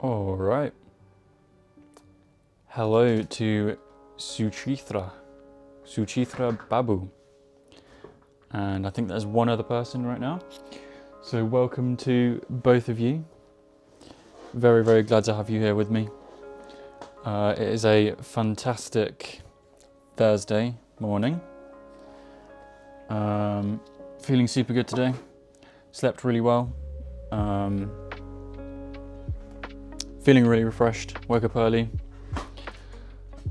All right. Hello to Suchitra Babu. And I think there's one other person right now. So welcome to both of you. Very, very glad to have you here with me. It is a fantastic Thursday morning. Feeling super good today. Slept really well. Feeling really refreshed. Woke up early.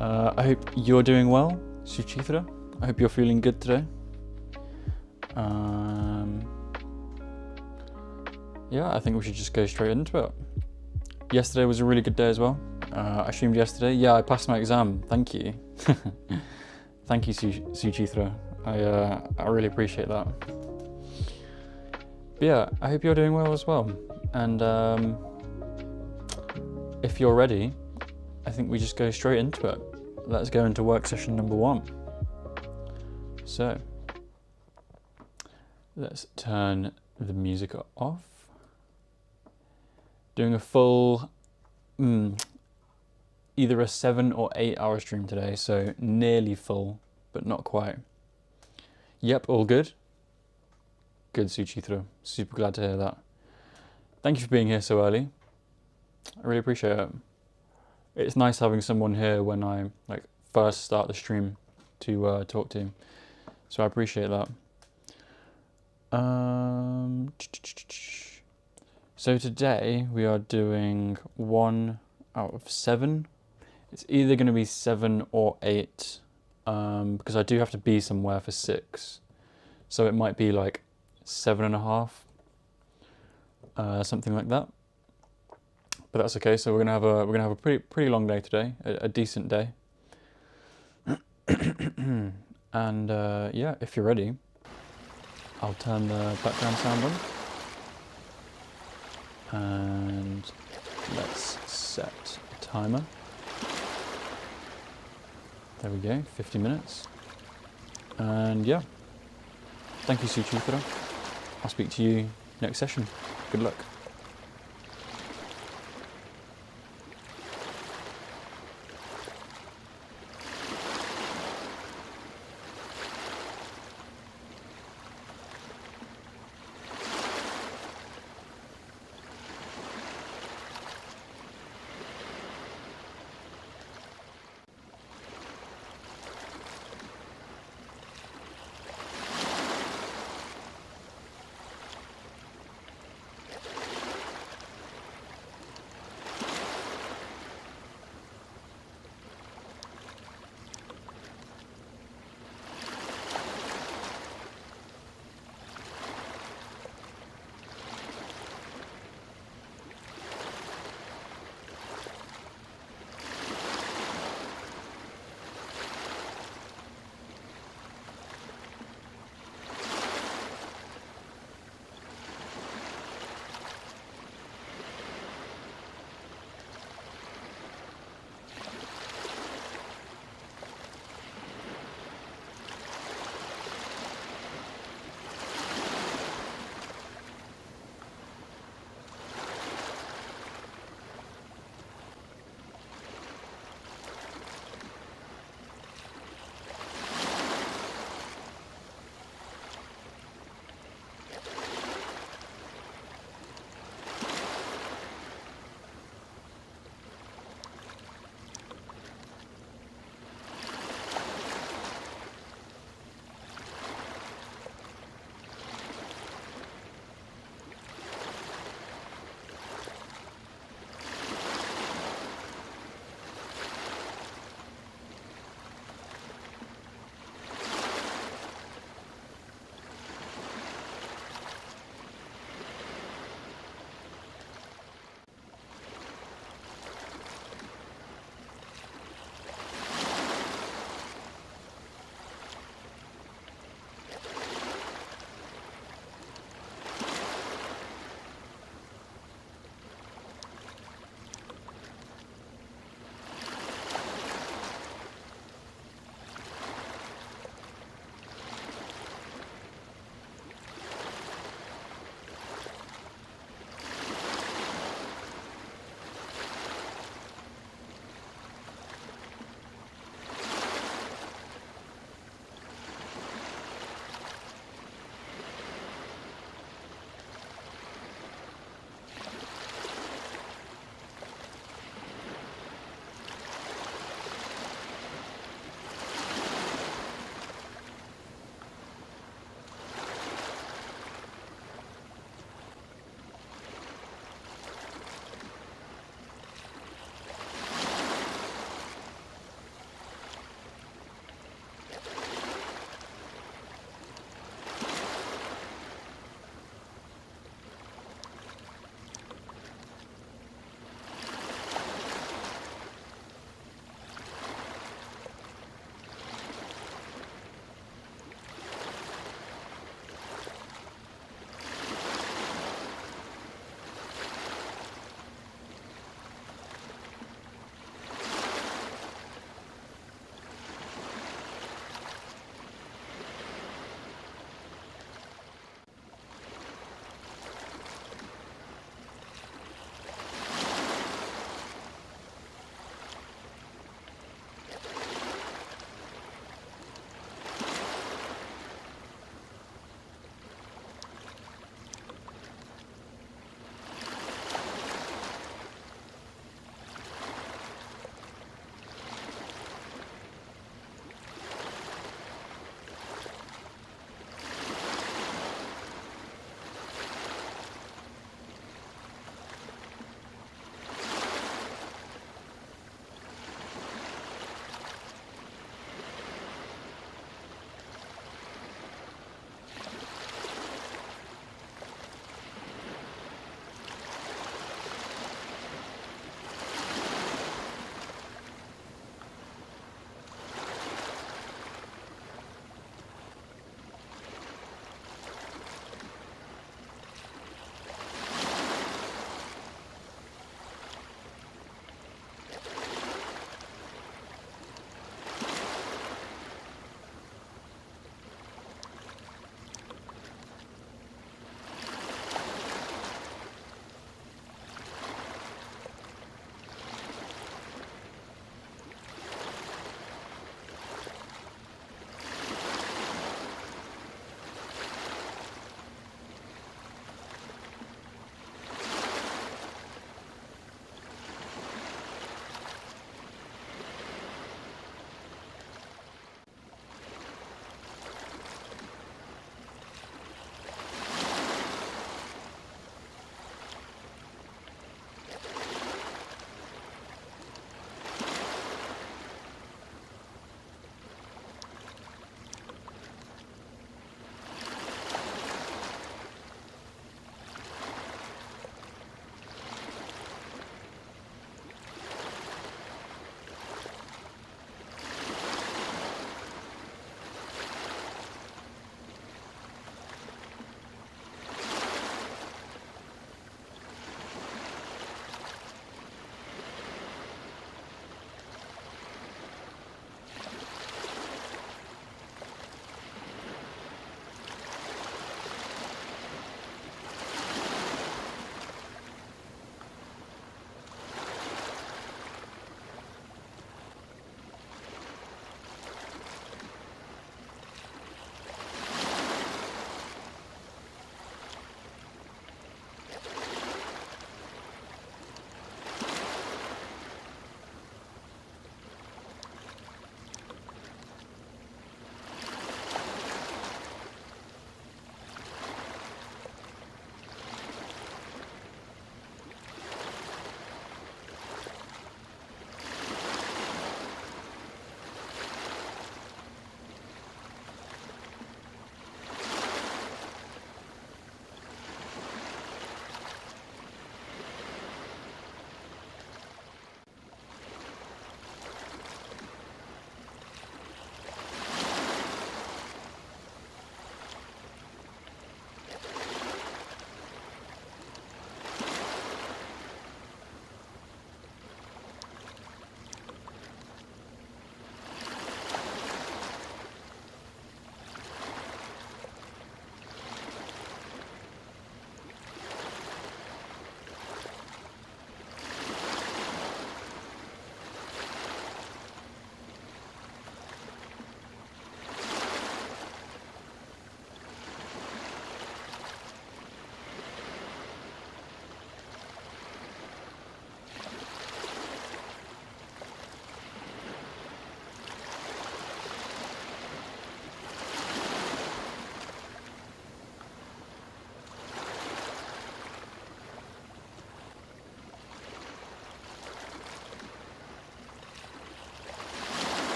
I hope you're doing well, Suchitra. I hope you're feeling good today. Yeah, I think we should just go straight into it. Yesterday was a really good day as well. I streamed yesterday. Yeah, I passed my exam. Thank you. Thank you, Suchitra. I really appreciate that. But yeah, I hope you're doing well as well. And if you're ready, I think we just go straight into it. Let's go into work session number 1. So, let's turn the music off. Doing a full, either a 7 or 8 hour stream today, so nearly full, but not quite. Yep, all good. Good, Suchitra. Super glad to hear that. Thank you for being here so early. I really appreciate it. It's nice having someone here when I first start the stream to talk to. So I appreciate that. So today we are doing 1 out of 7. It's either going to be 7 or 8 because I do have to be somewhere for 6. So it might be like 7.5, something like that. But that's okay. So we're gonna have a pretty long day today, a decent day. And yeah, if you're ready, I'll turn the background sound on. And let's set a timer. There we go, 50 minutes. And yeah, thank you, Suchitra. I'll speak to you next session. Good luck.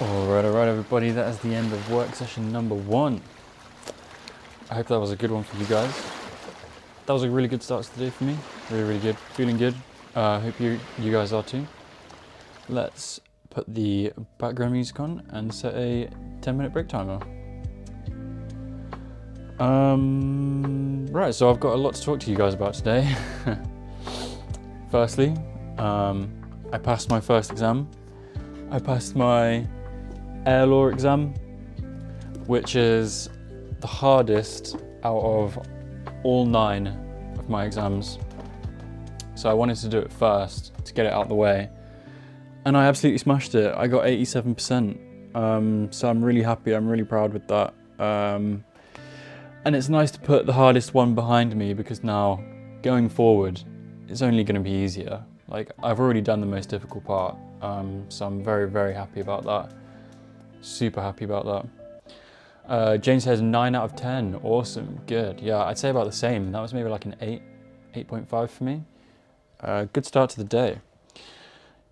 Alright everybody, that is the end of work session number 1. I hope that was a good one for you guys. That was a really good start to the day for me. Really good, feeling good. Hope you guys are too. Let's put the background music on and set a 10-minute break timer. Right, so I've got a lot to talk to you guys about today. Firstly, I passed my first exam. I passed my air law exam, which is the hardest out of all 9 of my exams. So I wanted to do it first to get it out of the way. And I absolutely smashed it. I got 87%. So I'm really happy, I'm really proud with that. And it's nice to put the hardest one behind me because now, going forward, it's only going to be easier. Like, I've already done the most difficult part. So I'm very, very happy about that. Super happy about that. Jane says 9 out of 10. Awesome, good. Yeah, I'd say about the same. That was maybe like an 8.5 for me. Good start to the day.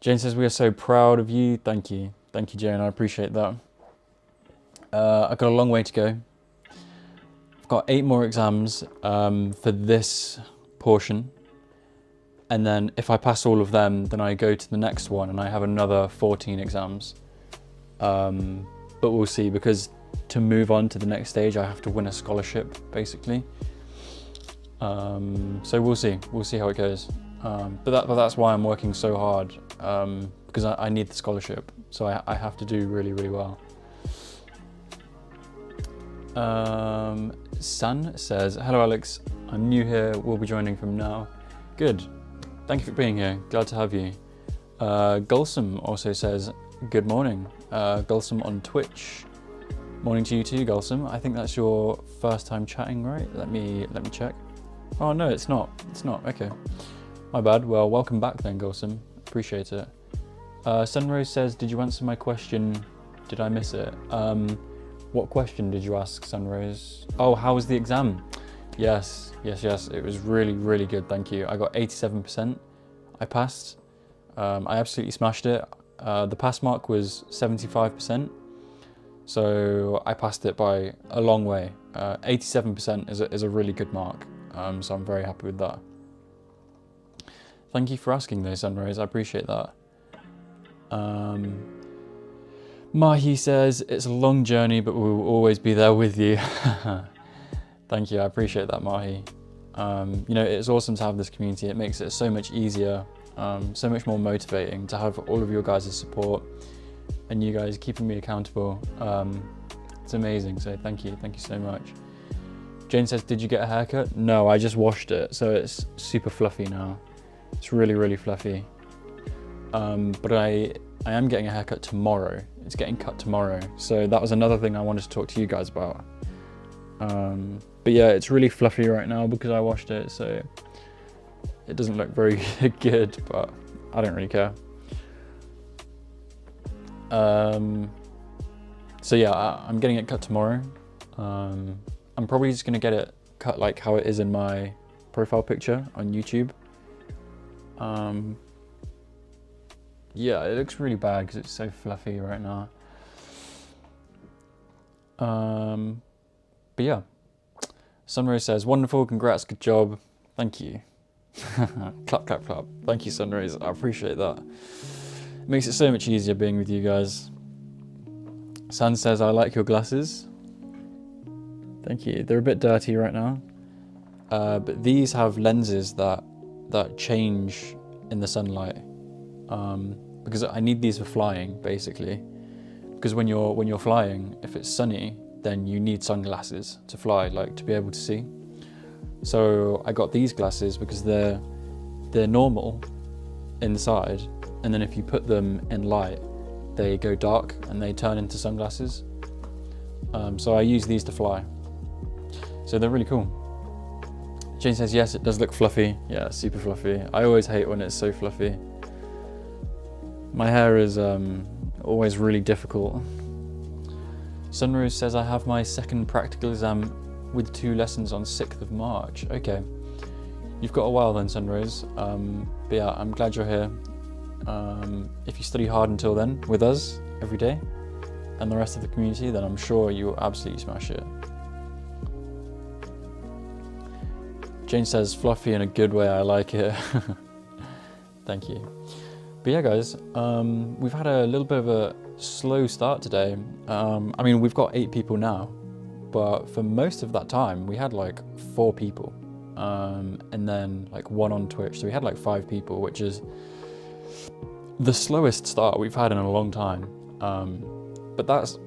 Jane says we are so proud of you. Thank you, Jane. I appreciate that. I've got a long way to go. I've got 8 more exams for this portion. And then if I pass all of them, then I go to the next one and I have another 14 exams. But we'll see, because to move on to the next stage, I have to win a scholarship, basically. So we'll see how it goes. But that's why I'm working so hard, because I need the scholarship. So I have to do really, really well. San says, hello Alex, I'm new here, we'll be joining from now. Good. Thank you for being here. Glad to have you. Gulsum also says, good morning. Gulsum on Twitch. Morning to you too, Gulsum. I think that's your first time chatting, right? Let me check. Oh no, it's not. It's not. Okay. My bad. Well, welcome back then, Gulsum. Appreciate it. Sunrose says, did you answer my question? Did I miss it? What question did you ask, Sunrose? Oh, how was the exam? Yes. It was really, really good, thank you. I got 87%. I passed. I absolutely smashed it. The pass mark was 75%. So I passed it by a long way. 87% is a really good mark. So I'm very happy with that. Thank you for asking though, Sunrise. I appreciate that. Mayhue says, it's a long journey, but we will always be there with you. Thank you, I appreciate that, Mayhue. You know, it's awesome to have this community. It makes it so much easier, so much more motivating to have all of your guys' support and you guys keeping me accountable. It's amazing, so thank you so much. Jane says, did you get a haircut? No, I just washed it, so it's super fluffy now. It's really, really fluffy. But I am getting a haircut tomorrow. It's getting cut tomorrow. So that was another thing I wanted to talk to you guys about. But yeah, it's really fluffy right now because I washed it, so it doesn't look very good, but I don't really care. So yeah, I'm getting it cut tomorrow. I'm probably just gonna get it cut like how it is in my profile picture on YouTube. Yeah, it looks really bad because it's so fluffy right now. But yeah, Sunrose says, wonderful, congrats, good job. Thank you. Clap, clap, clap. Thank you, Sunrose. I appreciate that. It makes it so much easier being with you guys. San says, I like your glasses. Thank you. They're a bit dirty right now. But these have lenses that change in the sunlight. Because I need these for flying, basically. Because when you're flying, if it's sunny, then you need sunglasses to fly, like to be able to see. So I got these glasses because they're normal inside, and then if you put them in light, they go dark and they turn into sunglasses. So I use these to fly. So they're really cool. Jane says, yes, it does look fluffy. Yeah, super fluffy. I always hate when it's so fluffy. My hair is always really difficult. Sunrose says, I have my second practical exam with 2 lessons on 6th of March. Okay, you've got a while then, Sunrose. But yeah, I'm glad you're here. If you study hard until then with us every day, and the rest of the community, then I'm sure you will absolutely smash it. Jane says, fluffy in a good way, I like it. Thank you. But yeah, guys, we've had a little bit of a slow start today. I mean, we've got 8 people now, but for most of that time, we had like 4 people, and then like 1 on Twitch. So we had like 5 people, which is the slowest start we've had in a long time. But that's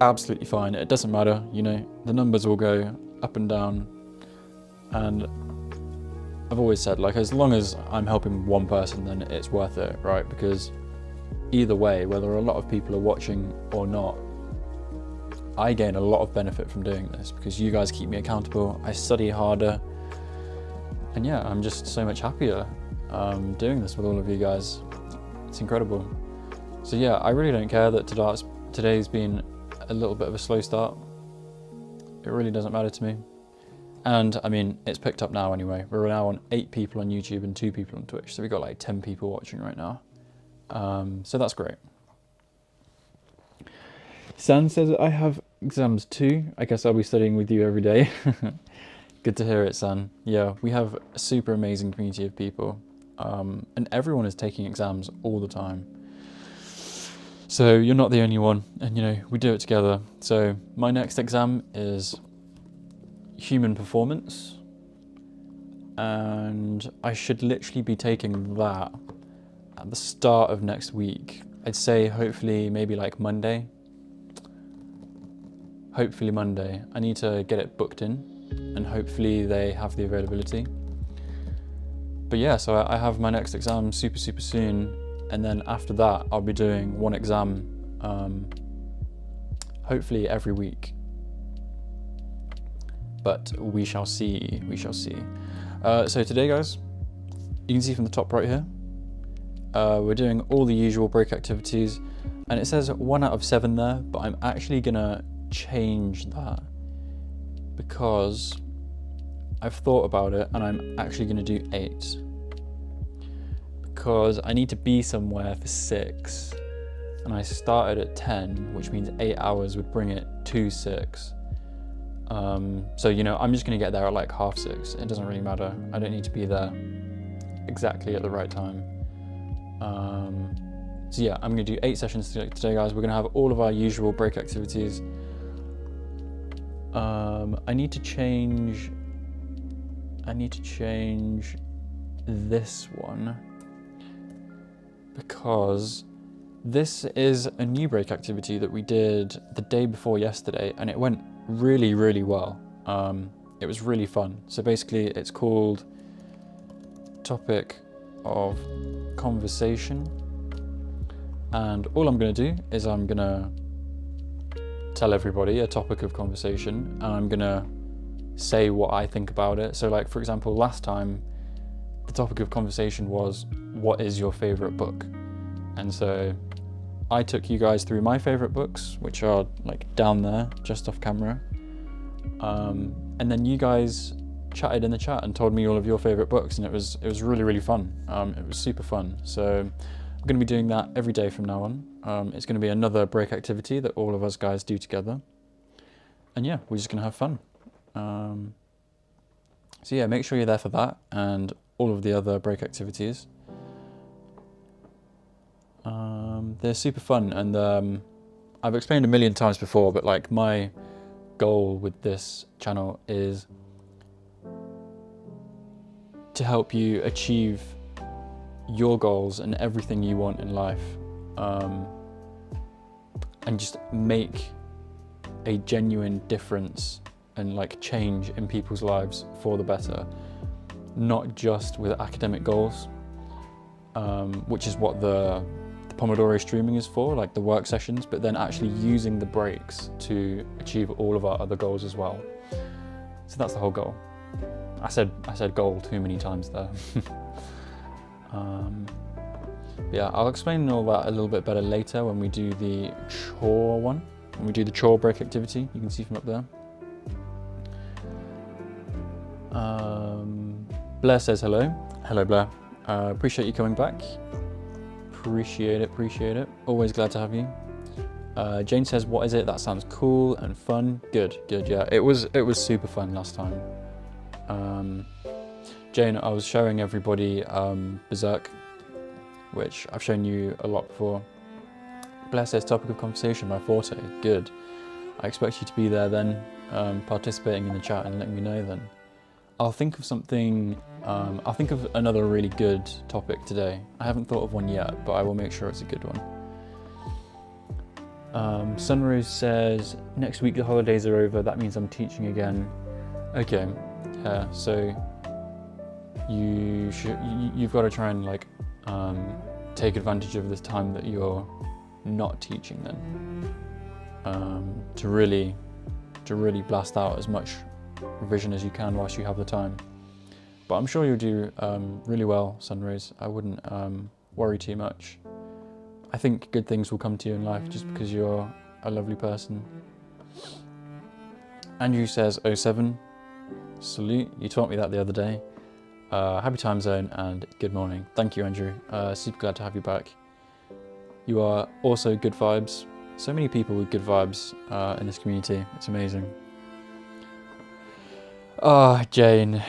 absolutely fine. It doesn't matter, you know, the numbers will go up and down. And I've always said, like, as long as I'm helping one person, then it's worth it, right? Because either way, whether a lot of people are watching or not, I gain a lot of benefit from doing this because you guys keep me accountable, I study harder, and yeah, I'm just so much happier doing this with all of you guys. It's incredible. So yeah, I really don't care that today's been a little bit of a slow start. It really doesn't matter to me. And I mean, it's picked up now anyway. We're now on 8 people on YouTube and 2 people on Twitch. So we've got like 10 people watching right now. So that's great. San says, I have exams too. I guess I'll be studying with you every day. Good to hear it, San. Yeah, we have a super amazing community of people. And everyone is taking exams all the time. So you're not the only one. And you know, we do it together. So my next exam is human performance, and I should literally be taking that at the start of next week. I'd say hopefully maybe like Monday. Hopefully Monday. I need to get it booked in and hopefully they have the availability. But yeah, so I have my next exam super soon, and then after that I'll be doing 1 exam hopefully every week. But we shall see, So today, guys, you can see from the top right here, we're doing all the usual break activities, and it says 1 out of 7 there, but I'm actually gonna change that because I've thought about it and I'm actually gonna do 8 because I need to be somewhere for 6, and I started at 10, which means 8 hours would bring it to 6. So, you know, I'm just going to get there at like 6:30. It doesn't really matter. I don't need to be there exactly at the right time. So yeah, I'm going to do 8 sessions today, guys. We're going to have all of our usual break activities. I need to change this one because this is a new break activity that we did the day before yesterday, and it went really well. It was really fun. So basically it's called Topic of Conversation, and all I'm going to do is I'm going to tell everybody a topic of conversation, and I'm going to say what I think about it. So like, for example, last time the topic of conversation was, what is your favorite book? And so I took you guys through my favorite books, which are like down there, just off camera. And then you guys chatted in the chat and told me all of your favorite books, and it was really fun. It was super fun. So I'm going to be doing that every day from now on. It's going to be another break activity that all of us guys do together. And yeah, we're just going to have fun. So yeah, make sure you're there for that and all of the other break activities. They're super fun, and I've explained a million times before, but like my goal with this channel is to help you achieve your goals and everything you want in life, and just make a genuine difference and like change in people's lives for the better, not just with academic goals, which is what the Pomodoro streaming is for, like the work sessions, but then actually using the breaks to achieve all of our other goals as well. So that's the whole goal. I said goal too many times there. Yeah, I'll explain all that a little bit better later when we do the chore one. When we do the chore break activity, you can see from up there. Blair says hello. Hello, Blair. Appreciate you coming back. Appreciate it. Always glad to have you. Jane says, what is it? That sounds cool and fun. Good, yeah. It was super fun last time. Jane, I was showing everybody Berserk, which I've shown you a lot before. Bless says, topic of conversation, my forte. Good. I expect you to be there then, participating in the chat and letting me know then. I'll think of something, I'll think of another really good topic today. I haven't thought of one yet, but I will make sure it's a good one. Sunrose says, next week the holidays are over, that means I'm teaching again. Okay, yeah, so you've got to try and like take advantage of this time that you're not teaching then, to really blast out as much revision as you can whilst you have the time. But I'm sure you'll do really well, Sunrays. I wouldn't worry too much. I think good things will come to you in life just because you're a lovely person. Andrew says, 07, salute, you taught me that the other day. Happy time zone and good morning. Thank you, Andrew. Super glad to have you back. You are also good vibes. So many people with good vibes in this community. It's amazing. Jane.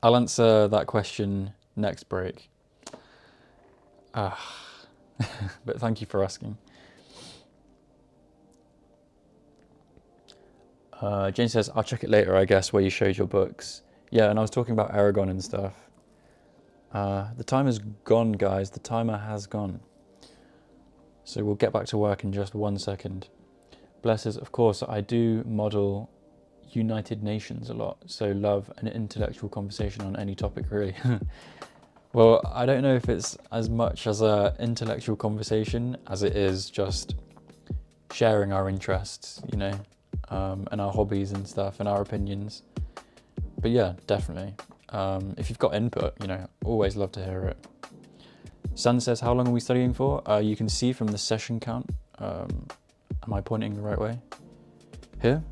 I'll answer that question next break. But thank you for asking. Jane says, I'll check it later, I guess, where you showed your books. Yeah, and I was talking about Aragon and stuff. The time is gone, guys. The timer has gone. So we'll get back to work in just 1 second. Bless says, of course, I do model United Nations a lot, so love an intellectual conversation on any topic, really. Well, I don't know if it's as much as an intellectual conversation as it is just sharing our interests, you know, and our hobbies and stuff and our opinions. But yeah, definitely. If you've got input, you know, always love to hear it. Sun says, how long are we studying for? You can see from the session count. Am I pointing the right way? Here?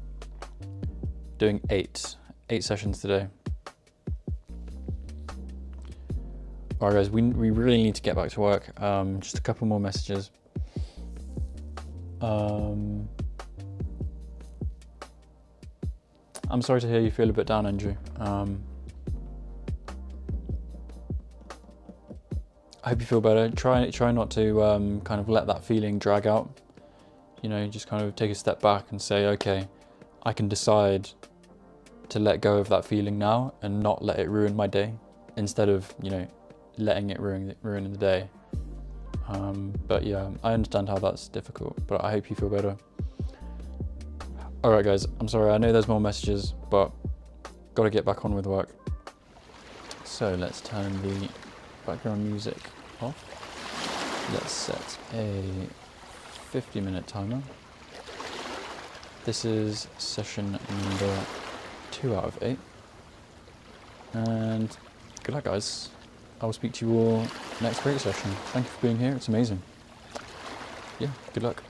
Doing 8 sessions today. Alright guys, we really need to get back to work. Just a couple more messages. I'm sorry to hear you feel a bit down, Andrew. I hope you feel better. Try not to kind of let that feeling drag out. You know, just kind of take a step back and say, okay, I can decide to let go of that feeling now and not let it ruin my day, instead of, you know, letting it ruin the day. But yeah, I understand how that's difficult, but I hope you feel better. All right, guys, I'm sorry. I know there's more messages, but got to get back on with work. So let's turn the background music off. Let's set a 50-minute timer. This is session number 2 out of 8. And good luck, guys. I will speak to you all next break session. Thank you for being here. It's amazing. Yeah, good luck.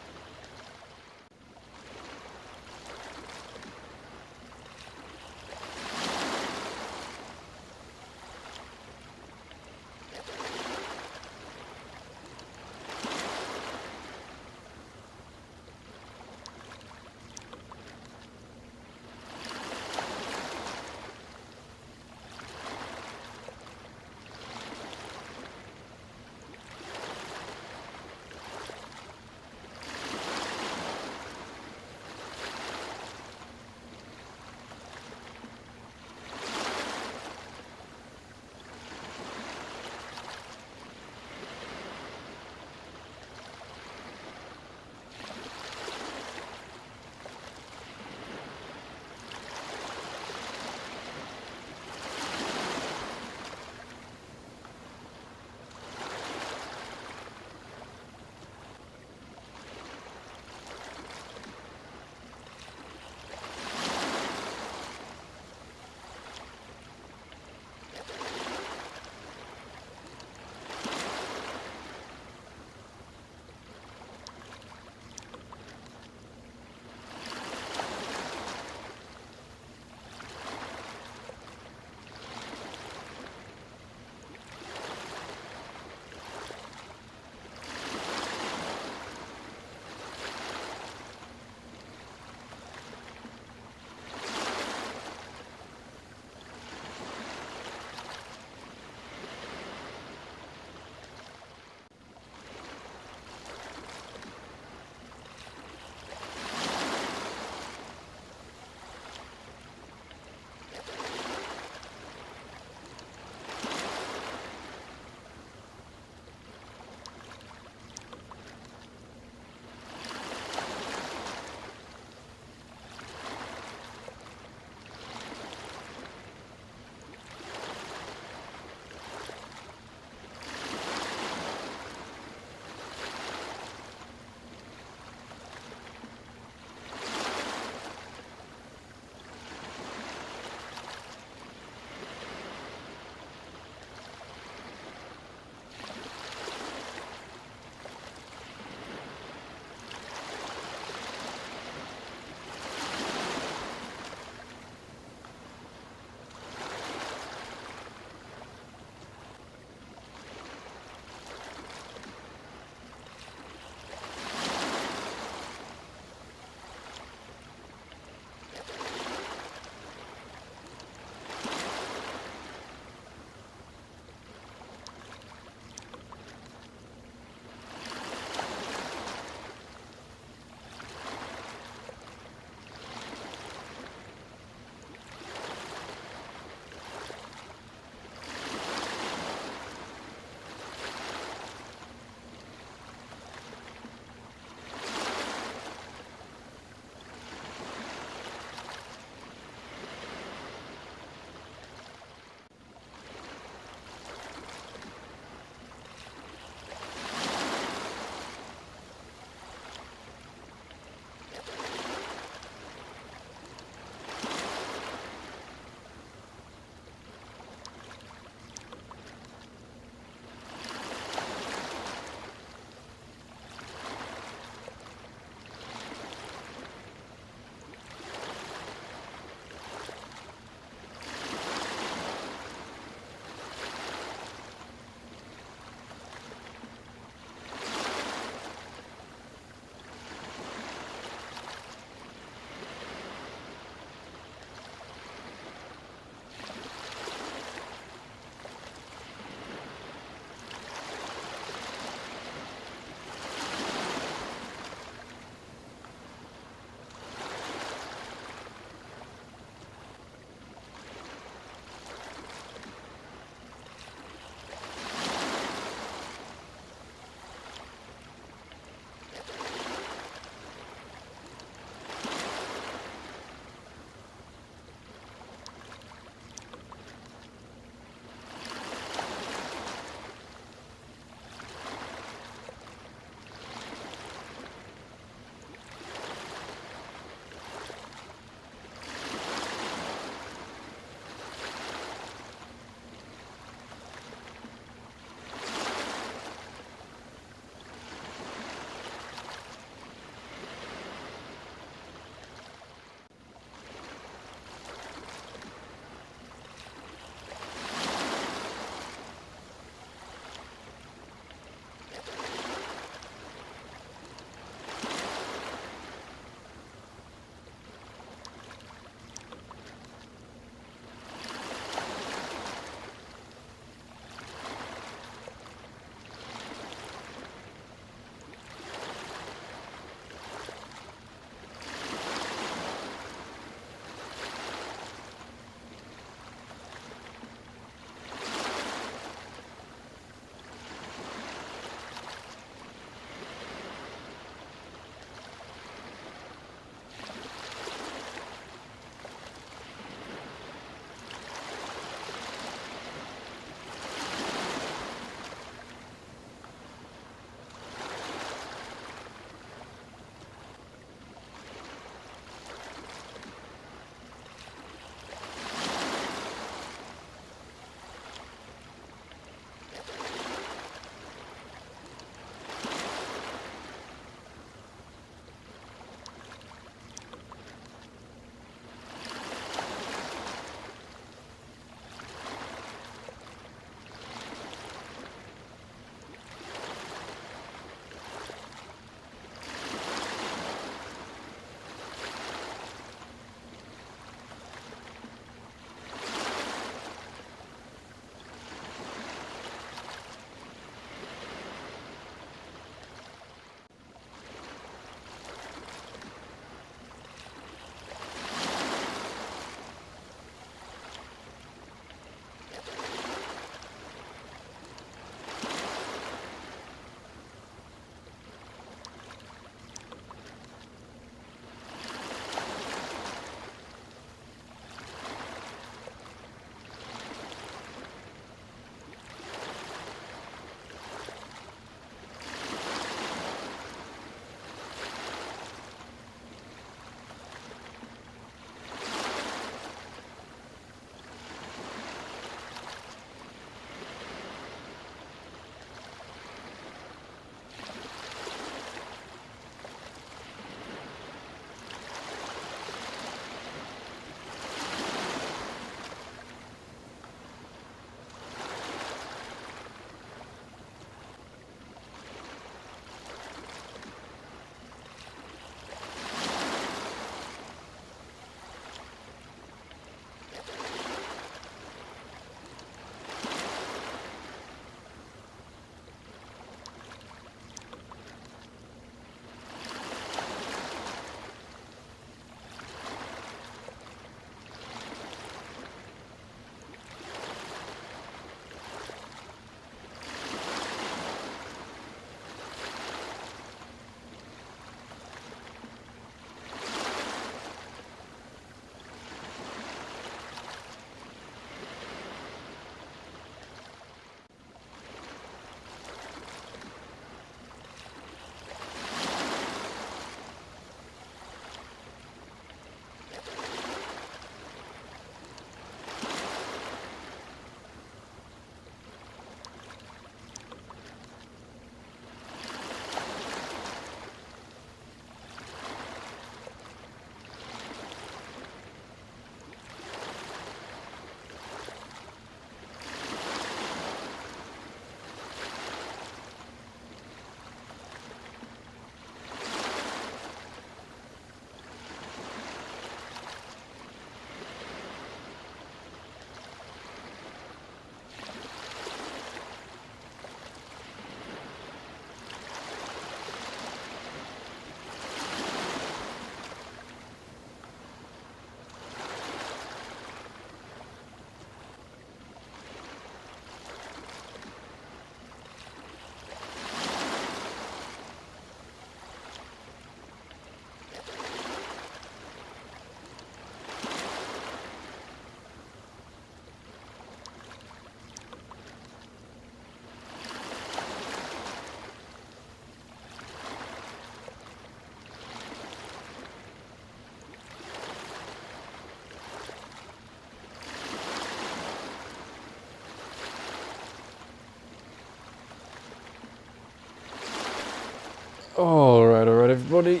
Alright, everybody.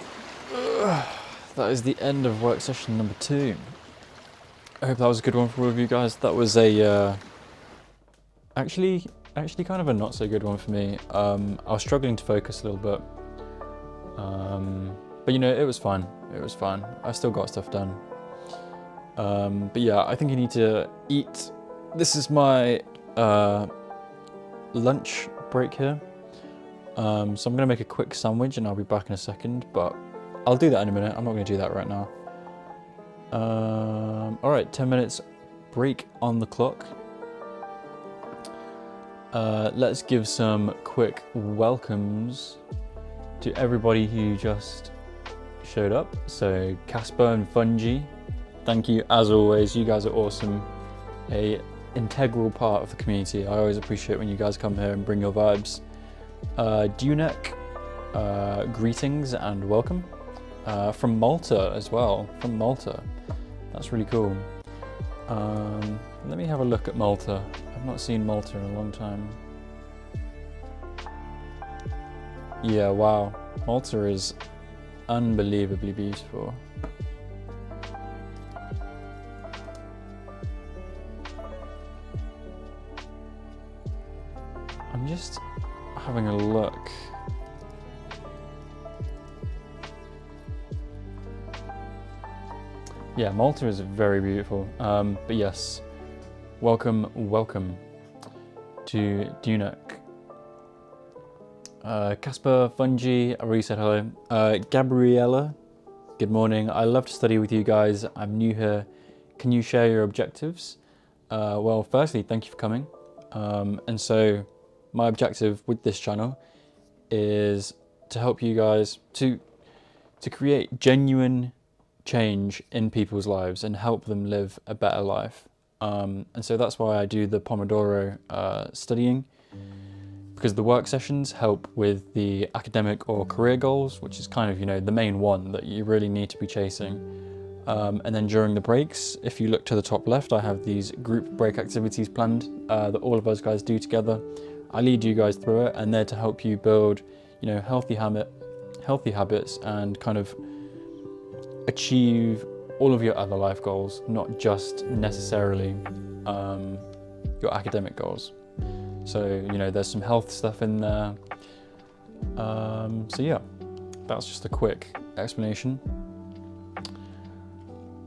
That is the end of work session number 2. I hope that was a good one for all of you guys. That was a, actually kind of a not so good one for me. I was struggling to focus a little bit. But you know, it was fine. It was fine. I still got stuff done. But yeah, I think you need to eat. This is my lunch break here. So I'm going to make a quick sandwich and I'll be back in a second, but I'll do that in a minute. I'm not going to do that right now. Alright, 10 minutes break on the clock. Let's give some quick welcomes to everybody who just showed up. So Casper and Fungi, thank you as always. You guys are awesome. A integral part of the community. I always appreciate when you guys come here and bring your vibes. Dunek, greetings and welcome. From Malta as well, from Malta. That's really cool. Let me have a look at Malta. I've not seen Malta in a long time. Yeah, wow. Malta is unbelievably beautiful. I'm just having a look. Yeah, Malta is very beautiful. But yes, welcome to Dunek. Casper, Fungi, I already said hello. Gabriella, good morning. I love to study with you guys. I'm new here. Can you share your objectives? Well, firstly, thank you for coming. And so my objective with this channel is to help you guys to create genuine change in people's lives and help them live a better life. And so that's why I do the Pomodoro studying, because the work sessions help with the academic or career goals, which is kind of, you know, the main one that you really need to be chasing. And then during the breaks, if you look to the top left, I have these group break activities planned that all of us guys do together. I lead you guys through it, and they're to help you build, you know, healthy habits and kind of achieve all of your other life goals, not just necessarily your academic goals. So, you know, there's some health stuff in there. So yeah, that's just a quick explanation.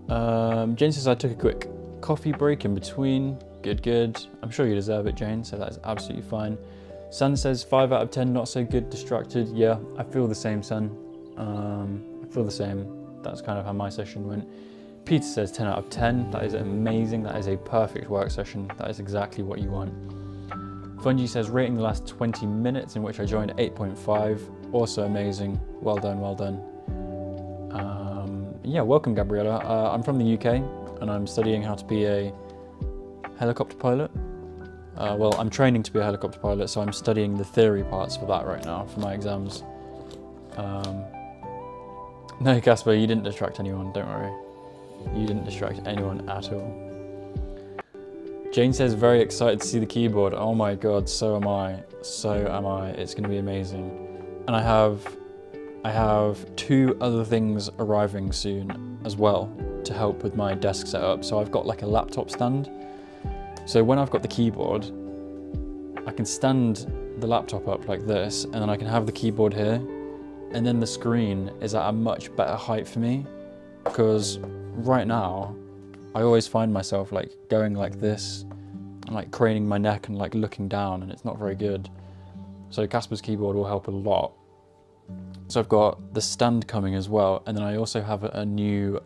Jane says I took a quick coffee break in between. Good. I'm sure you deserve it, Jane, so that is absolutely fine. Sun says 5 out of 10, not so good, distracted. Yeah, I feel the same, Sun. I feel the same. That's kind of how my session went. Peter says 10 out of 10. That is amazing. That is a perfect work session. That is exactly what you want. Fungi says rating the last 20 minutes in which I joined 8.5. Also amazing. Well done. Yeah, welcome, Gabriella. I'm from the UK and I'm studying how to be a helicopter pilot. Well, I'm training to be a helicopter pilot, so I'm studying the theory parts for that right now for my exams. No, Casper, you didn't distract anyone, don't worry. You didn't distract anyone at all. Jane says, very excited to see the keyboard. Oh my god, so am I. It's going to be amazing. And I have 2 other things arriving soon as well to help with my desk setup. So I've got like a laptop stand. So when I've got the keyboard, I can stand the laptop up like this, and then I can have the keyboard here, and then the screen is at a much better height for me, because right now I always find myself like going like this and like craning my neck and like looking down, and it's not very good. So Casper's keyboard will help a lot. So I've got the stand coming as well, and then I also have a new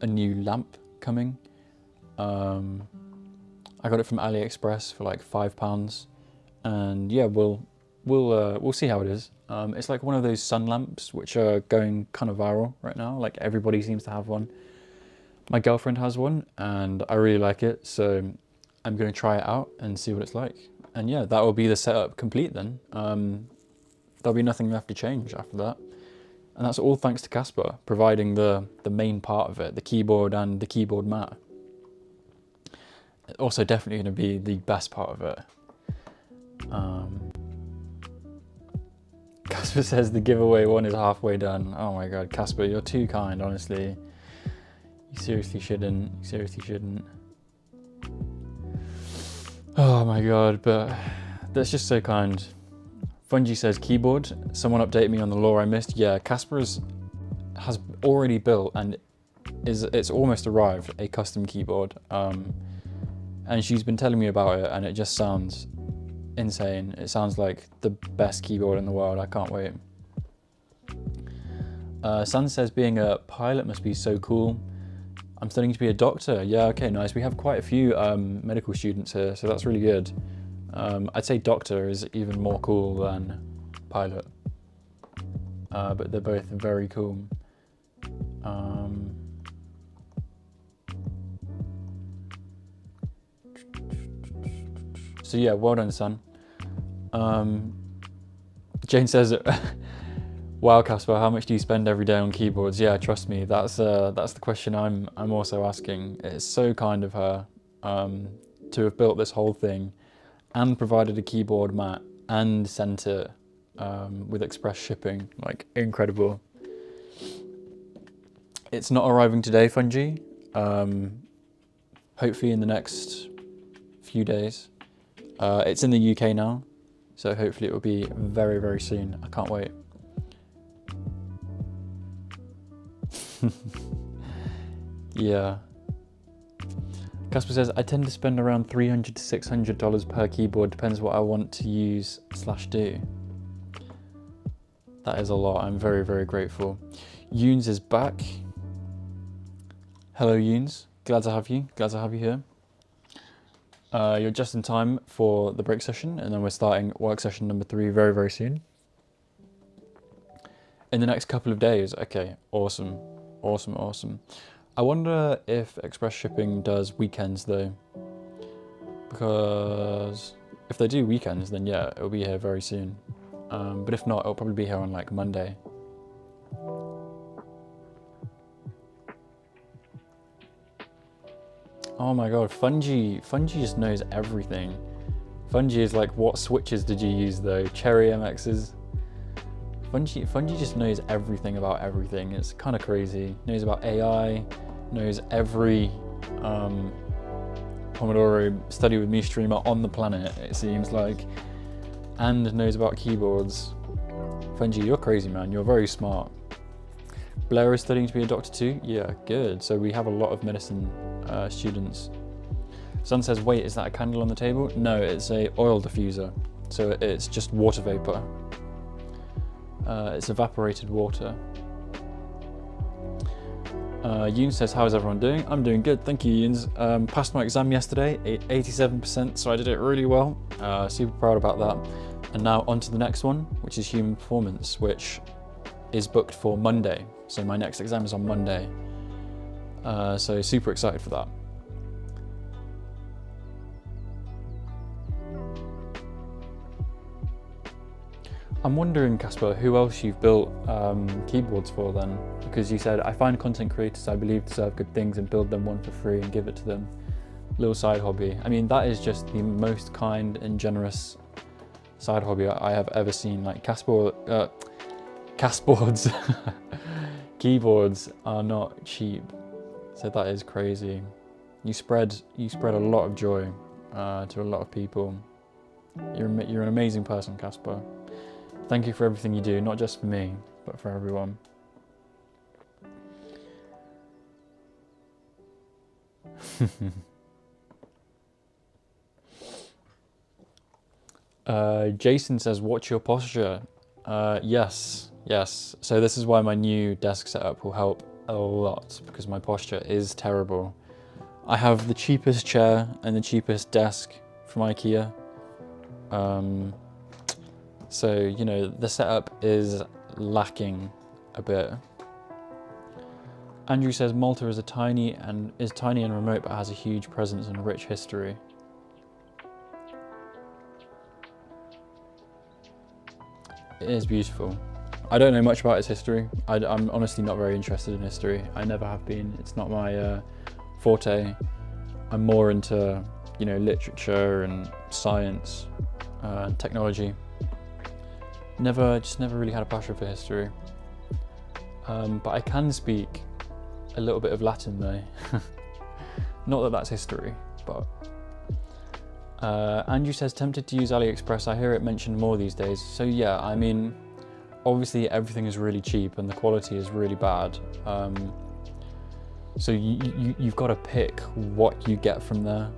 lamp coming. I got it from AliExpress for like £5, and yeah, we'll see how it is. It's like one of those sun lamps which are going kind of viral right now. Like everybody seems to have one. My girlfriend has one, and I really like it, so I'm going to try it out and see what it's like. And yeah, that will be the setup complete then. There'll be nothing left to change after that. And that's all thanks to Casper, providing the main part of it, the keyboard and the keyboard mat. Also definitely going to be the best part of it. Casper says the giveaway one is halfway done. Oh my god, Casper, you're too kind, honestly. You seriously shouldn't. You seriously shouldn't. Oh my god, but that's just so kind. Fungi says keyboard. Someone update me on the lore I missed. Yeah, Casper has already built and it's almost arrived a custom keyboard. And she's been telling me about it and it just sounds insane. It sounds like the best keyboard in the world. I can't wait. Sun says being a pilot must be so cool. I'm studying to be a doctor. Yeah, okay, nice. We have quite a few medical students here, so that's really good. I'd say doctor is even more cool than pilot, but they're both very cool. So yeah, well done, son. Jane says, "Wow, Casper, how much do you spend every day on keyboards?" Yeah, trust me, that's the question I'm also asking. It's so kind of her to have built this whole thing and provided a keyboard mat and sent it with express shipping. Like, incredible. It's not arriving today, Fungi. Hopefully in the next few days. It's in the UK now, so hopefully it will be very, very soon. I can't wait. Yeah. Casper says, I tend to spend around $300 to $600 per keyboard, depends what I want to use / do. That is a lot. I'm very, very grateful. Yoons is back. Hello, Yoons. Glad to have you. Glad to have you here. You're just in time for the break session, and then we're starting work session number 3 very, very soon. In the next couple of days. Okay, awesome. Awesome, awesome. I wonder if express shipping does weekends though, because if they do weekends, then yeah, it'll be here very soon. But if not, it'll probably be here on like Monday. Oh my god, Fungi just knows everything. Fungi is like, what switches did you use though? Cherry MXs? Fungi just knows everything about everything. It's kind of crazy. Knows about AI, knows every Pomodoro study with me streamer on the planet, it seems like, and knows about keyboards. Fungi, you're crazy, man. You're very smart. Blair is studying to be a doctor too? Yeah, good. So we have a lot of medicine students. Sun says, wait, is that a candle on the table? No, it's a oil diffuser. So it's just water vapor. It's evaporated water. Yoon says, how is everyone doing? I'm doing good, thank you, Yoons. Passed my exam yesterday, 87%, so I did it really well. Super proud about that. And now on to the next one, which is human performance, which is booked for Monday. So my next exam is on Monday. So super excited for that. I'm wondering, Casper, who else you've built keyboards for then? Because you said, I find content creators I believe deserve good things and build them one for free and give it to them. Little side hobby. I mean, that is just the most kind and generous side hobby I have ever seen. Like Casboards, keyboards are not cheap. So that is crazy. You spread a lot of joy to a lot of people. You're an amazing person, Casper. Thank you for everything you do, not just for me, but for everyone. Jason says, watch your posture. Yes. So this is why my new desk setup will help a lot, because my posture is terrible. I have the cheapest chair and the cheapest desk from IKEA. So, you know, the setup is lacking a bit. Andrew says Malta is tiny and remote, but has a huge presence and rich history. It is beautiful. I don't know much about its history. I'm honestly not very interested in history. I never have been. It's not my forte. I'm more into, you know, literature and science and technology. just never really had a passion for history. But I can speak a little bit of Latin though. Not that that's history, but... Andrew says, tempted to use AliExpress. I hear it mentioned more these days. So yeah, I mean, obviously everything is really cheap and the quality is really bad. So you've got to pick what you get from there.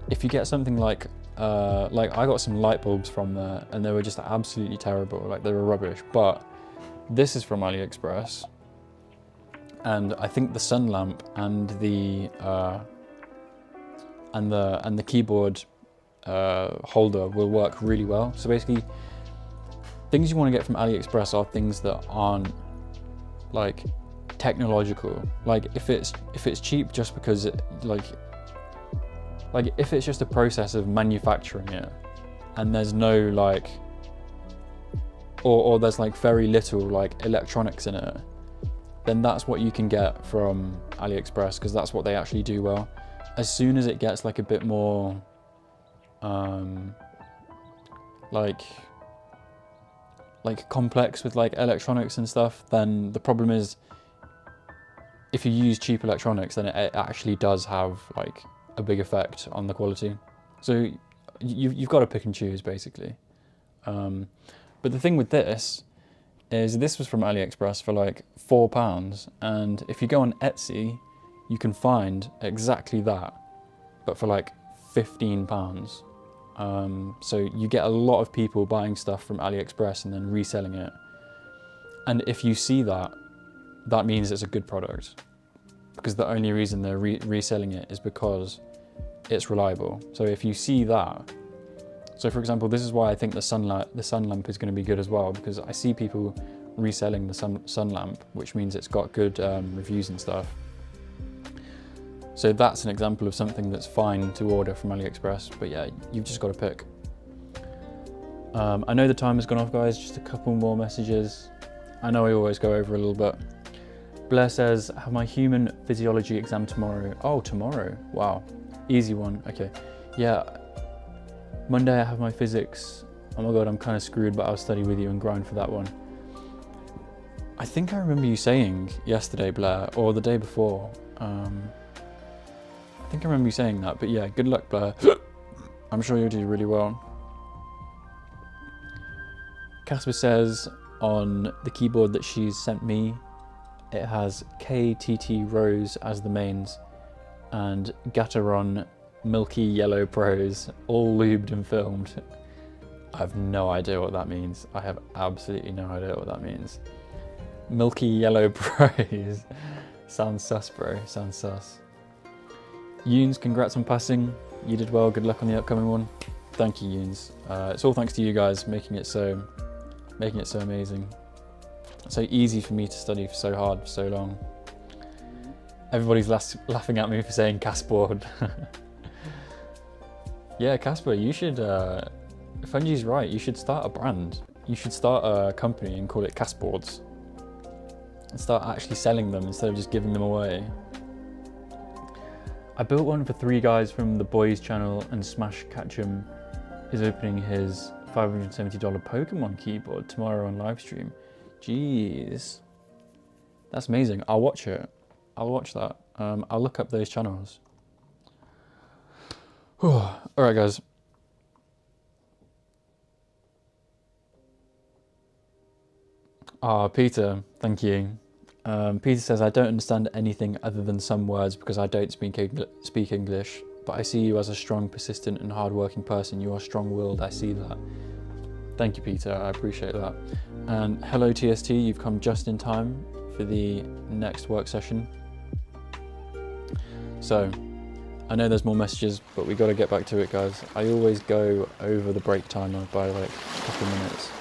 If you get something like I got some light bulbs from there and they were just absolutely terrible, like they were rubbish, but this is from AliExpress. And I think the sun lamp and the keyboard holder will work really well. So basically, things you want to get from AliExpress are things that aren't like technological. Like if it's cheap just because it like if it's just a process of manufacturing it, and there's no like, or there's like very little like electronics in it, then that's what you can get from AliExpress, because that's what they actually do well. As soon as it gets like a bit more like complex with like electronics and stuff, then the problem is if you use cheap electronics, then it actually does have like a big effect on the quality. So you've got to pick and choose basically. But the thing with this is this was from AliExpress for like £4, and if you go on Etsy, you can find exactly that, but for like £15. So you get a lot of people buying stuff from AliExpress and then reselling it. And if you see that, that means it's a good product, because the only reason they're reselling it is because it's reliable. So if you see that, so for example, this is why I think the sun lamp is going to be good as well, because I see people reselling the sun lamp, which means it's got good reviews and stuff. So that's an example of something that's fine to order from AliExpress, but yeah, you've just got to pick. I know the time has gone off, guys, just a couple more messages. I know I always go over a little bit. Blair says, I have my human physiology exam tomorrow. Oh, tomorrow, wow, easy one, okay. Yeah, Monday I have my physics. Oh my God, I'm kind of screwed, but I'll study with you and grind for that one. I think I remember you saying yesterday, Blair, or the day before, I think I remember you saying that, but yeah, good luck, Blair. I'm sure you'll do really well. Casper says on the keyboard that she's sent me, it has KTT Rose as the mains and Gateron Milky Yellow Pros, all lubed and filmed. I have no idea what that means. I have absolutely no idea what that means. Milky Yellow Pros. Sounds sus, bro. Sounds sus. Yoons, congrats on passing. You did well. Good luck on the upcoming one. Thank you, Yoons. It's all thanks to you guys making it so amazing. So easy for me to study for so hard for so long. Everybody's laughing at me for saying Casboard. Yeah, Casper, you should, Fungi's right, you should start a brand. You should start a company and call it Casboards. And start actually selling them instead of just giving them away. I built one for 3 guys from the Boys channel, and Smash Ketchum is opening his $570 Pokemon keyboard tomorrow on livestream. Jeez. That's amazing. I'll watch it. I'll watch that. I'll look up those channels. Alright guys. Peter, thank you. Peter says, I don't understand anything other than some words because I don't speak English, but I see you as a strong, persistent and hard-working person. You are strong-willed, I see that. Thank you, Peter, I appreciate that. And hello TST, you've come just in time for the next work session. So, I know there's more messages, but we got to get back to it, guys. I always go over the break timer by like a couple of minutes.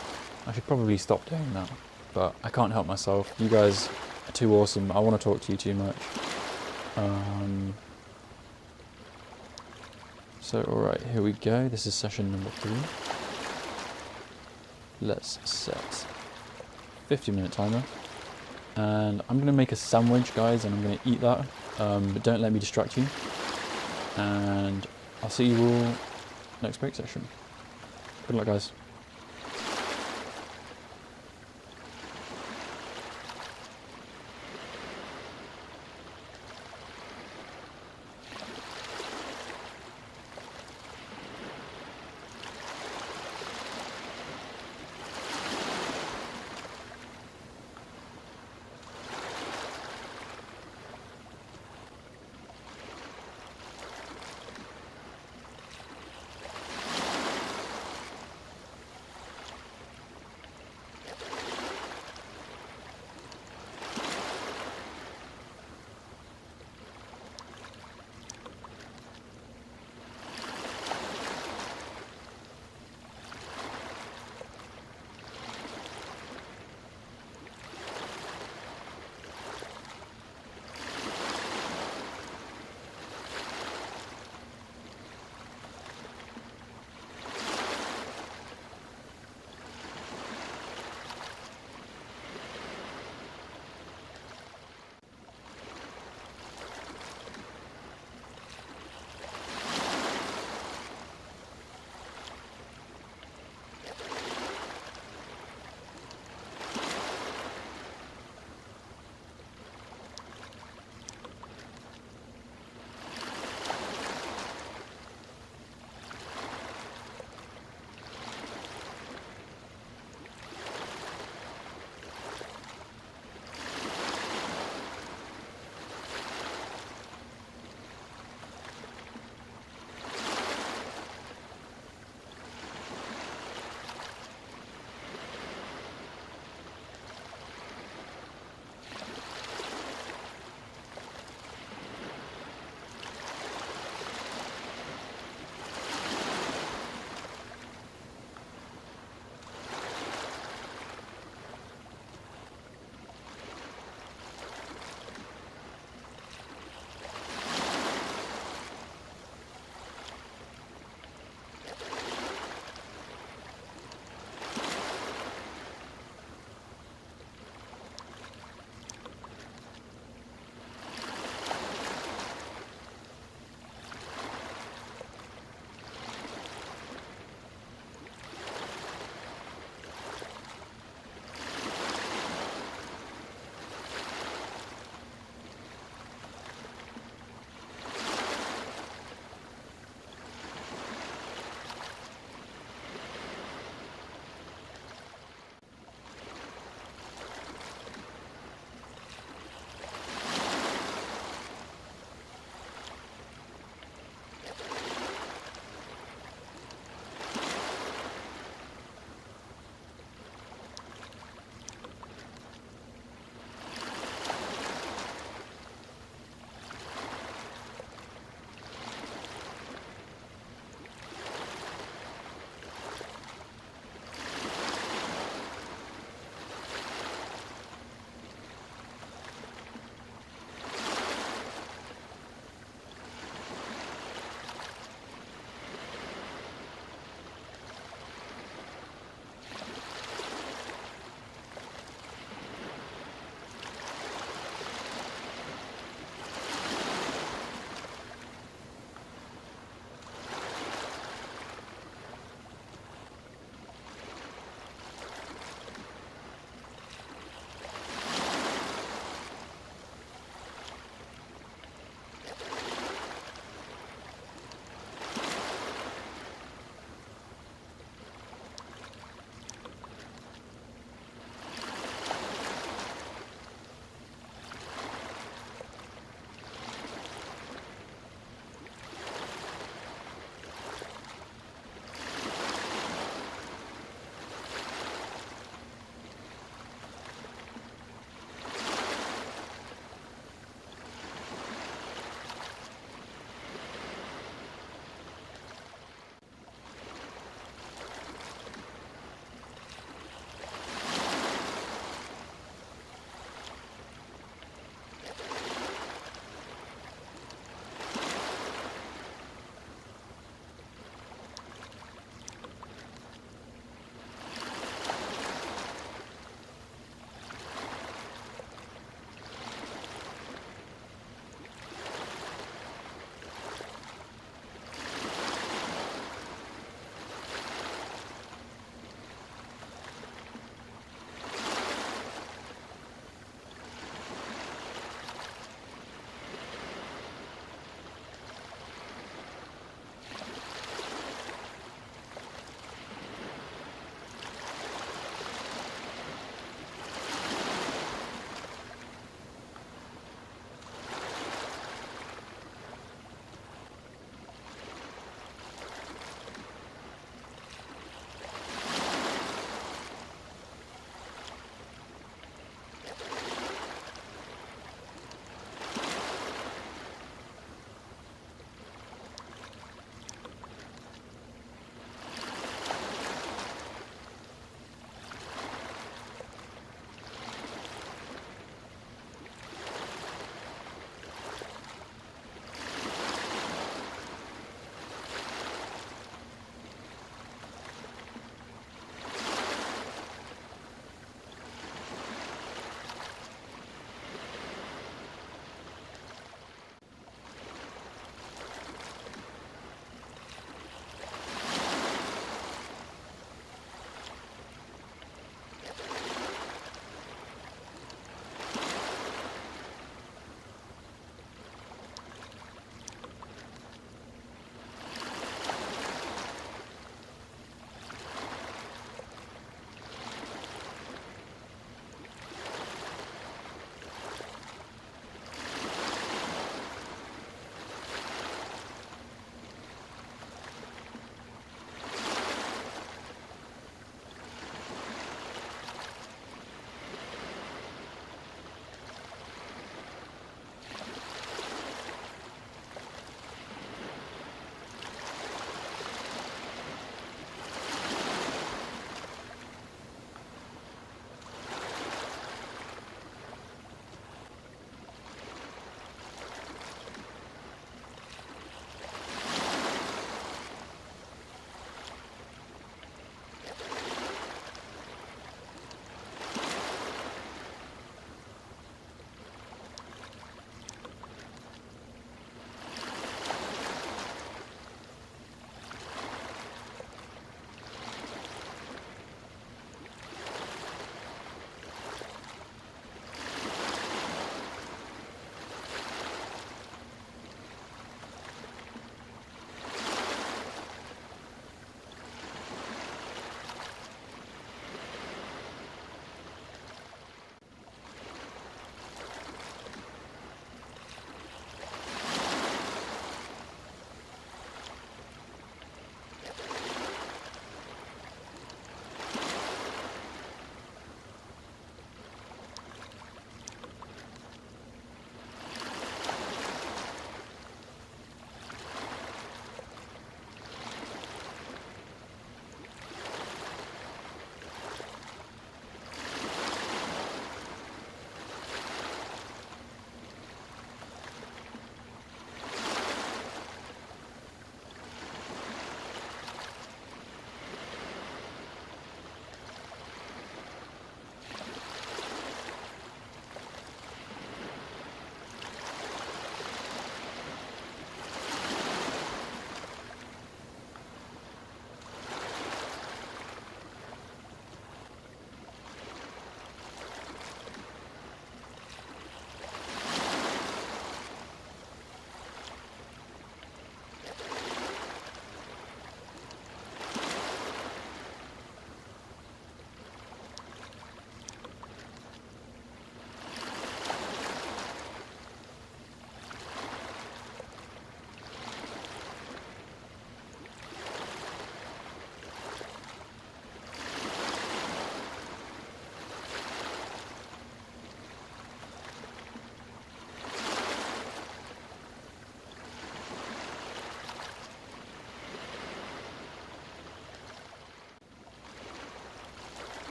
I should probably stop doing that, but I can't help myself. You guys are too awesome. I want to talk to you too much. So, alright, here we go. This is session number 3. Let's set 50-minute timer. And I'm going to make a sandwich, guys, and I'm going to eat that. But don't let me distract you. And I'll see you all next break session. Good luck, guys.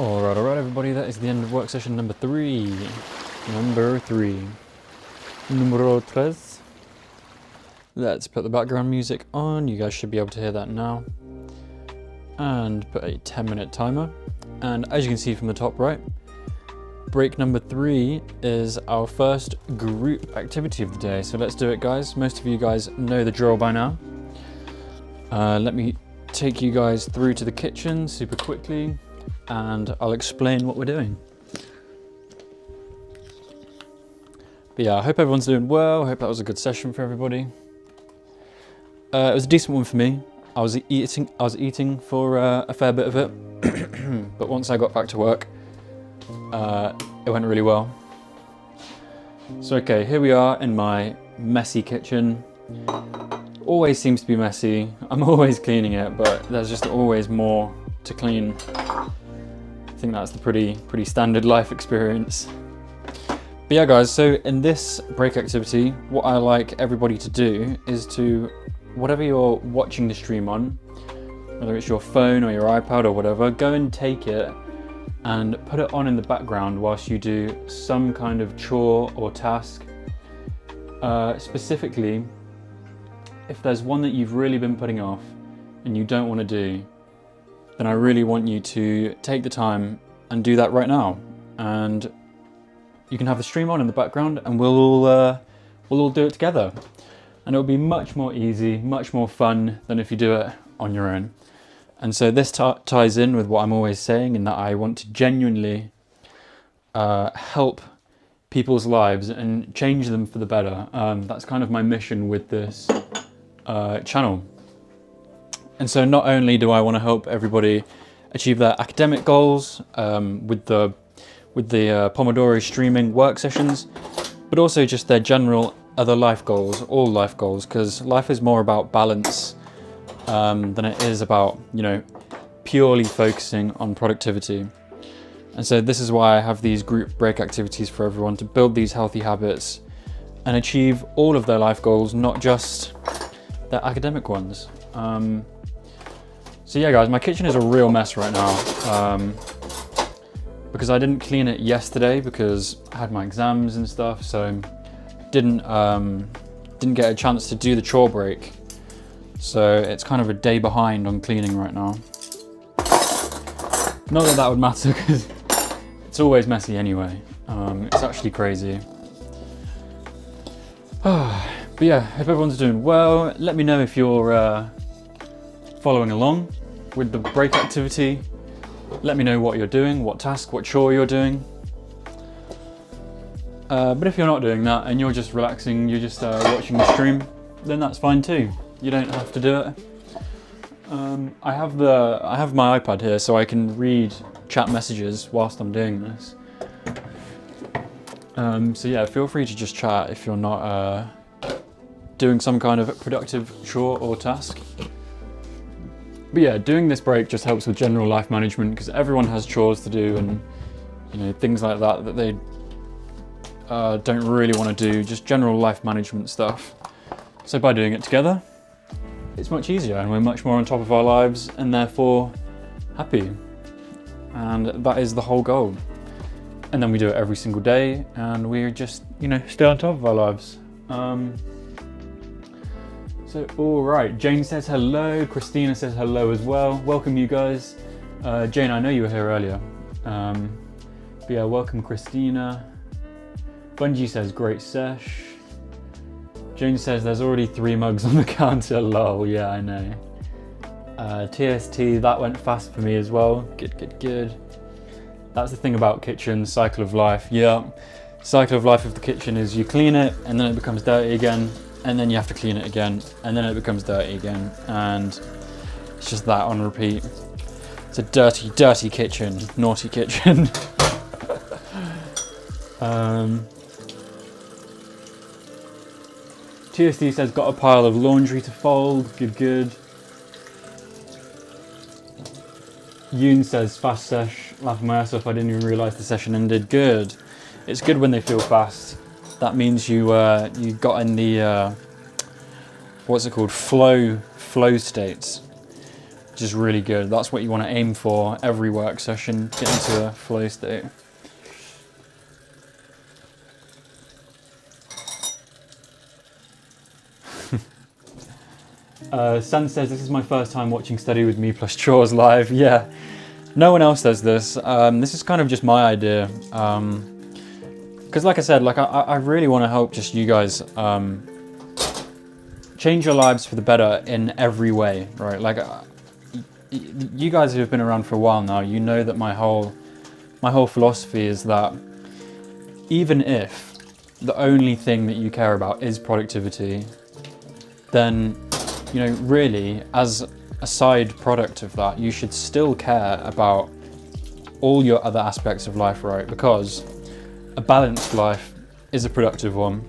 Alright, everybody, that is the end of work session number 3. Number 3. Numero tres. Let's put the background music on. You guys should be able to hear that now. And put a 10-minute timer. And as you can see from the top right, break number 3 is our first group activity of the day. So let's do it, guys. Most of you guys know the drill by now. Let me take you guys through to the kitchen super quickly, and I'll explain what we're doing. But yeah, I hope everyone's doing well. I hope that was a good session for everybody. It was a decent one for me. I was eating for a fair bit of it, but once I got back to work, it went really well. So okay, here we are in my messy kitchen. Always seems to be messy. I'm always cleaning it, but there's just always more to clean. I think that's the pretty standard life experience. But yeah, guys, so in this break activity, what I like everybody to do is to, whatever you're watching the stream on, whether it's your phone or your iPad or whatever, go and take it and put it on in the background whilst you do some kind of chore or task. Specifically, if there's one that you've really been putting off and you don't want to do, then I really want you to take the time and do that right now. And you can have the stream on in the background and we'll all do it together. And it'll be much more easy, much more fun than if you do it on your own. And so this ties in with what I'm always saying, in that I want to genuinely help people's lives and change them for the better. That's kind of my mission with this channel. And so not only do I want to help everybody achieve their academic goals with the Pomodoro streaming work sessions, but also just their general other life goals, all life goals, because life is more about balance than it is about, you know, purely focusing on productivity. And so this is why I have these group break activities for everyone to build these healthy habits and achieve all of their life goals, not just their academic ones. So yeah, guys, my kitchen is a real mess right now because I didn't clean it yesterday because I had my exams and stuff, so didn't get a chance to do the chore break. So it's kind of a day behind on cleaning right now. Not that that would matter because it's always messy anyway. It's actually crazy. But yeah, hope everyone's doing well. Let me know if you're following along with the break activity. Let me know what you're doing, what task, what chore you're doing. But if you're not doing that and you're just relaxing, you're just watching the stream, then that's fine too. You don't have to do it. I have my iPad here, so I can read chat messages whilst I'm doing this. So yeah, feel free to just chat if you're not doing some kind of productive chore or task. But yeah, doing this break just helps with general life management because everyone has chores to do and, you know, things like that that they don't really want to do, just general life management stuff. So by doing it together, it's much easier and we're much more on top of our lives and therefore happy. And that is the whole goal. And then we do it every single day and we're just, you know, stay on top of our lives. So, all right, Jane says hello, Christina says hello as well. Welcome, you guys. Jane, I know you were here earlier. But yeah, welcome, Christina. Bungie says, great sesh. Jane says, there's already 3 mugs on the counter, lol. Yeah, I know. TST, that went fast for me as well. Good. That's the thing about kitchen, cycle of life. Yeah, cycle of life of the kitchen is you clean it and then it becomes dirty again. And then you have to clean it again, and then it becomes dirty again, and it's just that on repeat. It's a dirty kitchen, naughty kitchen. TSD says, got a pile of laundry to fold, good. Yoon says, fast sesh, laughing my ass off, I didn't even realise the session ended, good. It's good when they feel fast. That means you got in the what's it called, flow states, which which is really good. That's what you want to aim for every work session, get into a flow state. Sun says, this is my first time watching Study With Me plus Chores live. Yeah, no one else does this. This is kind of just my idea. Because like I said, like I really want to help just you guys change your lives for the better in every way, right? Like you guys who have been around for a while now, you know that my whole philosophy is that even if the only thing that you care about is productivity, then, you know, really, as a side product of that, you should still care about all your other aspects of life, right? Because a balanced life is a productive one.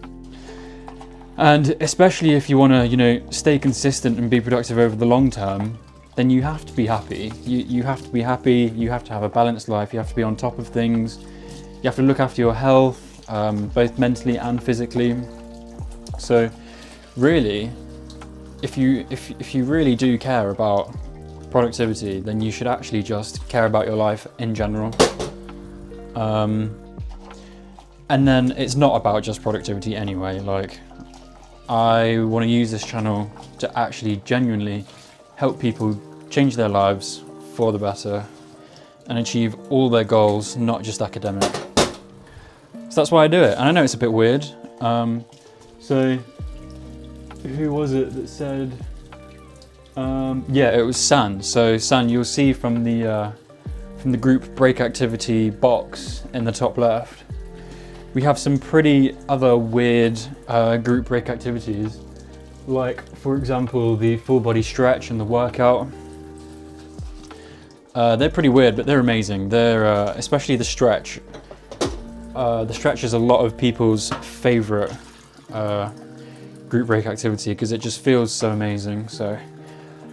And especially if you want to, you know, stay consistent and be productive over the long term, then you have to be happy. You have to be happy, you have to have a balanced life, you have to be on top of things, you have to look after your health, both mentally and physically. So really, if you really do care about productivity, then you should actually just care about your life in general. And then it's not about just productivity anyway. Like, I want to use this channel to actually genuinely help people change their lives for the better and achieve all their goals, not just academic. So that's why I do it. And I know it's a bit weird. So who was it that said, yeah, it was San. So San, you'll see from the group break activity box in the top left, we have some pretty other weird group break activities. Like, for example, the full body stretch and the workout. They're pretty weird, but they're amazing. They're, especially the stretch. The stretch is a lot of people's favorite group break activity because it just feels so amazing. So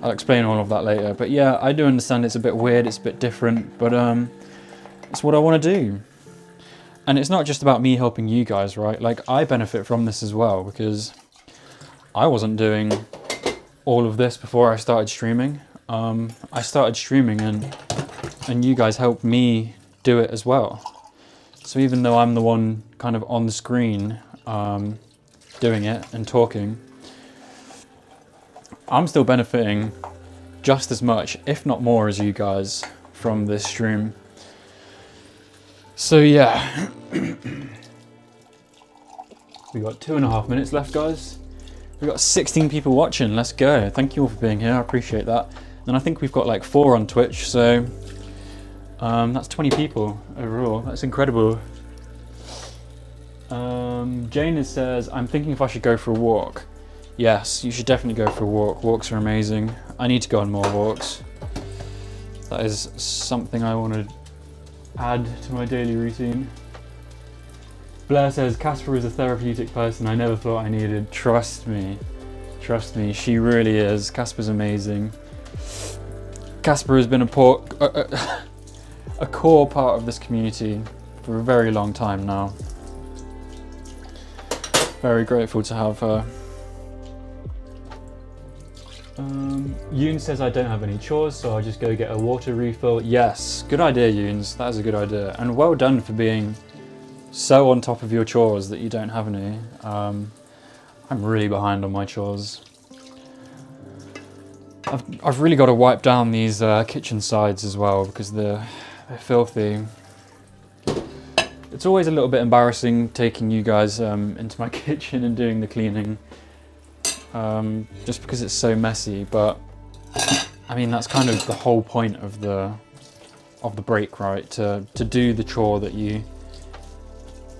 I'll explain all of that later. But yeah, I do understand it's a bit weird, it's a bit different, but it's what I want to do. And it's not just about me helping you guys, right? Like, I benefit from this as well because I wasn't doing all of this before I started streaming. I started streaming and you guys helped me do it as well. So even though I'm the one kind of on the screen doing it and talking, I'm still benefiting just as much, if not more, as you guys from this stream. So yeah, we got 2.5 minutes left, guys. We got 16 people watching. Let's go. Thank you all for being here. I appreciate that. And I think we've got like 4 on Twitch, so that's 20 people overall. That's incredible. Jane says, I'm thinking if I should go for a walk. Yes, you should definitely go for a walk. Walks are amazing. I need to go on more walks. That is something I want to add to my daily routine. Blair says, Casper is a therapeutic person I never thought I needed. Trust me, she really is. Casper's amazing. Casper has been a core part of this community for a very long time now. Very grateful to have her. Yoon says, I don't have any chores, so I'll just go get a water refill. Yes, good idea, Yoons. That is a good idea. And well done for being so on top of your chores that you don't have any. I'm really behind on my chores. I've really got to wipe down these kitchen sides as well because they're filthy. It's always a little bit embarrassing taking you guys into my kitchen and doing the cleaning. Just because it's so messy, but I mean that's kind of the whole point of the break, right? To do the chore that you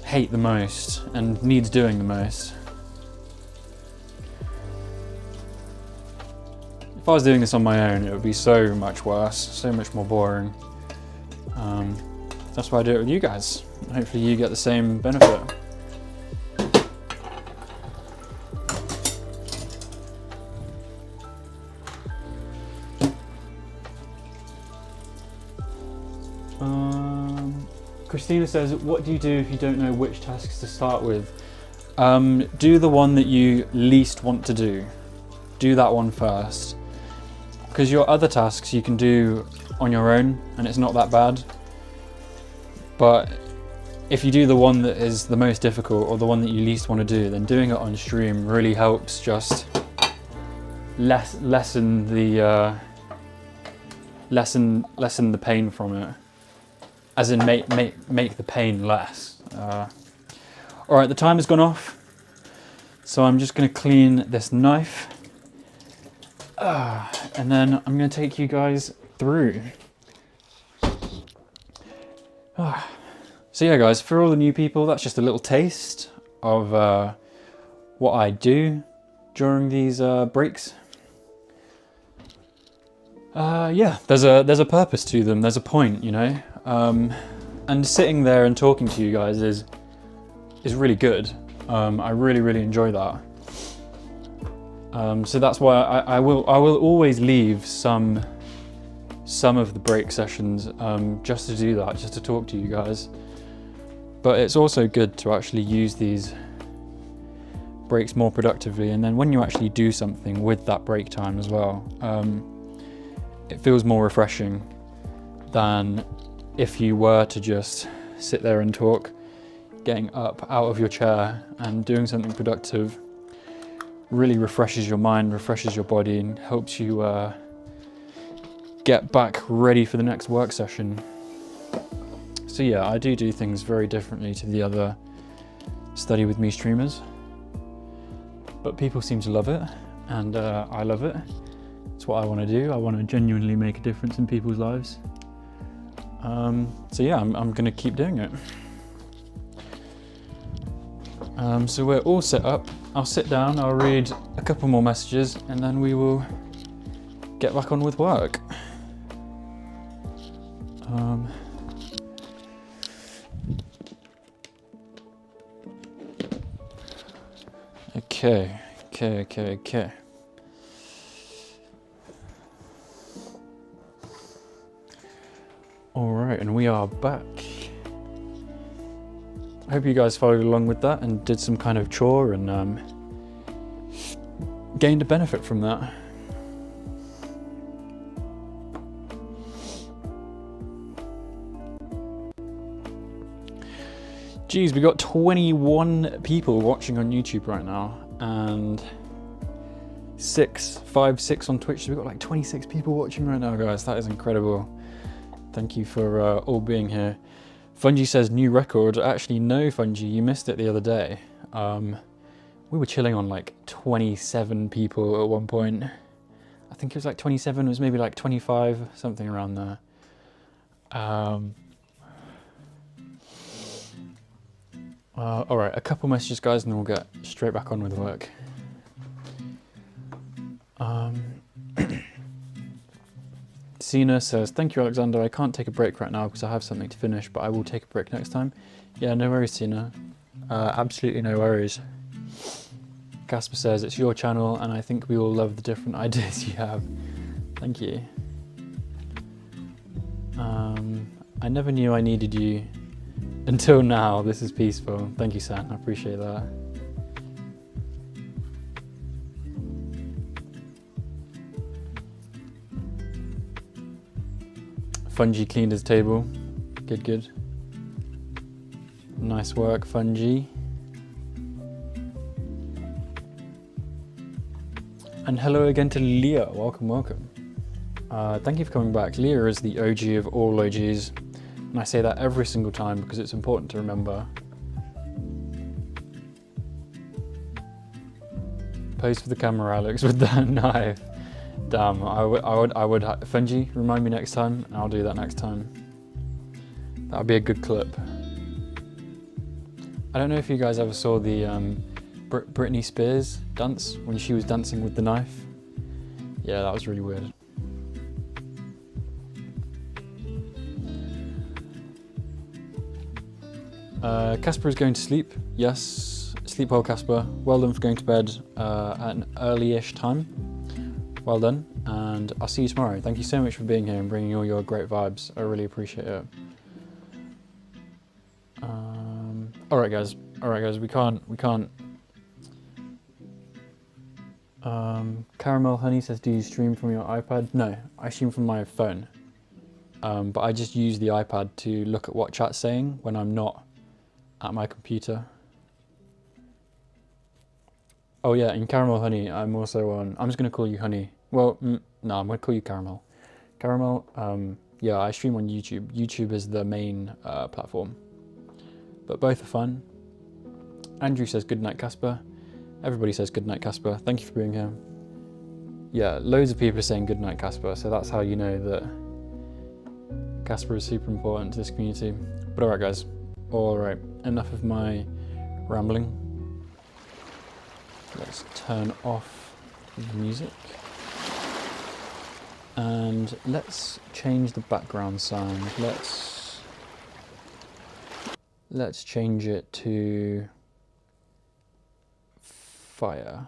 hate the most and needs doing the most. If I was doing this on my own, it would be so much worse, so much more boring. That's why I do it with you guys. Hopefully you get the same benefit. Christina says, what do you do if you don't know which tasks to start with? Do the one that you least want to do. Do that one first. because your other tasks you can do on your own and it's not that bad. But if you do the one that is the most difficult or the one that you least want to do, then doing it on stream really helps just lessen the pain from it, as in make the pain less. All right, the timer's gone off, so I'm just going to clean this knife, and then I'm going to take you guys through. So yeah, guys, for all the new people, that's just a little taste of what I do during these breaks. Yeah, there's a purpose to them. There's a point, you know. And sitting there and talking to you guys is really good. I really enjoy that. So that's why I will always leave some of the break sessions just to do that, just to talk to you guys. But it's also good to actually use these breaks more productively, and then when you actually do something with that break time as well, it feels more refreshing than if you were to just sit there and talk. Getting up out of your chair and doing something productive really refreshes your mind, refreshes your body, and helps you get back ready for the next work session. So yeah, I do things very differently to the other study with me streamers, but people seem to love it, and I love it. It's what I want to do. I want to genuinely make a difference in people's lives. So yeah, I'm going to keep doing it. So we're all set up. I'll sit down, I'll read a couple more messages, and then we will get back on with work. Okay. All right, and we are back. I hope you guys followed along with that and did some kind of chore and gained a benefit from that. Geez, we got 21 people watching on YouTube right now, and 6 on Twitch. So we've got like 26 people watching right now, guys. That is incredible. Thank you for all being here. Fungi says new record. Actually, no, Fungi, you missed it the other day. We were chilling on like 27 people at one point. I think it was like 27, it was maybe like 25, something around there. All right, a couple messages, guys, and then we'll get straight back on with work. Cena says, thank you, Alexander. I can't take a break right now because I have something to finish, but I will take a break next time. Yeah, no worries, Cena. Absolutely no worries. Casper says, it's your channel, and I think we all love the different ideas you have. Thank you. I never knew I needed you until now. This is peaceful. Thank you, San. I appreciate that. Fungi cleaned his table. Good. Nice work, Fungi. And hello again to Leah. Welcome. Thank you for coming back. Leah is the OG of all OGs. And I say that every single time because it's important to remember. Pose for the camera, Alex, with that knife. Damn, I would. Fungi, remind me next time, and I'll do that next time. That would be a good clip. I don't know if you guys ever saw the Britney Spears dance when she was dancing with the knife. Yeah, that was really weird. Casper is going to sleep. Yes, sleep well, Casper. Well done for going to bed at an early-ish time. Well done, and I'll see you tomorrow. Thank you so much for being here and bringing all your great vibes. I really appreciate it. All right, guys. We can't. Caramel Honey says, do you stream from your iPad? No, I stream from my phone. But I just use the iPad to look at what chat's saying when I'm not at my computer. Oh yeah, in Caramel Honey, I'm also on, I'm just going to call you Honey. Well, no, I'm going to call you Caramel. Caramel, yeah, I stream on YouTube. YouTube is the main platform. But both are fun. Andrew says, good night, Casper. Everybody says good night, Casper. Thank you for being here. Yeah, loads of people are saying good night, Casper, so that's how you know that Casper is super important to this community. But alright guys, alright, enough of my rambling. Let's turn off the music. And let's change the background sound. Let's change it to fire.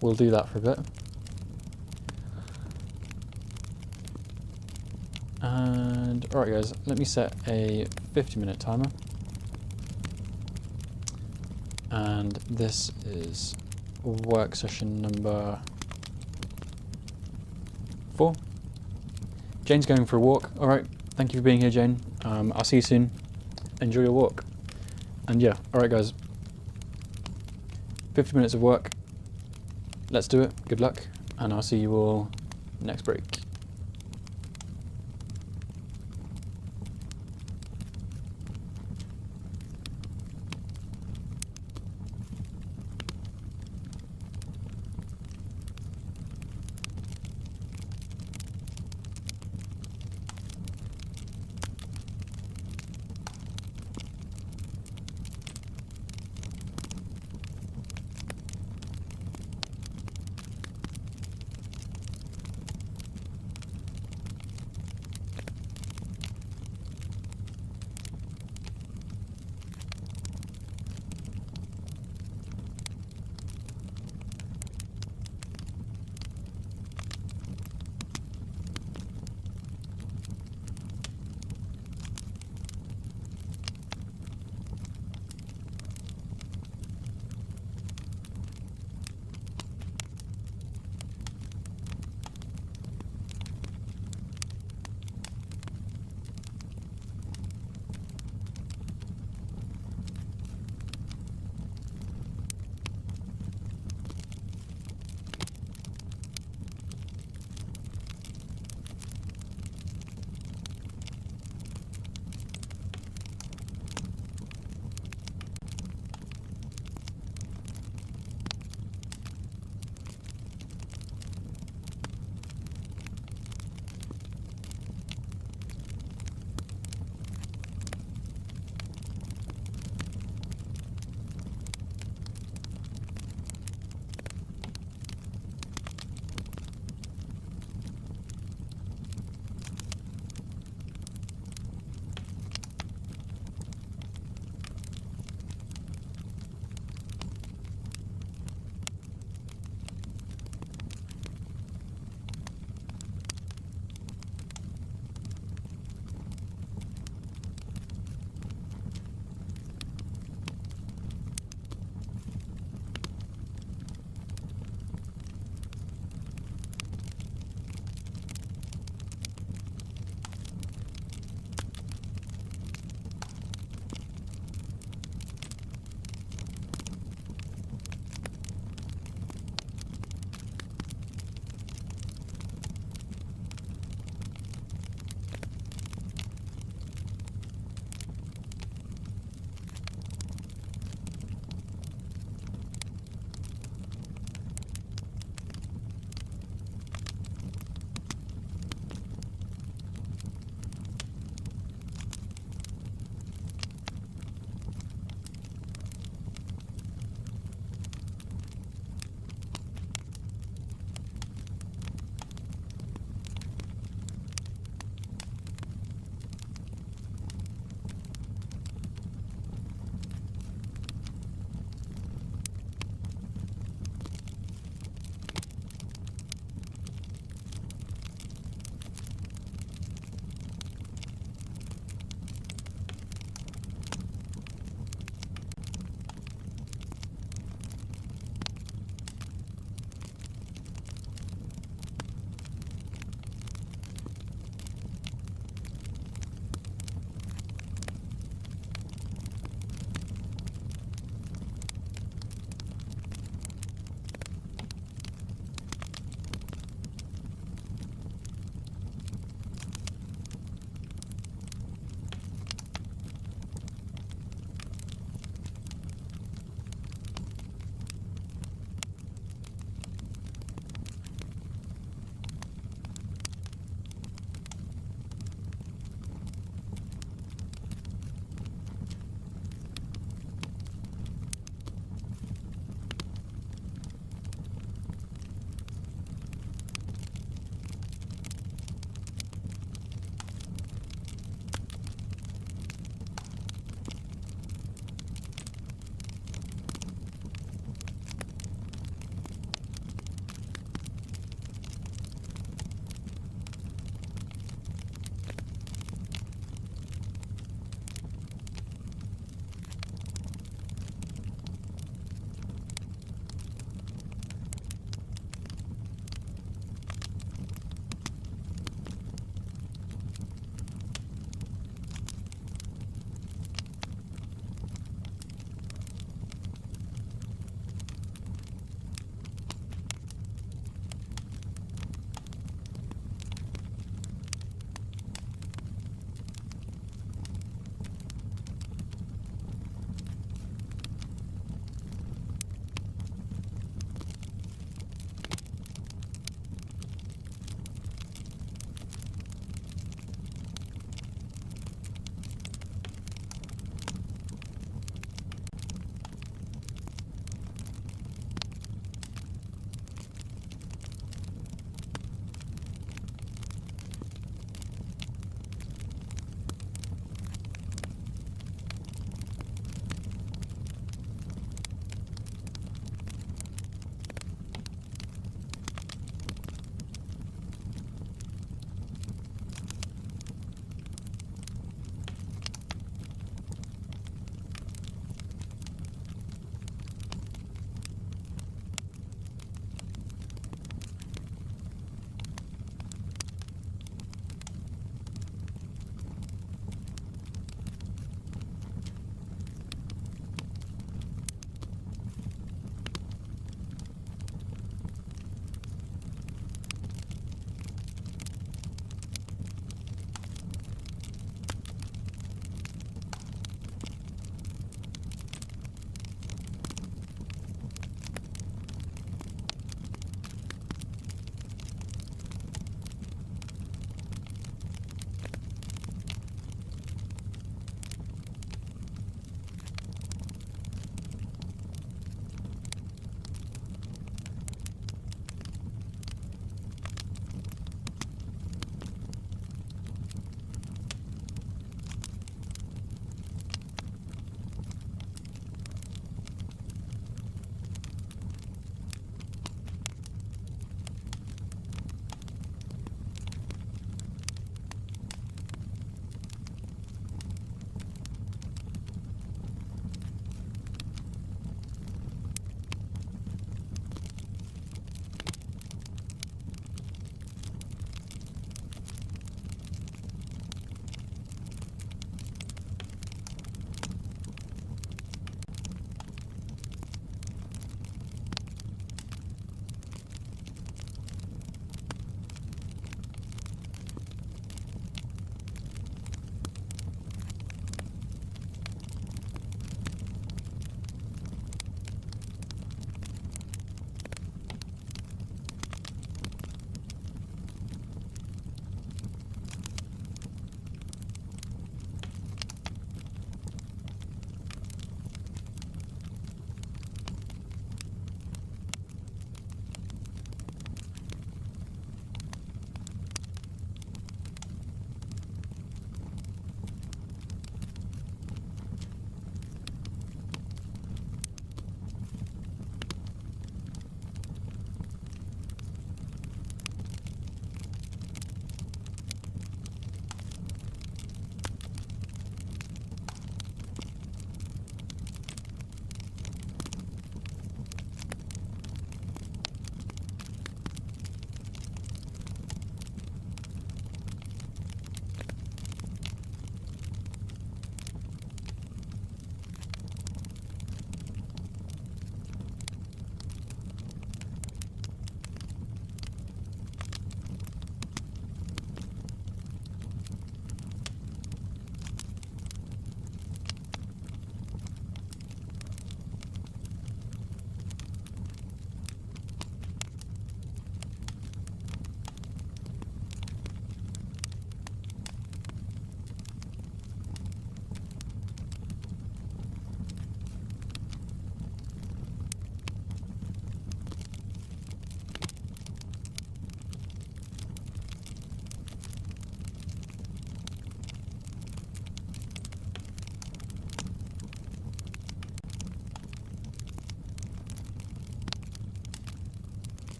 We'll do that for a bit. And alright guys, let me set a 50-minute timer. And this is work session number 4. Jane's going for a walk. Alright, thank you for being here, Jane. I'll see you soon. Enjoy your walk. And yeah, alright guys. 50 minutes of work. Let's do it. Good luck. And I'll see you all next break.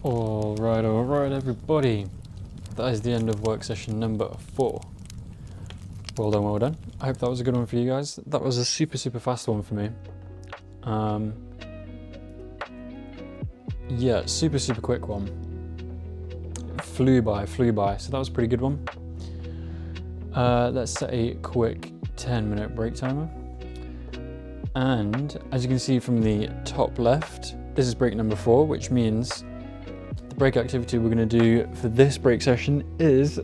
All right, everybody. That is the end of work session number 4. Well done, well done. I hope that was a good one for you guys. That was a super fast one for me. Yeah, super quick one. Flew by. So that was a pretty good one. Let's set a quick 10-minute break timer. And as you can see from the top left, this is break number 4, which means the break activity we're going to do for this break session is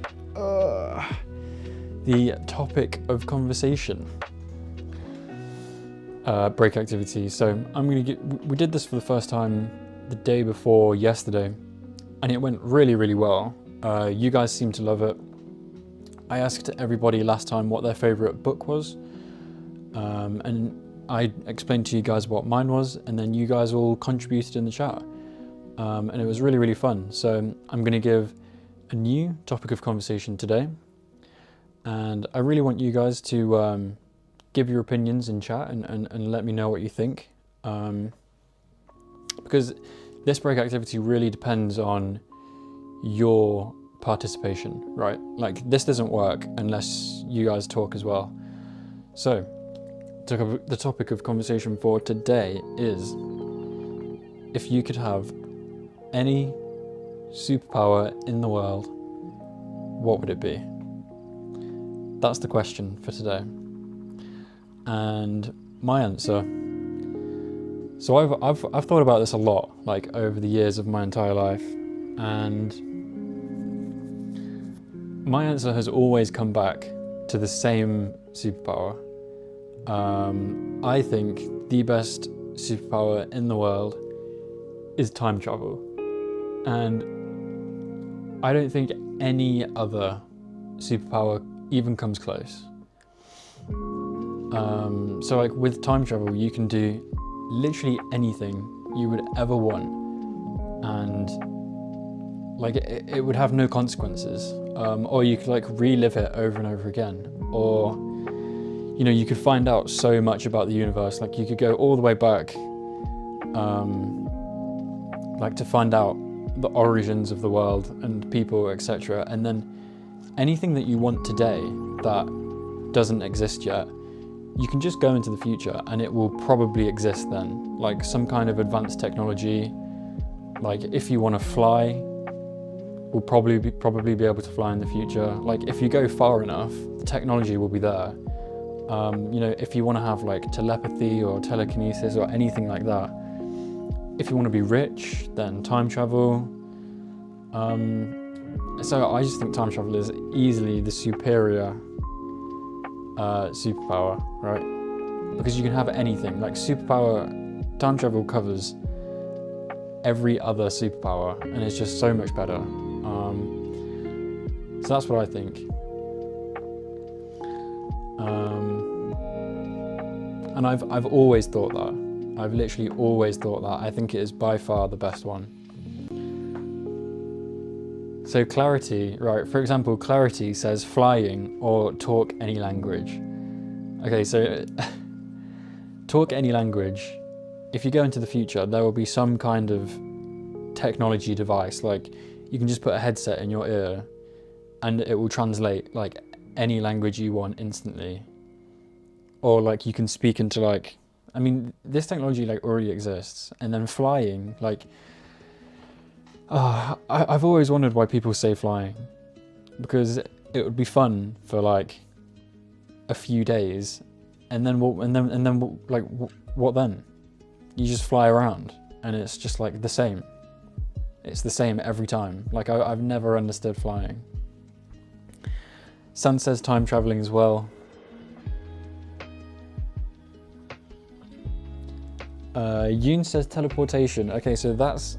the topic of conversation break activity. So we did this for the first time the day before yesterday, and it went really well. You guys seem to love it. I asked everybody last time what their favorite book was, and I explained to you guys what mine was, and then you guys all contributed in the chat, and it was really fun. So I'm going to give a new topic of conversation today, and I really want you guys to give your opinions in chat and let me know what you think, because this break activity really depends on your participation, right? Like, this doesn't work unless you guys talk as well. So the topic of conversation for today is, if you could have any superpower in the world, what would it be? That's the question for today. And my answer, so I've thought about this a lot, like over the years of my entire life, and my answer has always come back to the same superpower. I think the best superpower in the world is time travel, and I don't think any other superpower even comes close. So like with time travel, you can do literally anything you would ever want, and like it would have no consequences, or you could like relive it over and over again, or you know, you could find out so much about the universe. Like, you could go all the way back, like to find out the origins of the world and people, etc. And then anything that you want today that doesn't exist yet, you can just go into the future and it will probably exist then. Like some kind of advanced technology, like if you want to fly, we'll probably be able to fly in the future. Like if you go far enough, the technology will be there. You know, if you want to have like telepathy or telekinesis or anything like that, if you want to be rich, then time travel. So I just think time travel is easily the superior superpower, right? Because you can have anything. Like superpower, time travel covers every other superpower, and it's just so much better. So that's what I think. And I've always thought that. I've literally always thought that. I think it is by far the best one. So clarity, right? For example, clarity says flying or talk any language. Okay, so talk any language. If you go into the future, there will be some kind of technology device. Like you can just put a headset in your ear and it will translate like any language you want instantly. Or like you can speak into like, I mean, this technology like already exists. And then flying, like, I've always wondered why people say flying, because it would be fun for like a few days, and then what then? You just fly around, and it's just like the same. It's the same every time. Like I've never understood flying. Sun says time traveling as well. Yoon says teleportation. Okay, so that's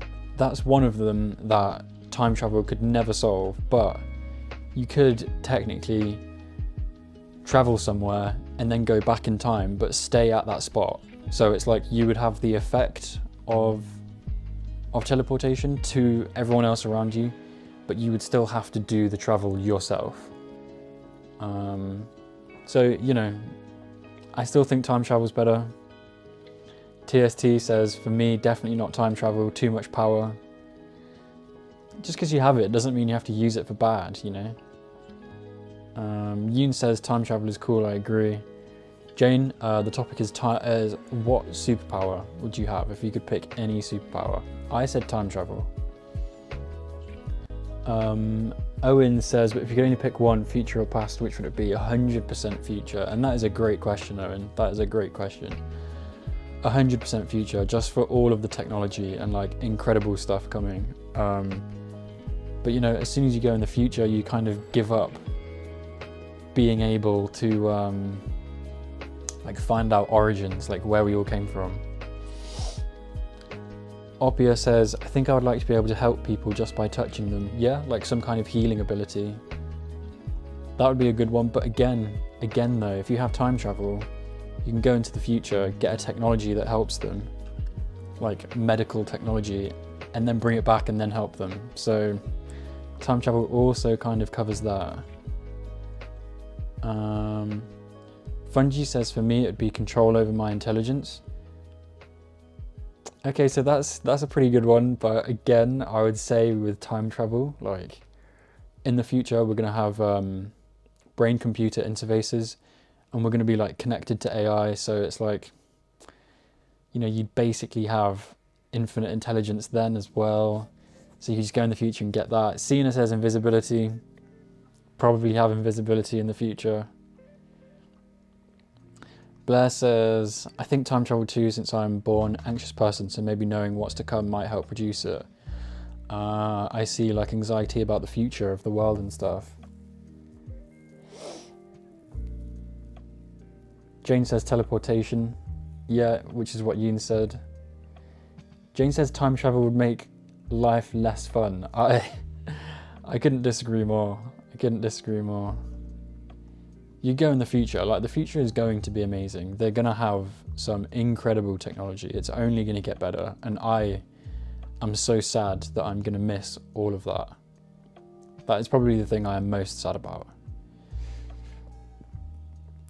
one of them that time travel could never solve, but you could technically travel somewhere and then go back in time, but stay at that spot. So it's like you would have the effect of teleportation to everyone else around you, but you would still have to do the travel yourself. So, you know, I still think time travel's better. TST says, for me, definitely not time travel, too much power. just because you have it doesn't mean you have to use it for bad, you know? Yoon says time travel is cool, I agree. Jane, the topic is what superpower would you have if you could pick any superpower? I said time travel. Owen says, but if you could only pick one, future or past, which would it be? 100% future. And that is a great question, Owen. That is a great question. 100% future, just for all of the technology and like incredible stuff coming. But you know, as soon as you go in the future, you kind of give up being able to like find out origins, like where we all came from. Opia says, I think I would like to be able to help people just by touching them. Yeah, like some kind of healing ability. That would be a good one, but again though, if you have time travel, you can go into the future, get a technology that helps them, like medical technology, and then bring it back and then help them. So time travel also kind of covers that. Fungi says, for me, it'd be control over my intelligence. Okay, so that's a pretty good one, but again, I would say with time travel, like in the future, we're gonna have brain-computer interfaces, and we're gonna be like connected to AI. So it's like, you know, you'd basically have infinite intelligence then as well. So you can just go in the future and get that. Cena says invisibility. Probably have invisibility in the future. Blair says, I think time travel too, since I'm born anxious person, so maybe knowing what's to come might help reduce it. I see, like anxiety about the future of the world and stuff. Jane says teleportation. Yeah, which is what Yoon said. Jane says time travel would make life less fun. I couldn't disagree more. I couldn't disagree more. You go in the future, like the future is going to be amazing. They're gonna have some incredible technology. It's only gonna get better. And I am so sad that I'm gonna miss all of that. That is probably the thing I am most sad about.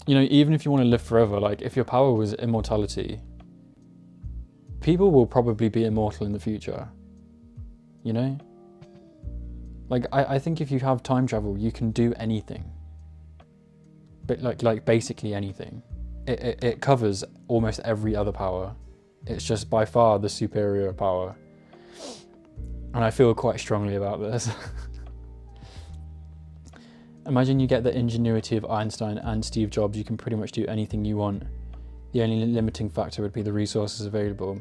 You know, even if you want to live forever, like if your power was immortality, people will probably be immortal in the future. You know? Like I think if you have time travel, you can do anything. But like basically anything. It covers almost every other power. It's just by far the superior power. And I feel quite strongly about this. Imagine you get the ingenuity of Einstein and Steve Jobs. You can pretty much do anything you want. The only limiting factor would be the resources available.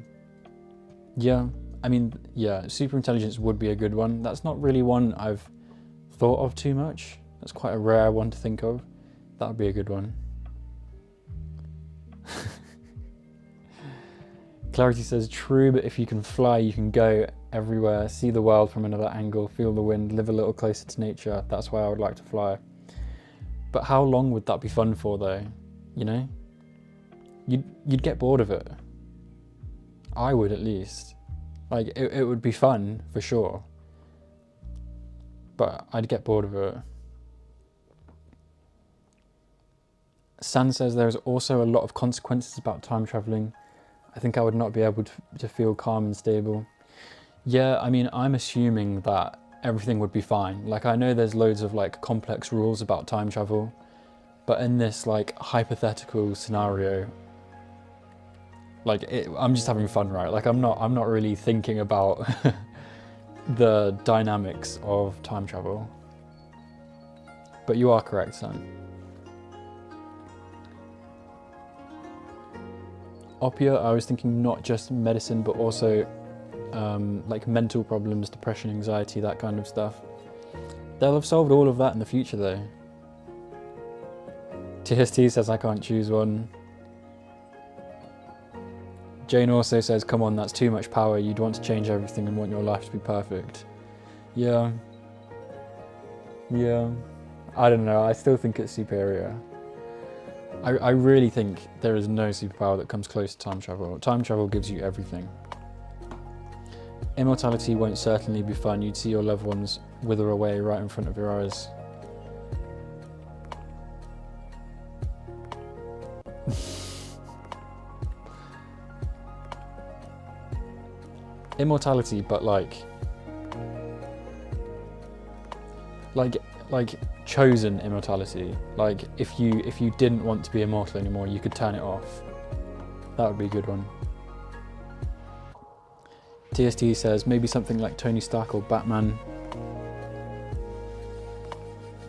Yeah, I mean, yeah, super intelligence would be a good one. That's not really one I've thought of too much. That's quite a rare one to think of. That would be a good one. Clarity says, true, but if you can fly, you can go everywhere, see the world from another angle, feel the wind, live a little closer to nature. That's why I would like to fly. But how long would that be fun for though? You know? You'd get bored of it. I would, at least. Like, it would be fun, for sure. But I'd get bored of it. San says there's also a lot of consequences about time traveling. I think I would not be able to feel calm and stable. Yeah, I mean, I'm assuming that everything would be fine. Like, I know there's loads of like complex rules about time travel, but in this like hypothetical scenario, like I'm just having fun, right? Like I'm not really thinking about the dynamics of time travel. But you are correct, San. Opia, I was thinking not just medicine, but also like mental problems, depression, anxiety, that kind of stuff. They'll have solved all of that in the future though. TST says I can't choose one. Jane also says, come on, that's too much power. You'd want to change everything and want your life to be perfect. Yeah. Yeah. I don't know, I still think it's superior. I really think there is no superpower that comes close to time travel. Time travel gives you everything. Immortality won't certainly be fun. You'd see your loved ones wither away right in front of your eyes. Immortality, but like like chosen immortality. Like if you didn't want to be immortal anymore, you could turn it off. That would be a good one. TST says maybe something like Tony Stark or Batman.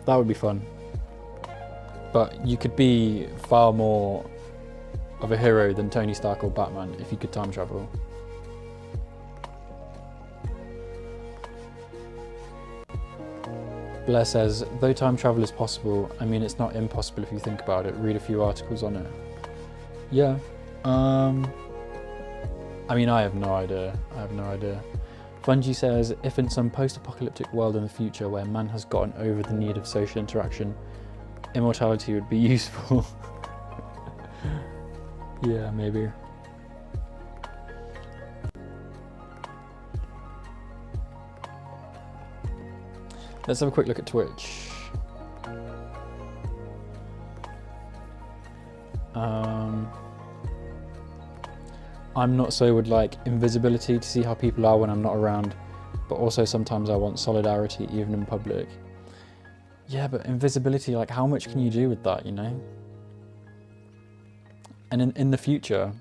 That would be fun. But you could be far more of a hero than Tony Stark or Batman if you could time travel. Blair says, though time travel is possible, I mean it's not impossible if you think about it. Read a few articles on it. Yeah. I mean, I have no idea. Fungi says, if in some post-apocalyptic world in the future where man has gotten over the need of social interaction, immortality would be useful. Yeah, maybe. Let's have a quick look at Twitch. I'm not so would like invisibility to see how people are when I'm not around, but also sometimes I want solidarity even in public. Yeah, but invisibility, like how much can you do with that, you know? And in the future,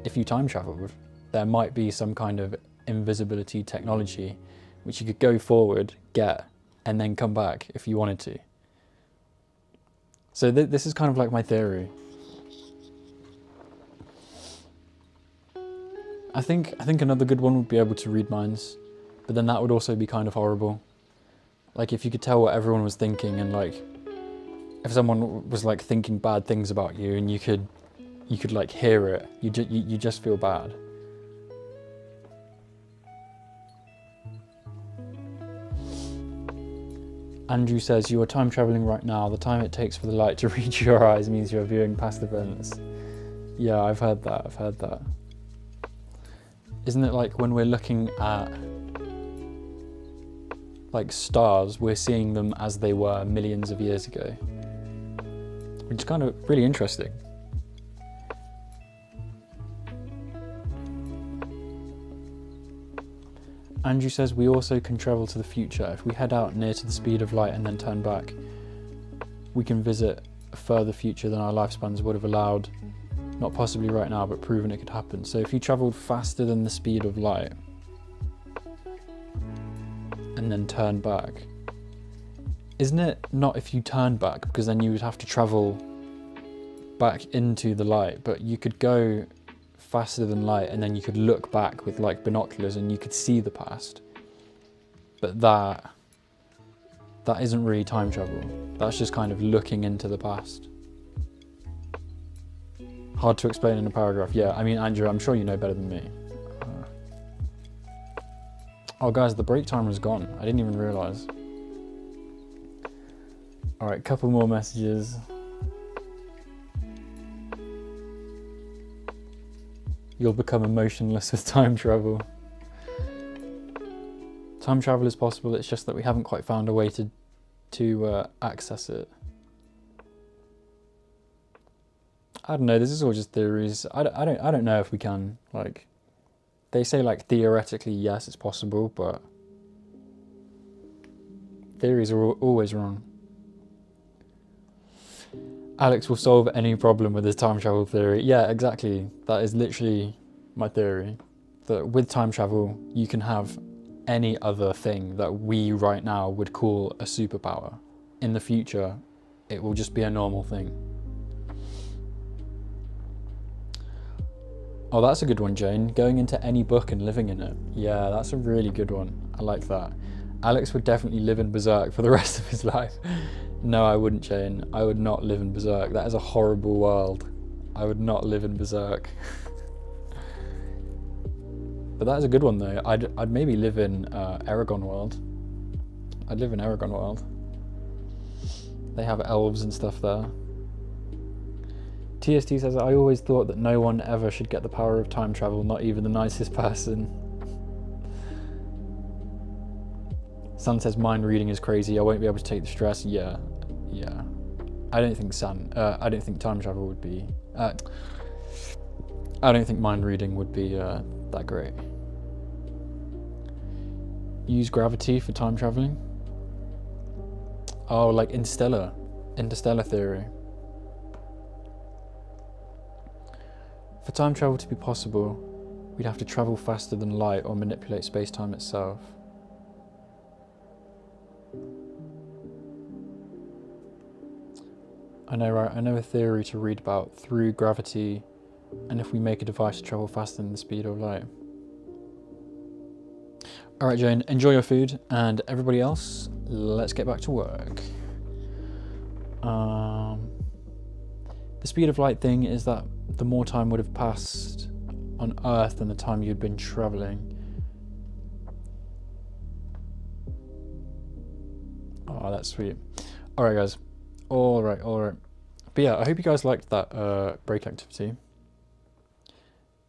if you time traveled, there might be some kind of invisibility technology which you could go forward, get, and then come back if you wanted to. So this is kind of like my theory. I think another good one would be able to read minds, but then that would also be kind of horrible. Like if you could tell what everyone was thinking, and like if someone was like thinking bad things about you and you could like hear it, you just feel bad. Andrew says, you are time traveling right now. The time it takes for the light to reach your eyes means you're viewing past events. Yeah, I've heard that. Isn't it like when we're looking at like stars, we're seeing them as they were millions of years ago? Which is kind of really interesting. Andrew says, we also can travel to the future. If we head out near to the speed of light and then turn back, we can visit a further future than our lifespans would have allowed. Not possibly right now, but proven it could happen. So if you travelled faster than the speed of light and then turn back, isn't it not if you turn back, because then you would have to travel back into the light, but you could go faster than light and then you could look back with like binoculars and you could see the past. But that isn't really time travel. That's just kind of looking into the past. Hard to explain in a paragraph. Yeah, I mean, Andrew, I'm sure you know better than me. Oh guys, the break timer is gone. I didn't even realise. All right, couple more messages. You'll become emotionless with time travel. Time travel is possible, it's just that we haven't quite found a way to access it. I don't know, this is all just theories. I don't know if we can, like, they say like theoretically yes it's possible, but theories are always wrong. Alex will solve any problem with his time travel theory. Yeah, exactly. That is literally my theory. That with time travel, you can have any other thing that we right now would call a superpower. In the future, it will just be a normal thing. Oh, that's a good one, Jane. Going into any book and living in it. Yeah, that's a really good one. I like that. Alex would definitely live in Berserk for the rest of his life. No, I wouldn't, Jane. I would not live in Berserk. That is a horrible world. I would not live in Berserk. But that is a good one, though. I'd maybe live in Aragon world. I'd live in Aragon world. They have elves and stuff there. TST says, I always thought that no one ever should get the power of time travel, not even the nicest person. Sun says, mind reading is crazy. I won't be able to take the stress. Yeah. I don't think time travel would be, I don't think mind reading would be that great. Use gravity for time traveling. Oh, like interstellar theory. For time travel to be possible, we'd have to travel faster than light or manipulate space-time itself. I know, right? I know a theory to read about through gravity, and if we make a device to travel faster than the speed of light. Alright, Jane, enjoy your food, and everybody else, let's get back to work. The speed of light thing is that the more time would have passed on Earth than the time you'd been travelling. Oh, that's sweet. Alright, guys. Alright. But yeah, I hope you guys liked that break activity.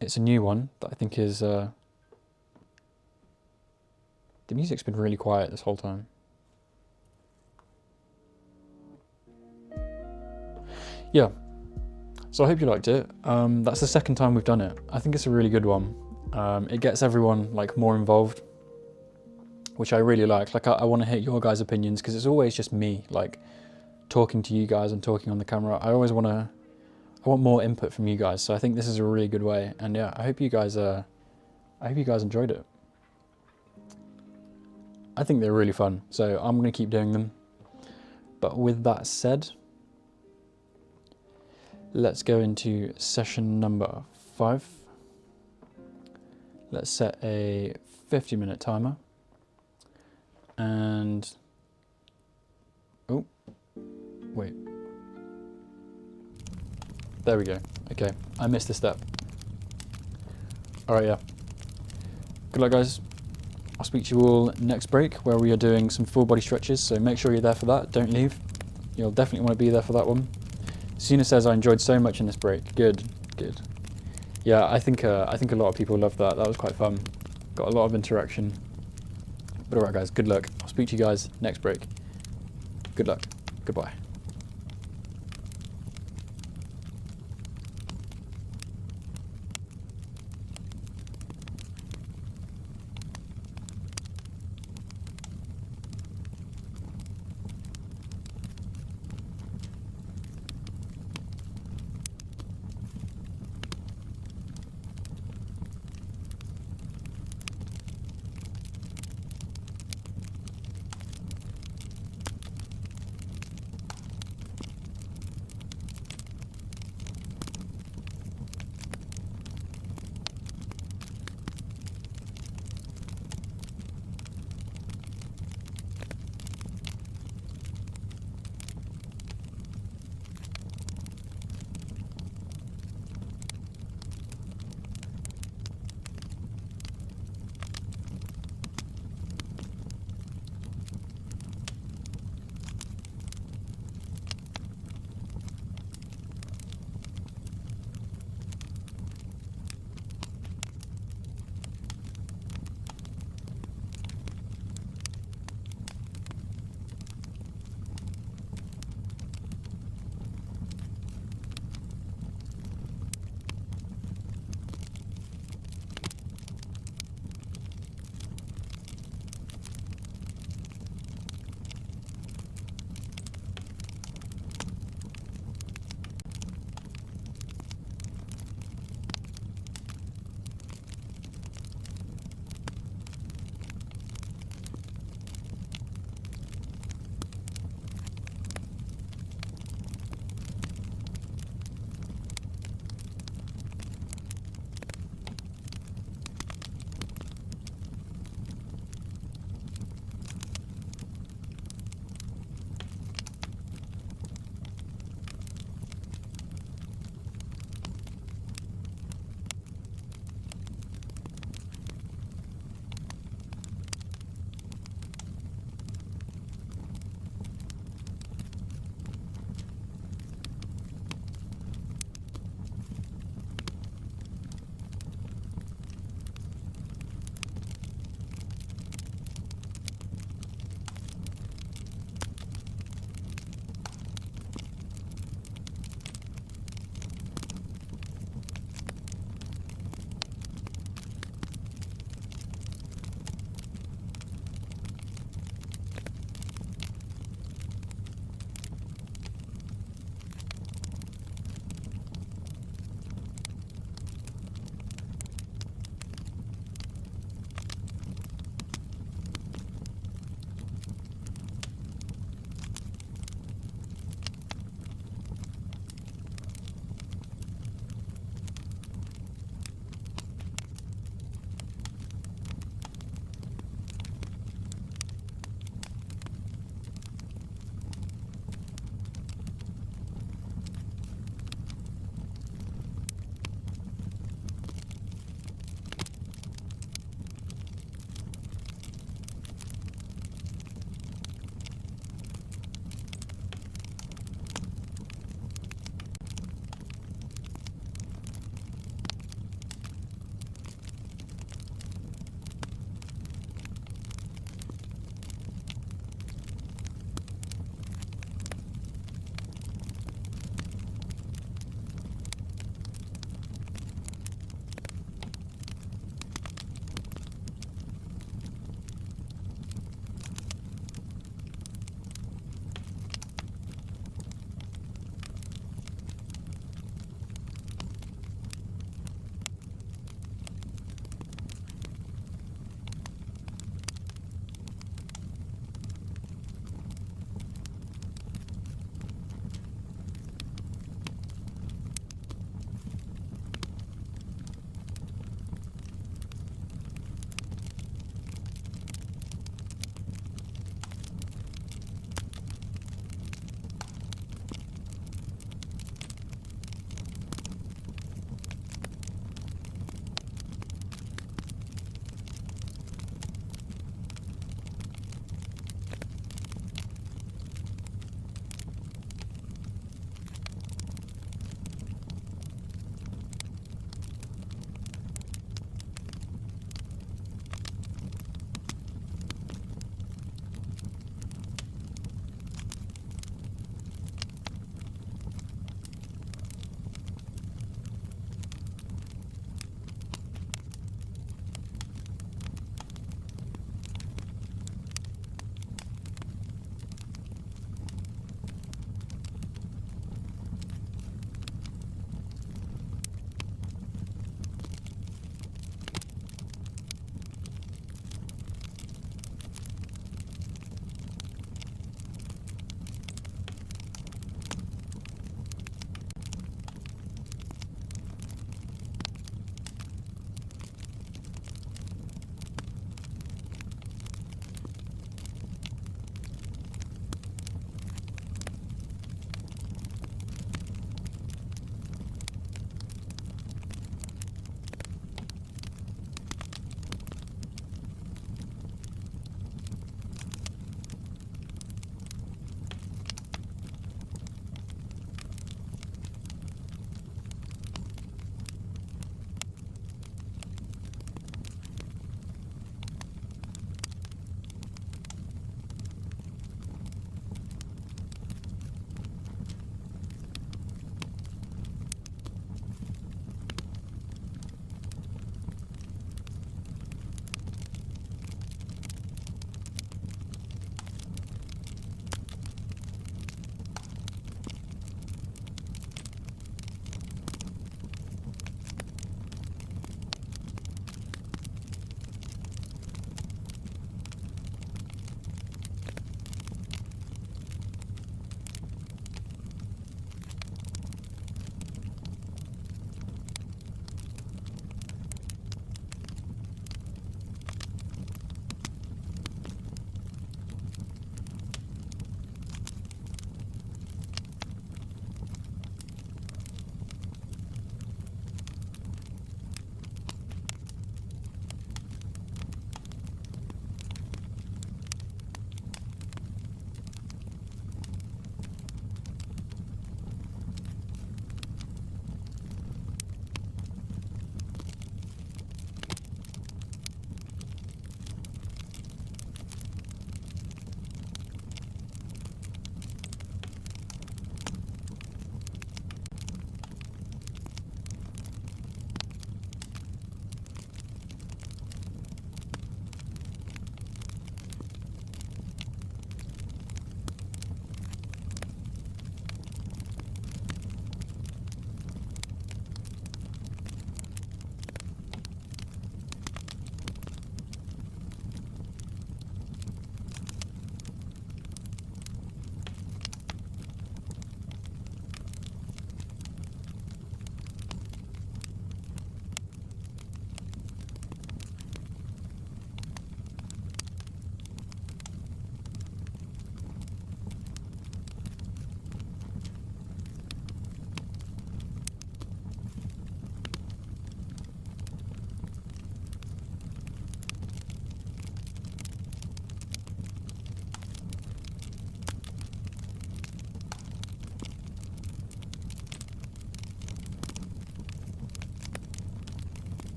It's a new one that I think is... the music's been really quiet this whole time. Yeah. So I hope you liked it. That's the second time we've done it. I think it's a really good one. It gets everyone like more involved, which I really like. Like I want to hear your guys' opinions because it's always just me like talking to you guys and talking on the camera. I want more input from you guys. So I think this is a really good way. And yeah, I hope you guys enjoyed it. I think they're really fun. So I'm going to keep doing them. But with that said, let's go into session number 5. Let's set a 50-minute timer. And, oh, wait. There we go. Okay, I missed a step. All right, yeah. Good luck, guys. I'll speak to you all next break where we are doing some full body stretches. So make sure you're there for that. Don't leave. You'll definitely want to be there for that one. Sina says I enjoyed so much in this break. Good. Yeah, I think a lot of people loved that. That was quite fun. Got a lot of interaction. But alright guys, good luck. I'll speak to you guys next break. Good luck. Goodbye.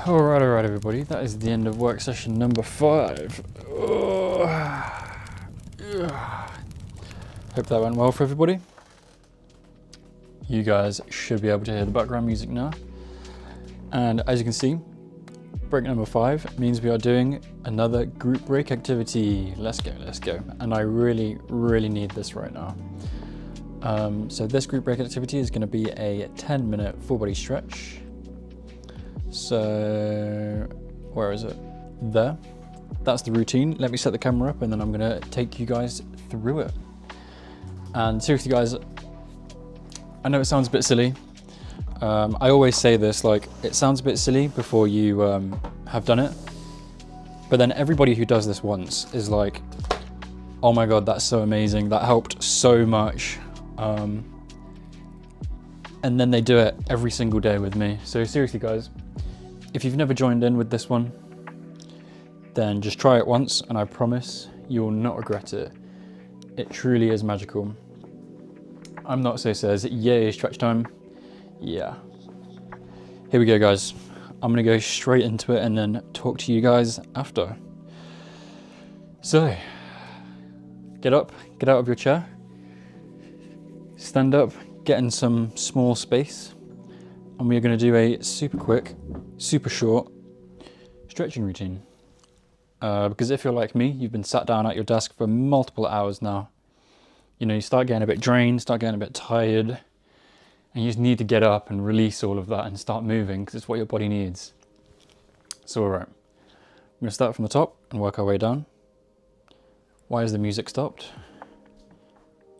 Alright, everybody, that is the end of work session number 5. Hope that went well for everybody. You guys should be able to hear the background music now. And as you can see, break number 5 means we are doing another group break activity. Let's go. And I really need this right now. So this group break activity is going to be a 10-minute full body stretch. So where is it? There. That's the routine. Let me set the camera up and then I'm going to take you guys through it. And seriously guys, I know it sounds a bit silly. I always say this, like, it sounds a bit silly before you have done it. But then everybody who does this once is like, oh my God, that's so amazing. That helped so much. And then they do it every single day with me. So seriously guys, if you've never joined in with this one, then just try it once and I promise you will not regret it. It truly is magical. I'm not so says, yay, stretch time. Yeah. Here we go guys. I'm gonna go straight into it and then talk to you guys after. So, get up, get out of your chair. Stand up, get in some small space. And we are gonna do a super quick, super short stretching routine. Because if you're like me, you've been sat down at your desk for multiple hours now. You know, you start getting a bit drained, start getting a bit tired, and you just need to get up and release all of that and start moving because it's what your body needs. So, all right, I'm gonna start from the top and work our way down. Why is the music stopped?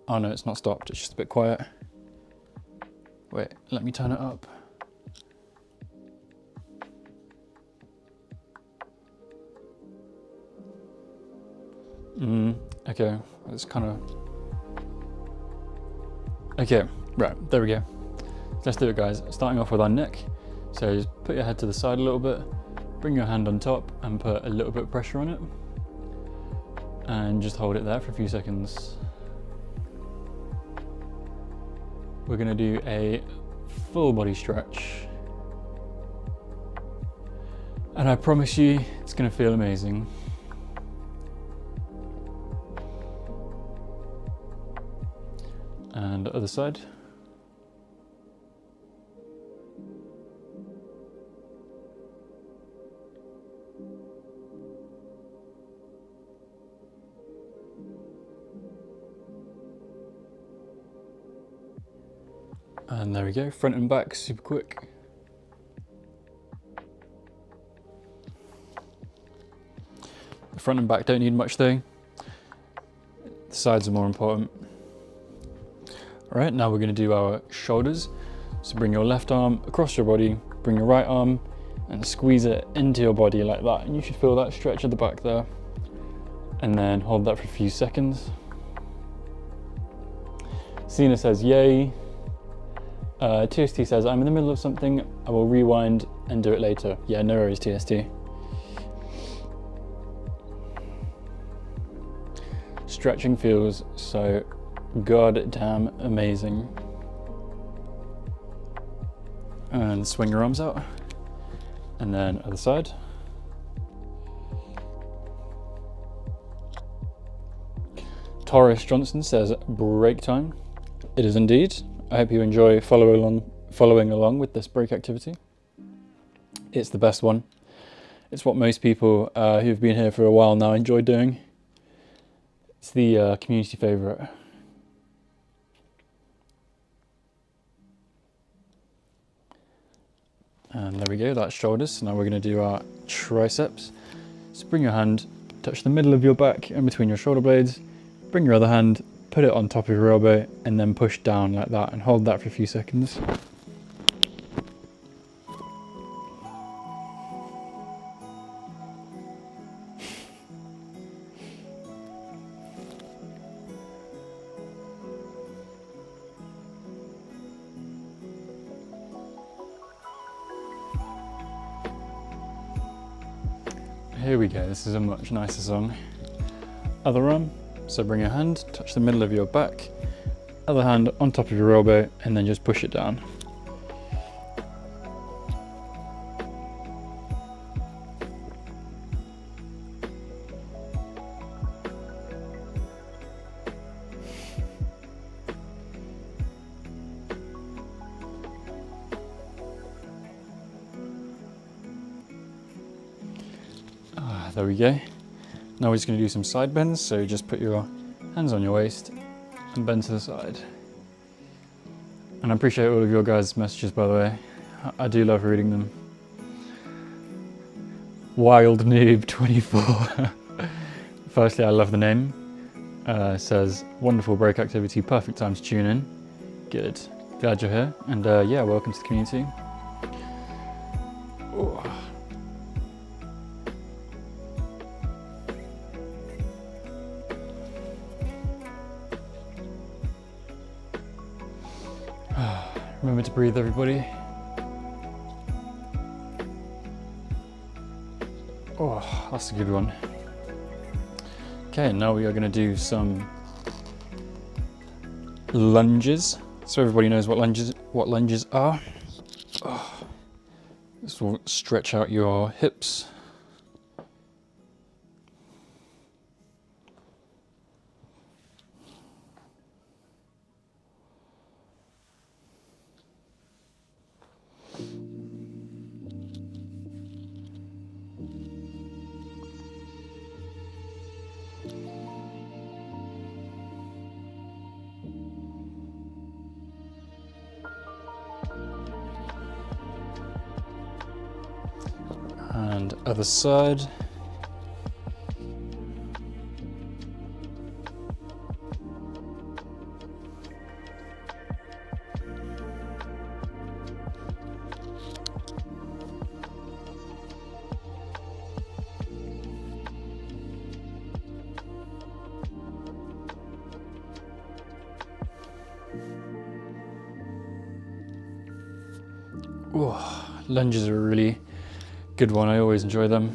Oh no, it's not stopped, it's just a bit quiet. Wait, let me turn it up. Okay, it's kind of... Okay, right, there we go. Let's do it guys. Starting off with our neck. So just put your head to the side a little bit, bring your hand on top and put a little bit of pressure on it. And just hold it there for a few seconds. We're gonna do a full body stretch. And I promise you, it's gonna feel amazing. And other side. And there we go, front and back, super quick. The front and back don't need much though. The sides are more important. All right, now we're gonna do our shoulders. So bring your left arm across your body, bring your right arm and squeeze it into your body like that. And you should feel that stretch at the back there. And then hold that for a few seconds. Sina says, yay. TST says, I'm in the middle of something. I will rewind and do it later. Yeah, no worries, TST. Stretching feels so goddamn amazing. And swing your arms out. And then other side. Taurus Johnson says, break time. It is indeed. I hope you enjoy following along with this break activity. It's the best one. It's what most people who've been here for a while now enjoy doing. It's the community favourite. And there we go, that's shoulders. So now we're going to do our triceps. So bring your hand, touch the middle of your back and between your shoulder blades. Bring your other hand, put it on top of your elbow and then push down like that and hold that for a few seconds. Here we go, this is a much nicer song. Other arm, so bring your hand, touch the middle of your back, other hand on top of your elbow, and then just push it down. There we go. Now we're just going to do some side bends, so just put your hands on your waist and bend to the side. And I appreciate all of your guys' messages, by the way. I do love reading them. Wild Noob 24. Firstly, I love the name. Says, wonderful break activity, perfect time to tune in. Good, glad you're here. And yeah, welcome to the community. Ooh. Remember to breathe, everybody. Oh, that's a good one. Okay, now we are going to do some lunges. So everybody knows what lunges are. Oh, this will stretch out your hips. And other side. Ooh, lunges are a really good one, I always enjoy them.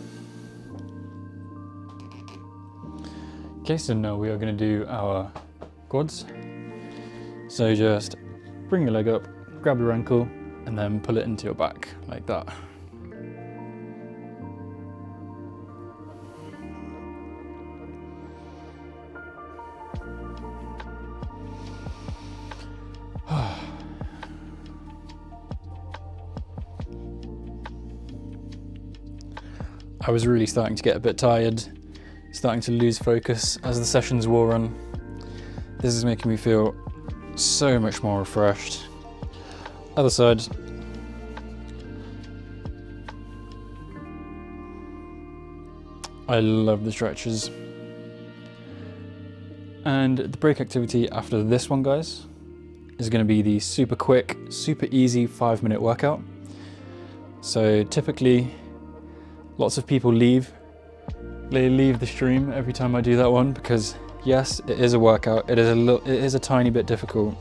Okay, so now we are going to do our quads. So just bring your leg up, grab your ankle, and then pull it into your back, like that. I was really starting to get a bit tired, starting to lose focus as the sessions wore on. This is making me feel so much more refreshed. Other side. I love the stretches. And the break activity after this one, guys, is going to be the super quick, super easy 5-minute workout. So typically, lots of people leave the stream every time I do that one because yes, it is a workout. It is a tiny bit difficult.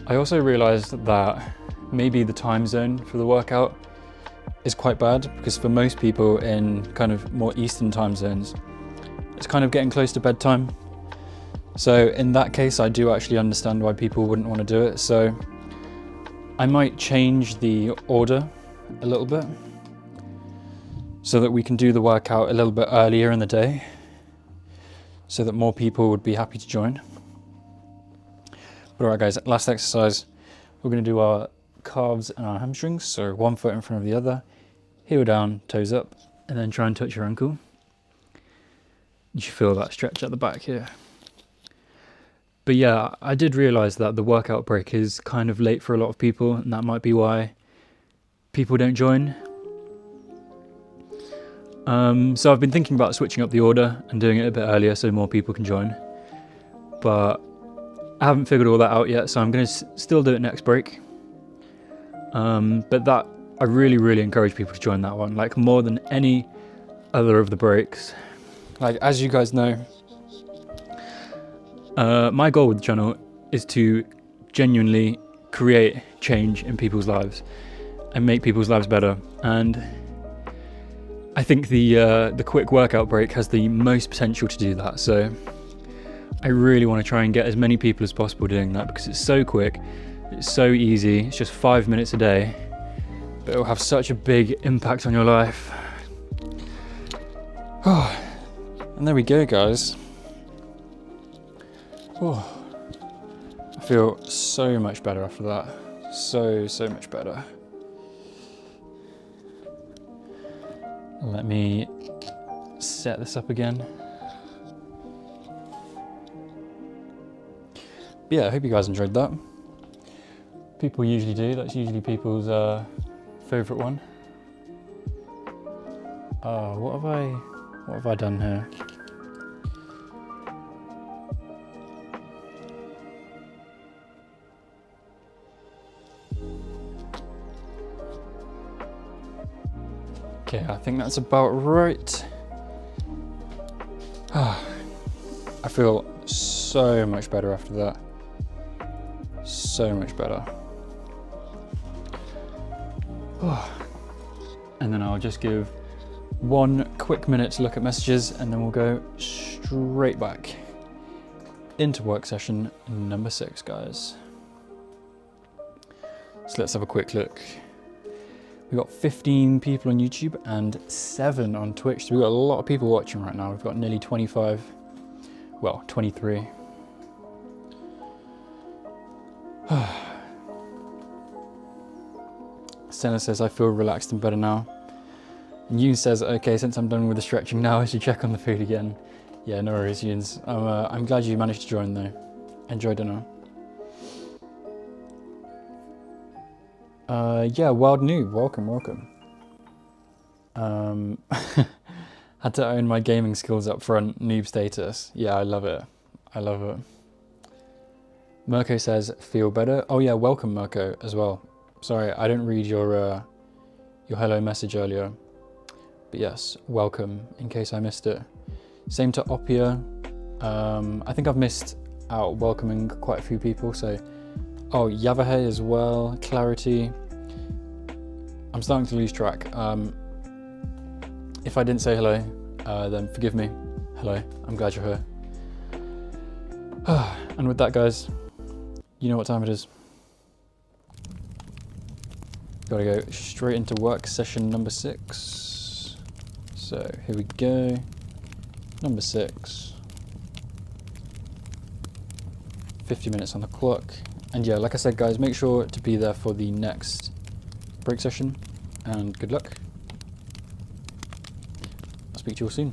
I also realized that maybe the time zone for the workout is quite bad because for most people in kind of more Eastern time zones, it's kind of getting close to bedtime. So in that case, I do actually understand why people wouldn't want to do it. So I might change the order a little bit, so that we can do the workout a little bit earlier in the day, so that more people would be happy to join. But alright guys, last exercise, we're going to do our calves and our hamstrings, so one foot in front of the other, heel down, toes up, and then try and touch your ankle. You should feel that stretch at the back here. But yeah, I did realise that the workout break is kind of late for a lot of people, and that might be why people don't join. So I've been thinking about switching up the order and doing it a bit earlier so more people can join. But I haven't figured all that out yet, so I'm going to still do it next break. But that, I really, really encourage people to join that one, like more than any other of the breaks. Like, as you guys know, my goal with the channel is to genuinely create change in people's lives and make people's lives better. And I think the quick workout break has the most potential to do that. So I really want to try and get as many people as possible doing that because it's so quick, it's so easy, it's just 5 minutes a day, but it will have such a big impact on your life. Oh, and there we go, guys. Oh, I feel so much better after that. So much better. Let me set this up again. But yeah, I hope you guys enjoyed that. People usually do. That's usually people's favourite one. What have I done here? Okay, I think that's about right. I feel so much better after that. So much better. And then I'll just give 1 quick minute to look at messages, and then we'll go straight back into work session number 6, guys. So let's have a quick look. We've got 15 people on YouTube and 7 on Twitch. So we've got a lot of people watching right now. We've got nearly 25, well, 23. Senna says, I feel relaxed and better now. And Yoon says, okay, since I'm done with the stretching now, I should check on the food again. Yeah, no worries, Yoons. I'm glad you managed to join though. Enjoy dinner. Yeah, Wild Noob, welcome. Had to own my gaming skills up front, noob status. Yeah, I love it. I love it. Mirko says, feel better. Oh yeah, welcome Mirko as well. Sorry, I didn't read your hello message earlier. But yes, welcome, in case I missed it. Same to Opia. I think I've missed out welcoming quite a few people, so... Oh, Yavahe as well, Clarity. I'm starting to lose track. If I didn't say hello, then forgive me. Hello, I'm glad you're here. And with that, guys, you know what time it is. Gotta go straight into work session number 6. So here we go. Number 6. 50 minutes on the clock. And yeah, like I said, guys, make sure to be there for the next break session, and good luck. I'll speak to you all soon.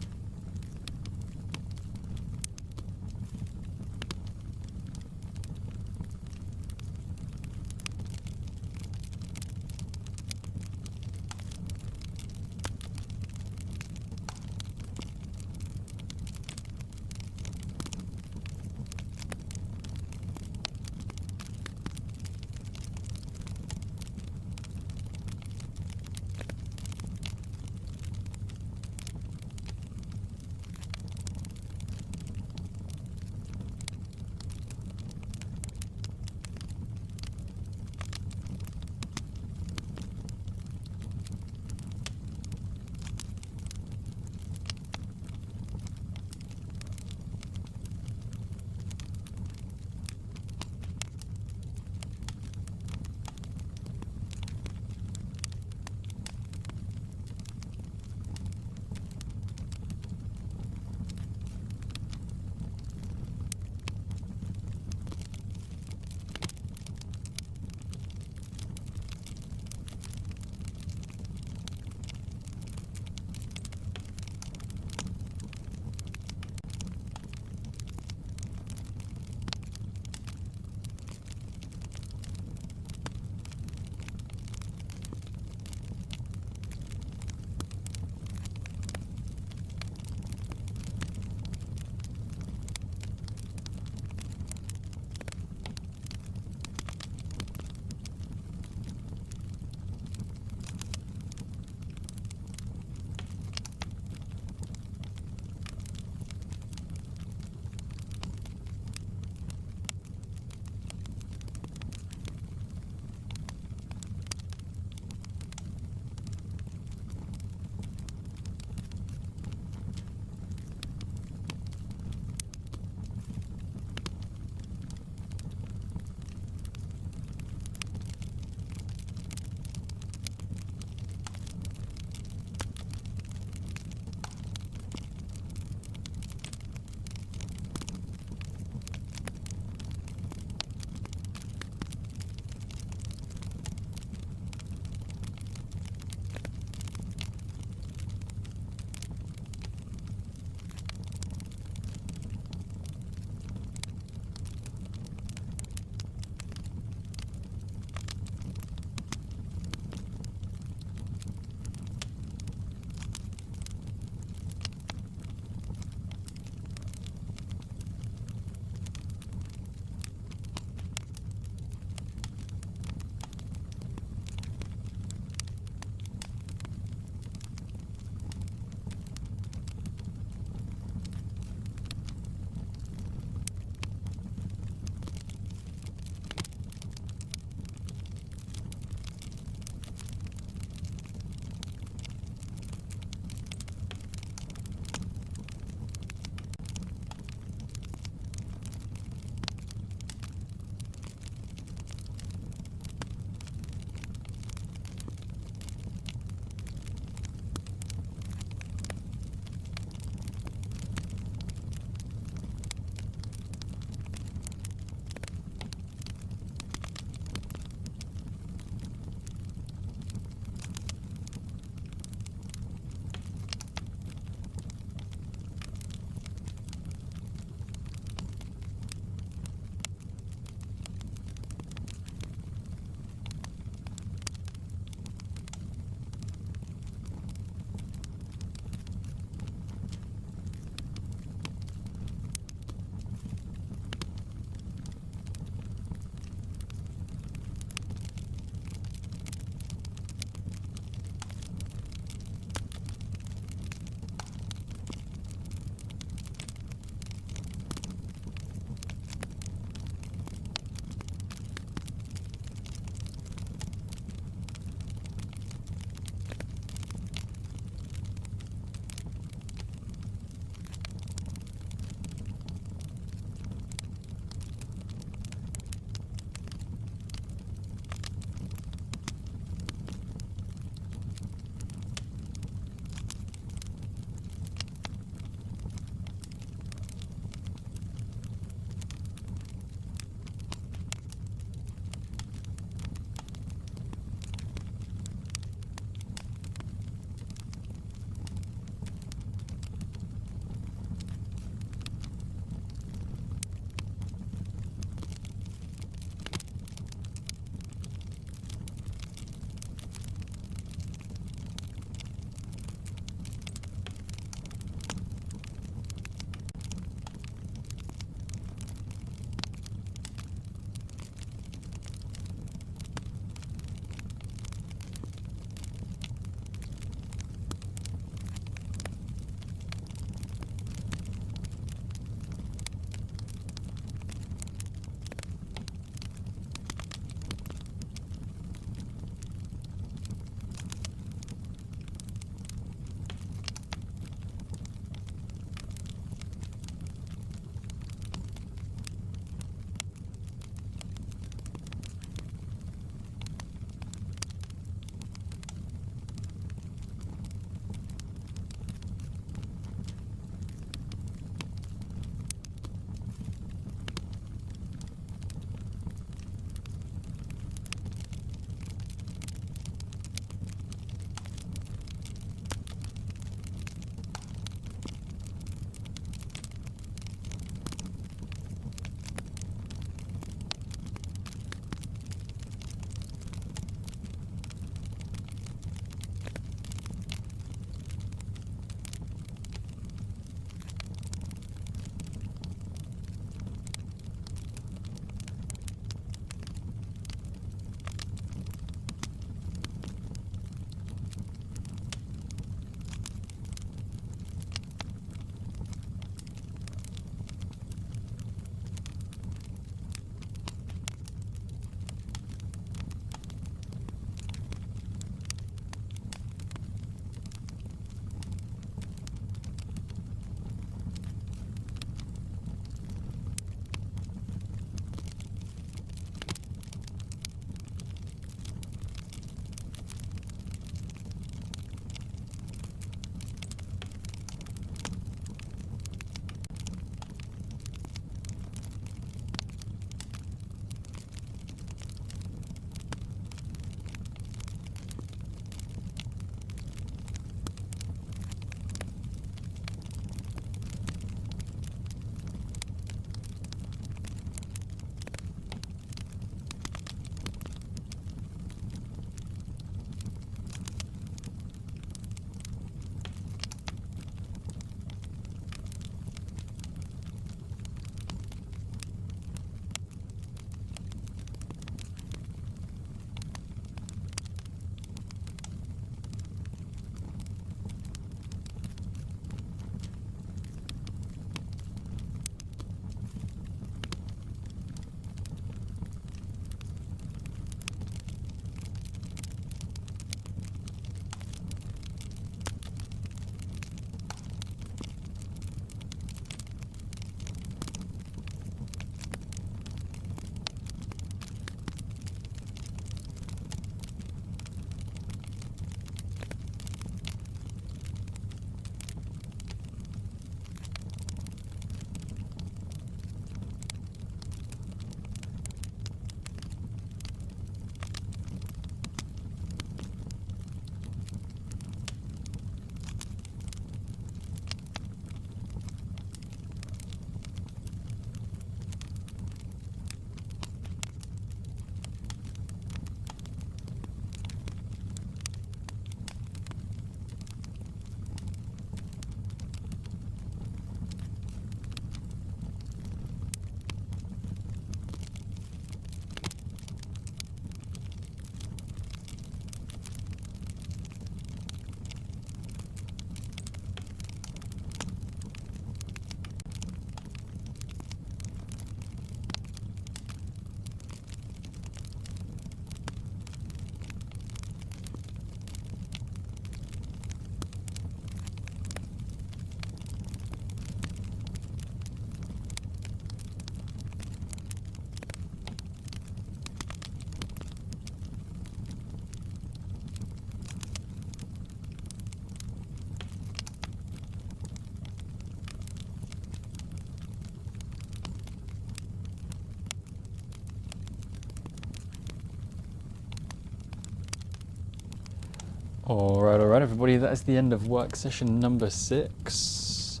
Alright, everybody, that is the end of work session number 6.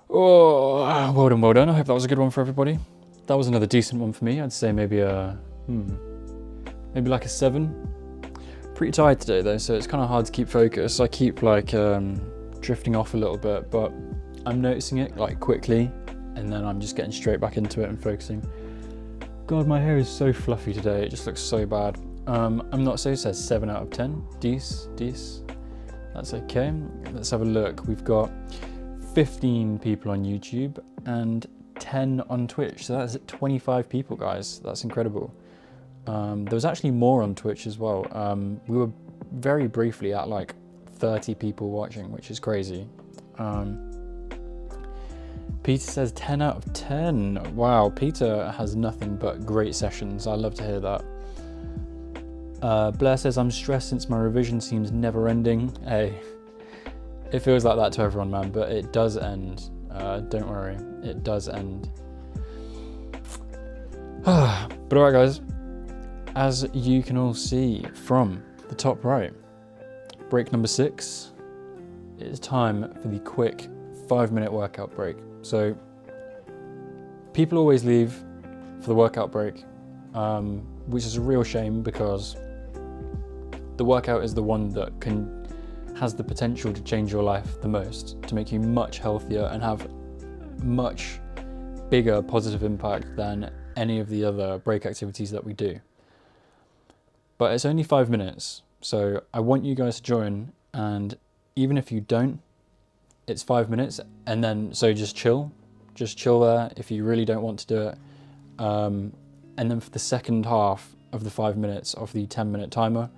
Oh, well done. I hope that was a good one for everybody. That was another decent one for me. I'd say maybe maybe like a 7. Pretty tired today though, so it's kind of hard to keep focus. I keep like drifting off a little bit, but I'm noticing it like quickly, and then I'm just getting straight back into it and focusing. God, my hair is so fluffy today. It just looks so bad. I'm not so says 7 out of 10. Dece. That's okay. Let's have a look. We've got 15 people on YouTube and 10 on Twitch. So that's 25 people, guys. That's incredible. There was actually more on Twitch as well. We were very briefly at like 30 people watching, which is crazy. Peter says 10 out of 10. Wow, Peter has nothing but great sessions. I love to hear that. Blair says, I'm stressed since my revision seems never ending. Hey, it feels like that to everyone, man, but it does end. Don't worry, it does end. But alright guys, as you can all see from the top right, break number 6, it's time for the quick 5-minute workout break. So people always leave for the workout break, which is a real shame because the workout is the one that has the potential to change your life the most, to make you much healthier and have much bigger positive impact than any of the other break activities that we do. But it's only 5 minutes, so I want you guys to join, and even if you don't, it's 5 minutes, and then so just chill there if you really don't want to do it. And then for the second half of the 5 minutes of the 10-minute timer,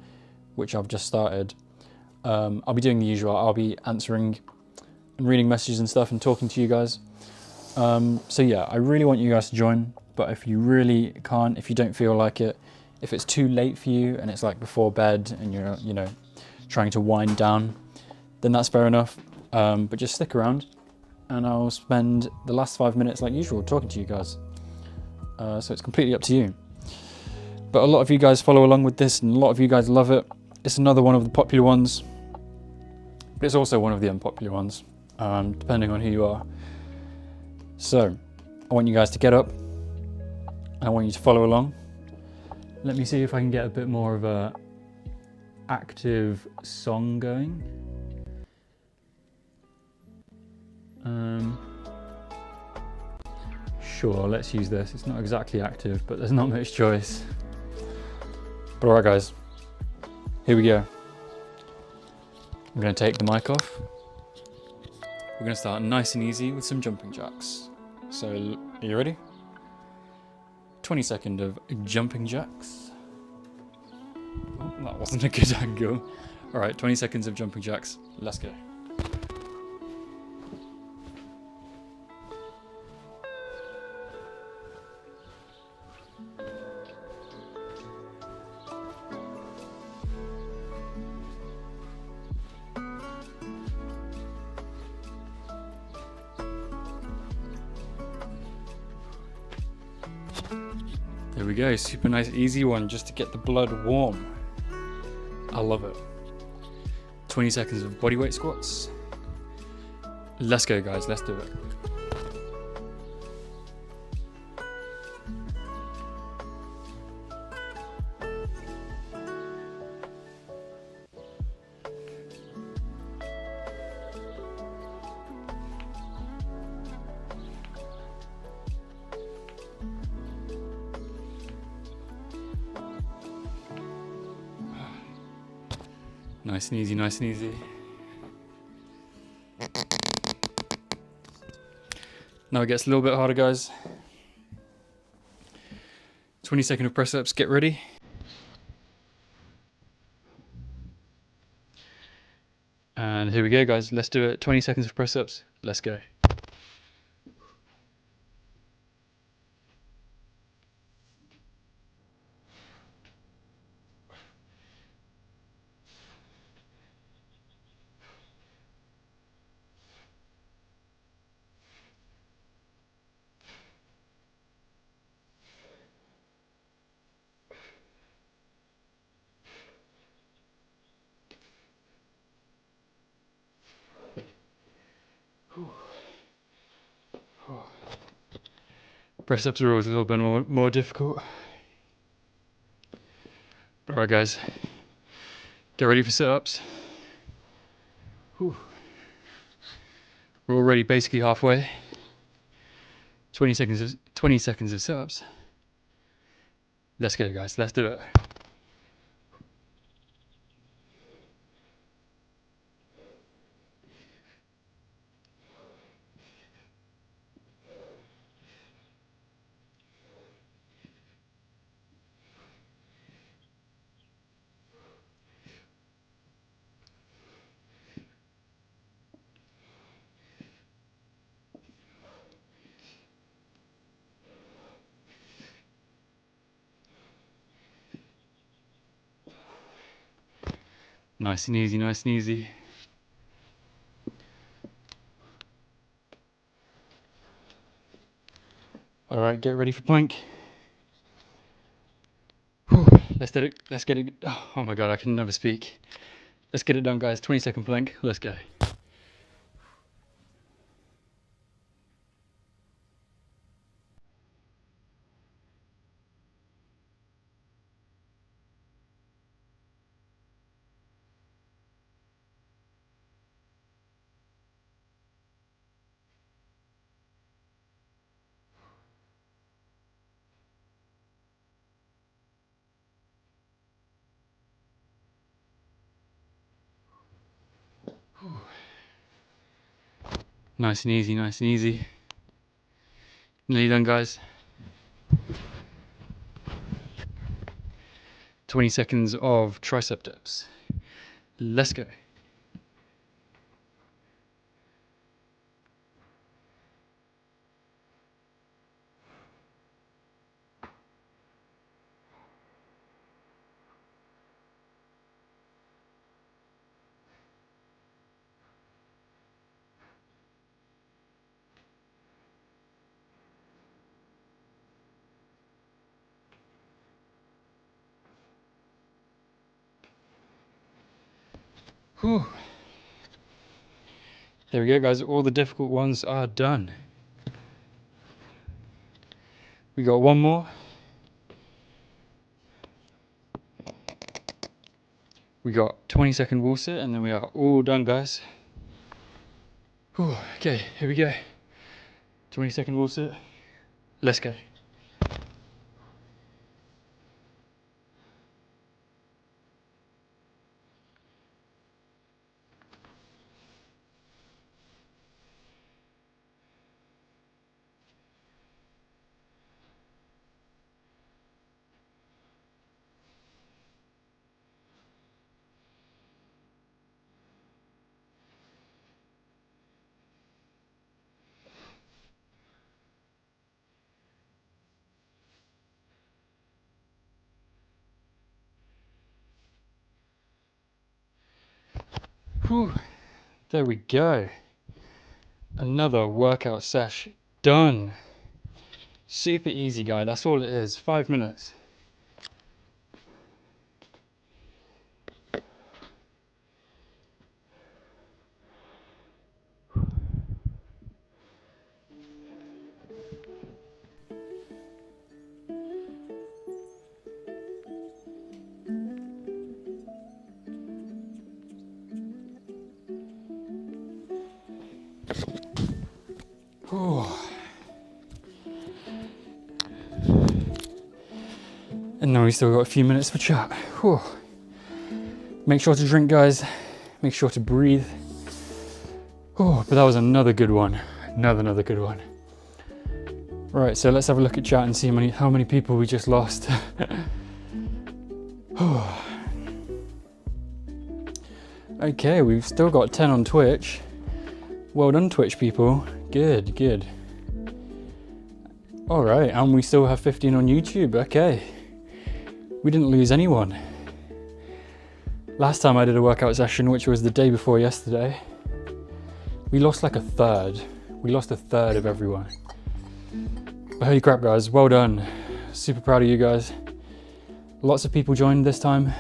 which I've just started, I'll be doing the usual. I'll be answering and reading messages and stuff and talking to you guys. So yeah, I really want you guys to join, but if you really can't, if you don't feel like it, if it's too late for you and it's like before bed and you're, you know, trying to wind down, then that's fair enough. But just stick around and I'll spend the last 5 minutes like usual talking to you guys. So it's completely up to you. But a lot of you guys follow along with this and a lot of you guys love it. It's another one of the popular ones, but it's also one of the unpopular ones, depending on who you are. So I want you guys to get up and I want you to follow along. Let me see if I can get a bit more of a active song going. Sure, let's use this. It's not exactly active, but there's not much choice. But alright guys, here we go. I'm going to take the mic off. We're going to start nice and easy with some jumping jacks. So, are you ready? 20 seconds of jumping jacks. Oh, that wasn't a good angle. Alright, 20 seconds of jumping jacks. Let's go. There we go, super nice easy one just to get the blood warm. I love it. 20 seconds of bodyweight squats. Let's go guys, let's do it. Nice and easy, nice and easy. Now it gets a little bit harder, guys. 20 seconds of press ups, get ready. And here we go, guys. Let's do it. 20 seconds of press ups. Let's go. Press ups are always a little bit more difficult. Alright guys, get ready for sit-ups. We're already basically halfway. 20 seconds of sit-ups. Let's go guys, let's do it. Nice and easy, nice and easy. Alright, get ready for plank. Whew, let's get it. Oh my god, I can never speak. Let's get it done guys, 20-second plank, let's go. Nice and easy, nice and easy. Nearly done guys. 20 seconds of tricep dips. Let's go. Whew. There we go guys, all the difficult ones are done. We got one more. We got 20-second wall sit and then we are all done guys. Whew. Okay, here we go. 20-second wall sit. Let's go. Whew. There we go. Another workout sesh done. Super easy guy, that's all it is, 5 minutes. Whew. And now we still got a few minutes for chat. Whew. Make sure to drink guys, make sure to breathe. Oh, but that was another good one. Another good one. Right, so let's have a look at chat and see how many people we just lost. Okay, we've still got 10 on Twitch. Well done Twitch people, good. All right, and we still have 15 on YouTube, okay. We didn't lose anyone. Last time I did a workout session, which was the day before yesterday, we lost like a third. We lost a third of everyone. But holy crap guys, well done. Super proud of you guys. Lots of people joined this time.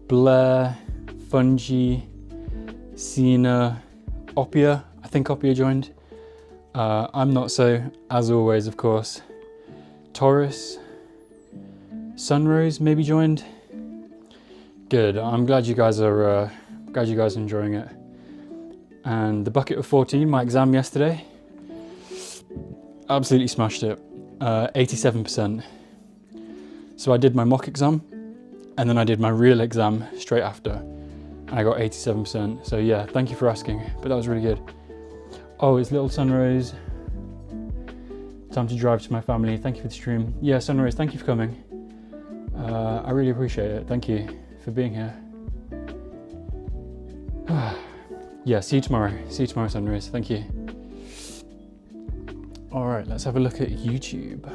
Blair, Fungi, Sina, Opia. I think Opia joined. I'm not so, as always, of course. Taurus, Sunrose maybe joined. Good. I'm glad you guys are enjoying it. And the bucket of 14, my exam yesterday, absolutely smashed it. 87%. So I did my mock exam, and then I did my real exam straight after, and I got 87%. So yeah, thank you for asking, but that was really good. Oh, it's little Sunrose. Time to drive to my family. Thank you for the stream. Yeah, Sunrose, thank you for coming. I really appreciate it. Thank you for being here. Yeah, see you tomorrow. See you tomorrow, Sunrose. Thank you. All right, let's have a look at YouTube.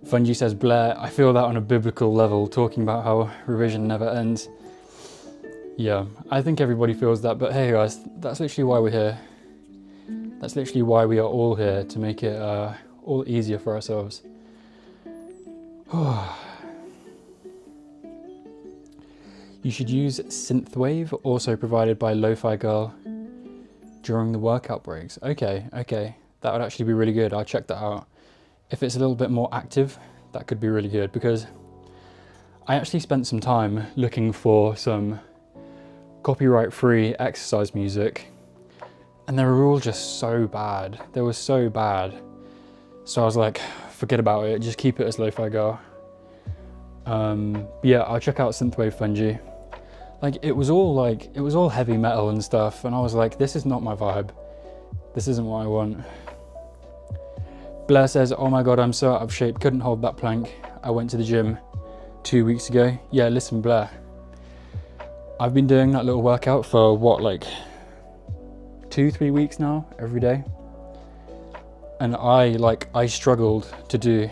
Fungi says, Blair, I feel that on a biblical level, talking about how revision never ends. Yeah, I think everybody feels that, but hey guys, that's literally why we're here. That's literally why we are all here, to make it all easier for ourselves. You should use Synthwave, also provided by Lo-Fi Girl, during the workout breaks. Okay, that would actually be really good. I'll check that out. If it's a little bit more active, that could be really good, because I actually spent some time looking for some copyright-free exercise music, and they were all just so bad. They were so bad. So I was like, forget about it, just keep it as Lo-Fi Girl. Yeah, I'll check out Synthwave Fungi. Like, it was all heavy metal and stuff, and I was like, this is not my vibe. This isn't what I want. Blair says, oh my god, I'm so out of shape, couldn't hold that plank. I went to the gym 2 weeks ago. Yeah, listen, Blair, I've been doing that little workout for what, like 2-3 weeks now, every day. And I struggled to do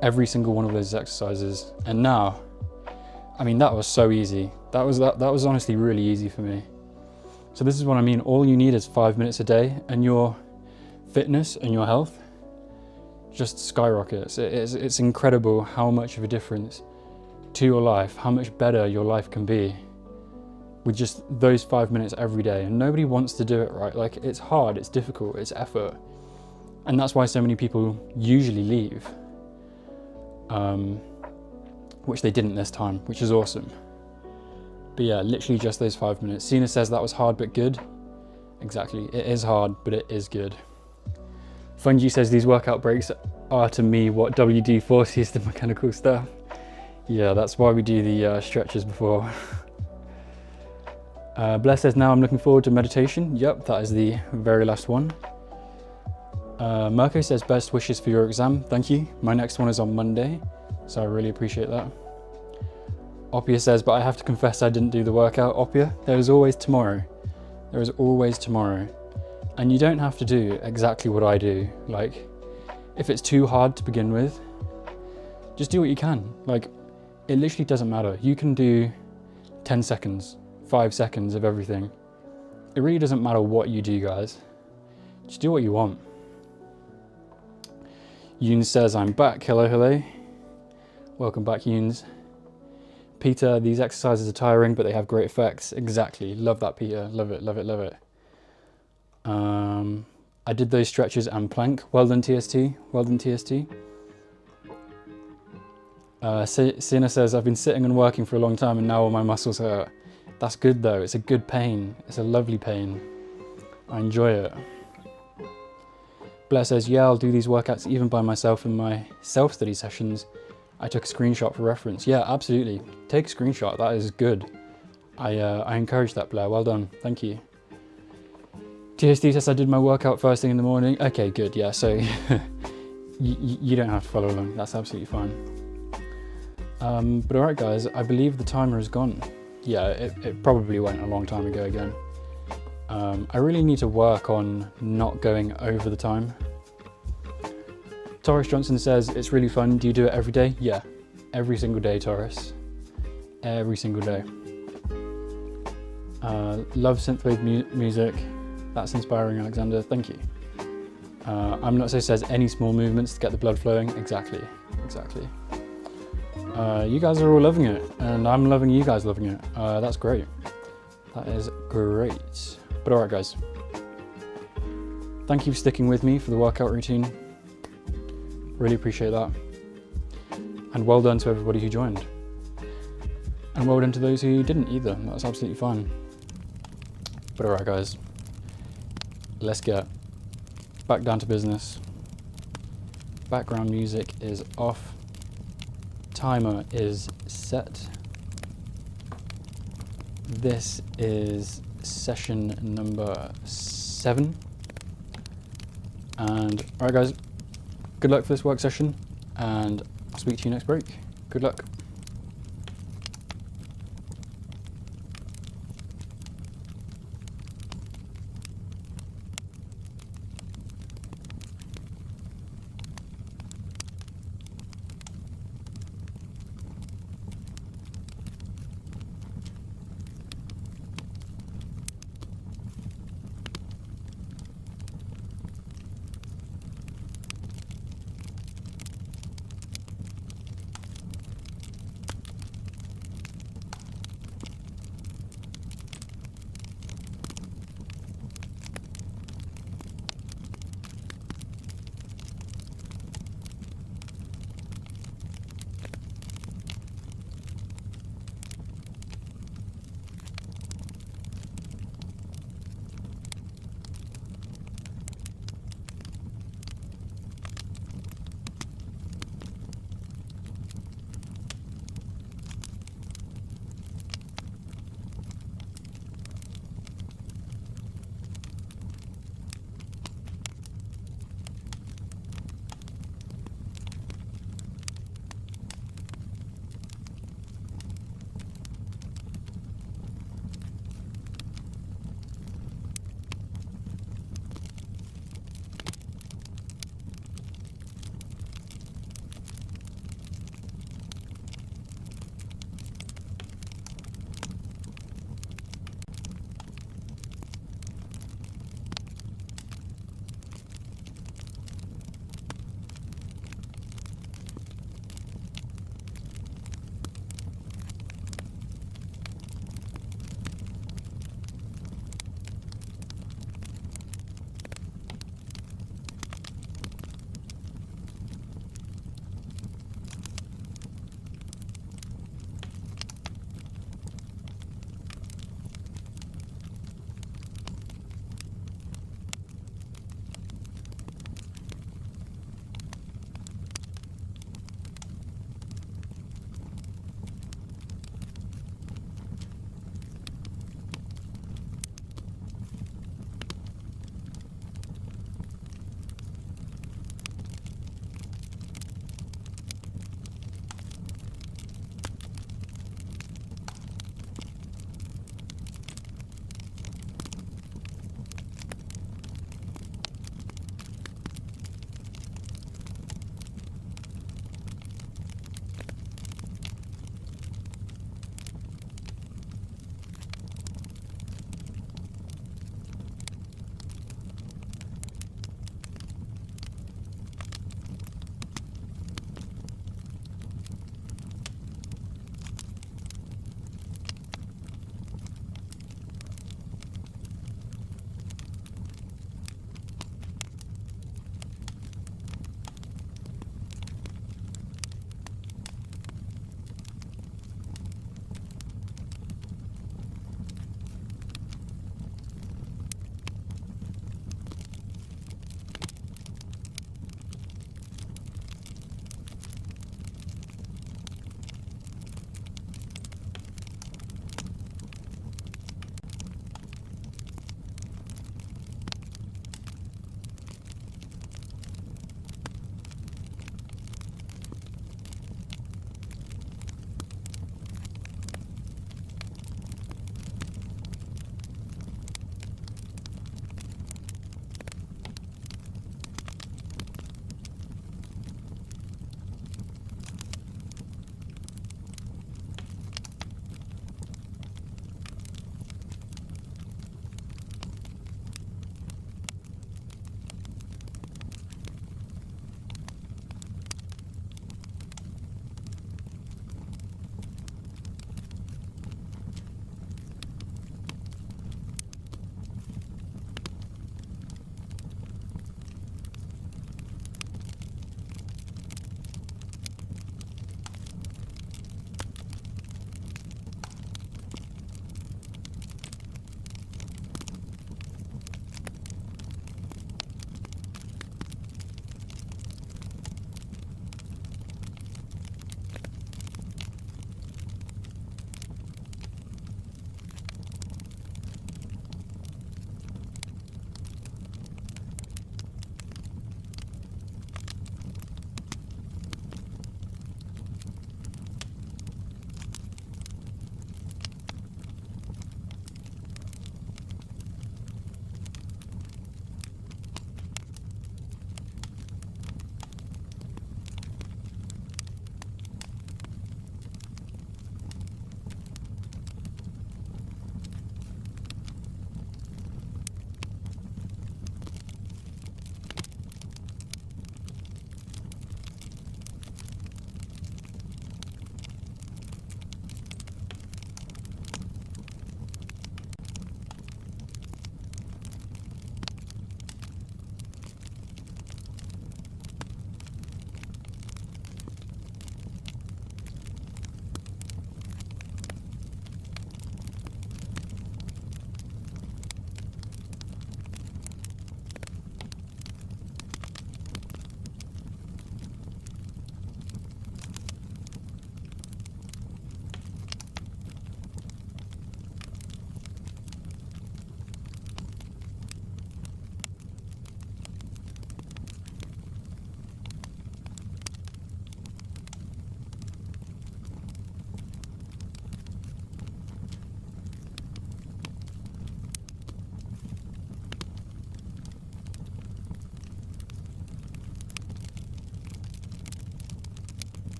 every single one of those exercises. And now, I mean, that was so easy. That was honestly really easy for me. So this is what I mean. All you need is 5 minutes a day, and your fitness and your health just skyrockets. It's incredible how much of a difference to your life, how much better your life can be with just those 5 minutes every day. And nobody wants to do it, right? Like, it's hard, it's difficult, it's effort. And that's why so many people usually leave. Which they didn't this time, which is awesome. But yeah, literally just those 5 minutes. Cena says that was hard but good. Exactly, it is hard, but it is good. Fungi says these workout breaks are to me what WD-40 is to mechanical stuff. Yeah, that's why we do the stretches before. Bless says, now I'm looking forward to meditation. Yep, that is the very last one. Mirko says, best wishes for your exam. Thank you. My next one is on Monday, so I really appreciate that. Opia says, but I have to confess I didn't do the workout. Opia, there is always tomorrow. There is always tomorrow. And you don't have to do exactly what I do. Like, if it's too hard to begin with, just do what you can. Like, it literally doesn't matter. You can do 10 seconds, 5 seconds of everything. It really doesn't matter what you do, guys. Just do what you want. Yoon says, I'm back. Hello, hello. Welcome back, Yoons. Peter, these exercises are tiring, but they have great effects. Exactly. Love that, Peter. Love it, love it, love it. I did those stretches and plank. Well done, TST. Well done, TST. Sienna says, I've been sitting and working for a long time and now all my muscles hurt. That's good though. It's a good pain. It's a lovely pain. I enjoy it. Blair says, yeah, I'll do these workouts even by myself in my self-study sessions. I took a screenshot for reference. Yeah, absolutely. Take a screenshot. That is good. I encourage that, Blair. Well done. Thank you. TSD says I did my workout first thing in the morning. Okay, good. Yeah, so you don't have to follow along. That's absolutely fine. But all right, guys, I believe the timer is gone. Yeah, it probably went a long time ago again. I really need to work on not going over the time. Taurus Johnson says, it's really fun. Do you do it every day? Yeah, every single day, Taurus. Every single day. Love synthwave music. That's inspiring, Alexander. Thank you. I'm Not So says, any small movements to get the blood flowing. Exactly, exactly. You guys are all loving it, and I'm loving you guys loving it. That's great. That is great. But all right, guys. Thank you for sticking with me for the workout routine. Really appreciate that. And well done to everybody who joined. And well done to those who didn't either. That's absolutely fine. But alright guys, let's get back down to business. Background music is off. Timer is set. This is session number 7. And alright guys, good luck for this work session, and I'll speak to you next break. Good luck.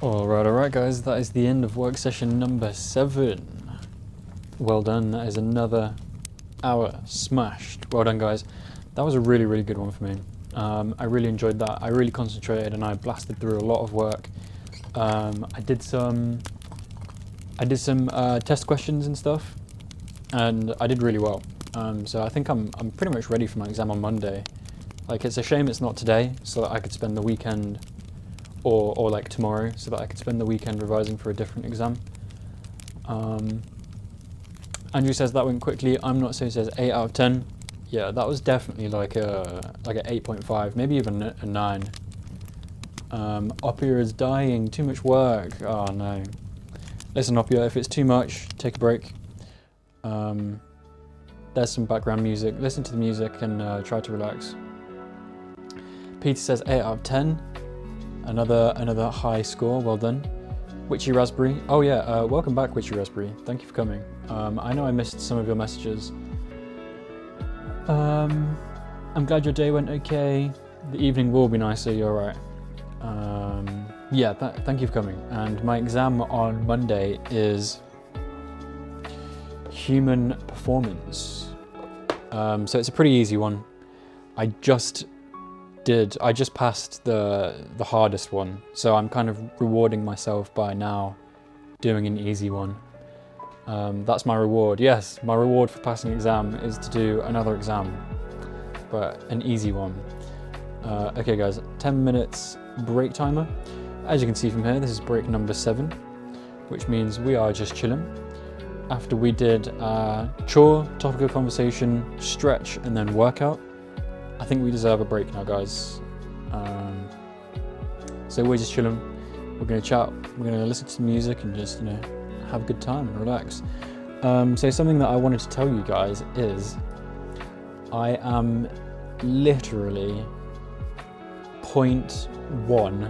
Alright guys, that is the end of work session number 7. Well done, that is another hour smashed. Well done guys. That was a really good one for me. I really enjoyed that. I really concentrated and I blasted through a lot of work. I did some test questions and stuff, and I did really well. So I think I'm pretty much ready for my exam on Monday. Like, it's a shame it's not today, so that I could spend the weekend, or like tomorrow, so that I could spend the weekend revising for a different exam. Andrew says that went quickly. I'm not so, says 8 out of 10. Yeah, that was definitely like a 8.5, maybe even a 9. Oppia is dying, too much work. Oh no. Listen, Oppia, if it's too much, take a break. There's some background music. Listen to the music and try to relax. Peter says 8 out of 10. Another high score, well done. Witchy Raspberry. Oh yeah, welcome back, Witchy Raspberry. Thank you for coming. I know I missed some of your messages. I'm glad your day went okay. The evening will be nicer, you're right. Yeah, thank you for coming. And my exam on Monday is Human Performance. So it's a pretty easy one. I just passed the hardest one, so I'm kind of rewarding myself by now doing an easy one. That's my reward. Yes, my reward for passing an exam is to do another exam, but an easy one. Okay guys, 10 minutes break timer. As you can see from here, this is break number 7, which means we are just chilling. After we did chore, topic of conversation, stretch, and then workout, I think we deserve a break now, guys. So we're just chilling. We're gonna chat. We're gonna listen to the music and just, have a good time and relax. So something that I wanted to tell you guys is I am literally 0.1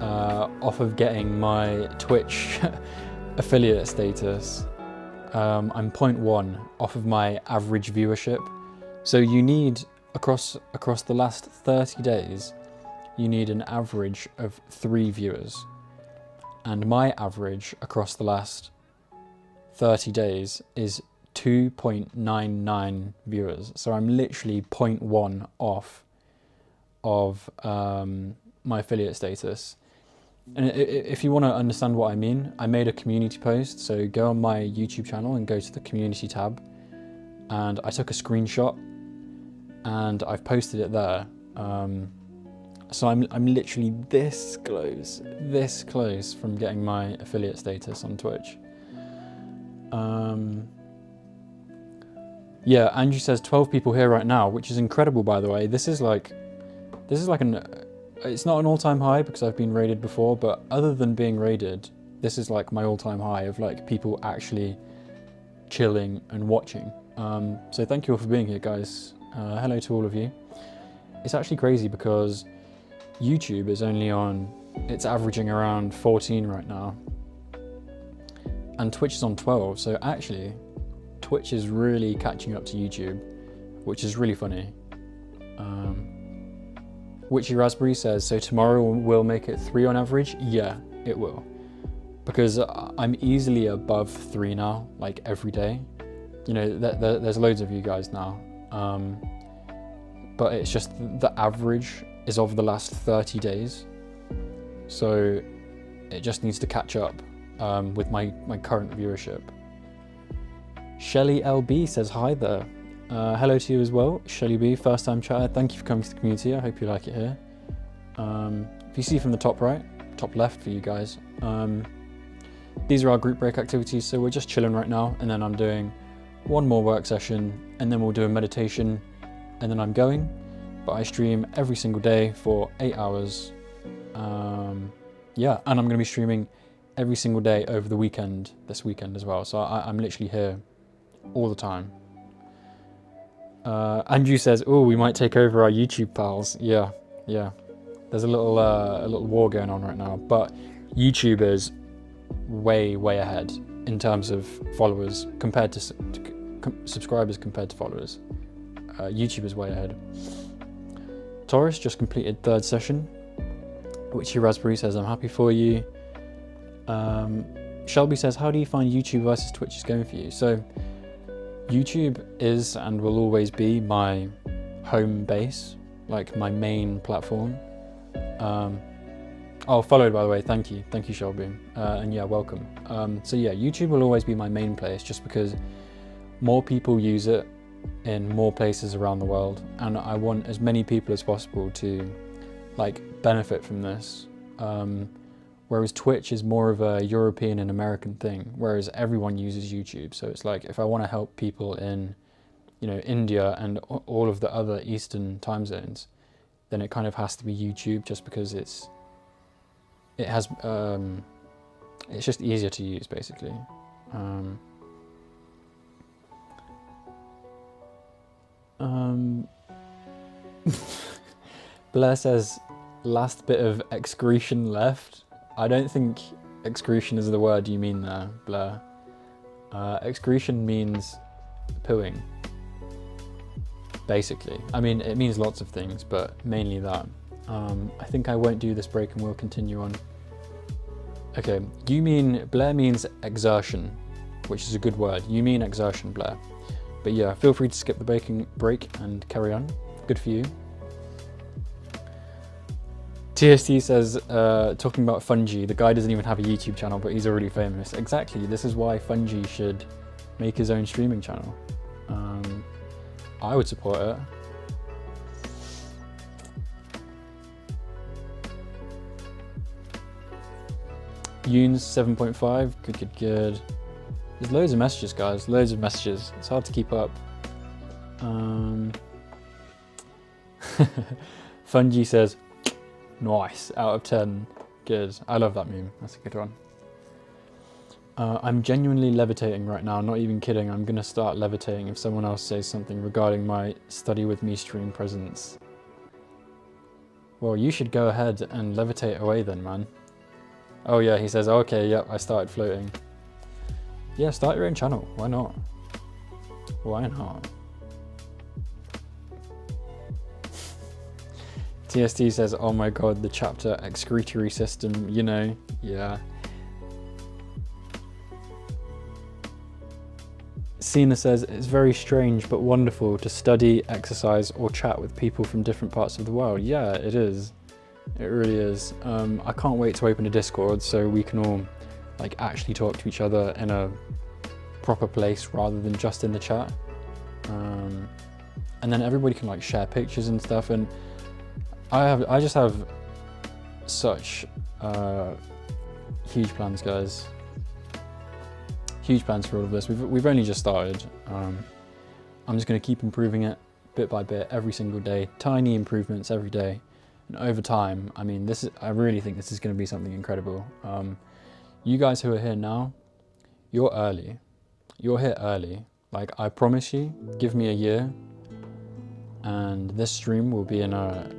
off of getting my Twitch affiliate status. I'm 0.1 off of my average viewership. So you need, across the last 30 days, you need an average of 3 viewers. And my average across the last 30 days is 2.99 viewers. So I'm literally 0.1 off of my affiliate status. And if you want to understand what I mean, I made a community post. So go on my YouTube channel and go to the community tab. And I took a screenshot and I've posted it there. So I'm literally this close from getting my affiliate status on Twitch. Yeah, Andrew says 12 people here right now, which is incredible, by the way. This is like it's not an all-time high because I've been raided before, but other than being raided, this is like my all-time high of like people actually chilling and watching. So thank you all for being here, guys. Hello to all of you. It's actually crazy because YouTube is only it's averaging around 14 right now. And Twitch is on 12, so actually Twitch is really catching up to YouTube, which is really funny. Witchy Raspberry says, so tomorrow we'll make it 3 on average? Yeah, it will. Because I'm easily above 3 now, like every day. There's loads of you guys now. But it's just the average is of the last 30 days. So it just needs to catch up with my current viewership. Shelly LB says hi there. Hello to you as well, Shelly B, first time chatter. Thank you for coming to the community. I hope you like it here. If you see from the top right, top left for you guys, these are our group break activities. So we're just chilling right now, and then I'm doing one more work session, and then we'll do a meditation, and then I'm going. But I stream every single day for 8 hours. Yeah, and I'm going to be streaming every single day over the weekend, this weekend as well. So I'm literally here all the time. Andrew says, oh, we might take over our YouTube pals. Yeah. There's a little war going on right now, but YouTube is way ahead in terms of followers compared to subscribers compared to followers. YouTube is way ahead. Taurus just completed 3rd session. Witchy Raspberry says, I'm happy for you. Shelby says, how do you find YouTube versus Twitch is going for you? So YouTube is and will always be my home base, like my main platform. Oh, followed, by the way. Thank you, Shelby. And yeah, welcome. So yeah, YouTube will always be my main place, just because more people use it in more places around the world, and I want as many people as possible to like benefit from this. Whereas Twitch is more of a European and American thing, whereas everyone uses YouTube. So it's like, if I want to help people in, you know, India and all of the other Eastern time zones, then it kind of has to be YouTube, just because it's just easier to use, basically. Blair says, last bit of excretion left. I don't think excretion is the word you mean there, Blair. Excretion means pooing, basically. I mean, it means lots of things, but mainly that. I think I won't do this break and we'll continue on. Okay, Blair means exertion, which is a good word. You mean exertion, Blair. But yeah, feel free to skip the break and carry on. Good for you. TST says, talking about Fungi, the guy doesn't even have a YouTube channel, but he's already famous. Exactly, this is why Fungi should make his own streaming channel. I would support it. Yoons 7.5, good. There's loads of messages, guys, loads of messages. It's hard to keep up. Fungi says, nice, out of 10. Good. I love that meme. That's a good one. I'm genuinely levitating right now, not even kidding. I'm gonna start levitating if someone else says something regarding my study with me stream presence. Well, you should go ahead and levitate away then, man. Oh yeah, he says, okay, yep, I started floating. Yeah, start your own channel. Why not? Why not? TST says, oh my god, the chapter excretory system, you know, yeah. Sina says, it's very strange but wonderful to study, exercise, or chat with people from different parts of the world. Yeah, it is. It really is. I can't wait to open a Discord so we can all like actually talk to each other in a proper place rather than just in the chat. And then everybody can like share pictures and stuff, and I just have such huge plans, guys. Huge plans for all of this. We've only just started. I'm just going to keep improving it bit by bit every single day, tiny improvements every day, and over time, I mean, I really think this is going to be something incredible. You guys who are here now, you're early. You're here early. Like, I promise you, give me a year, and this stream will be in a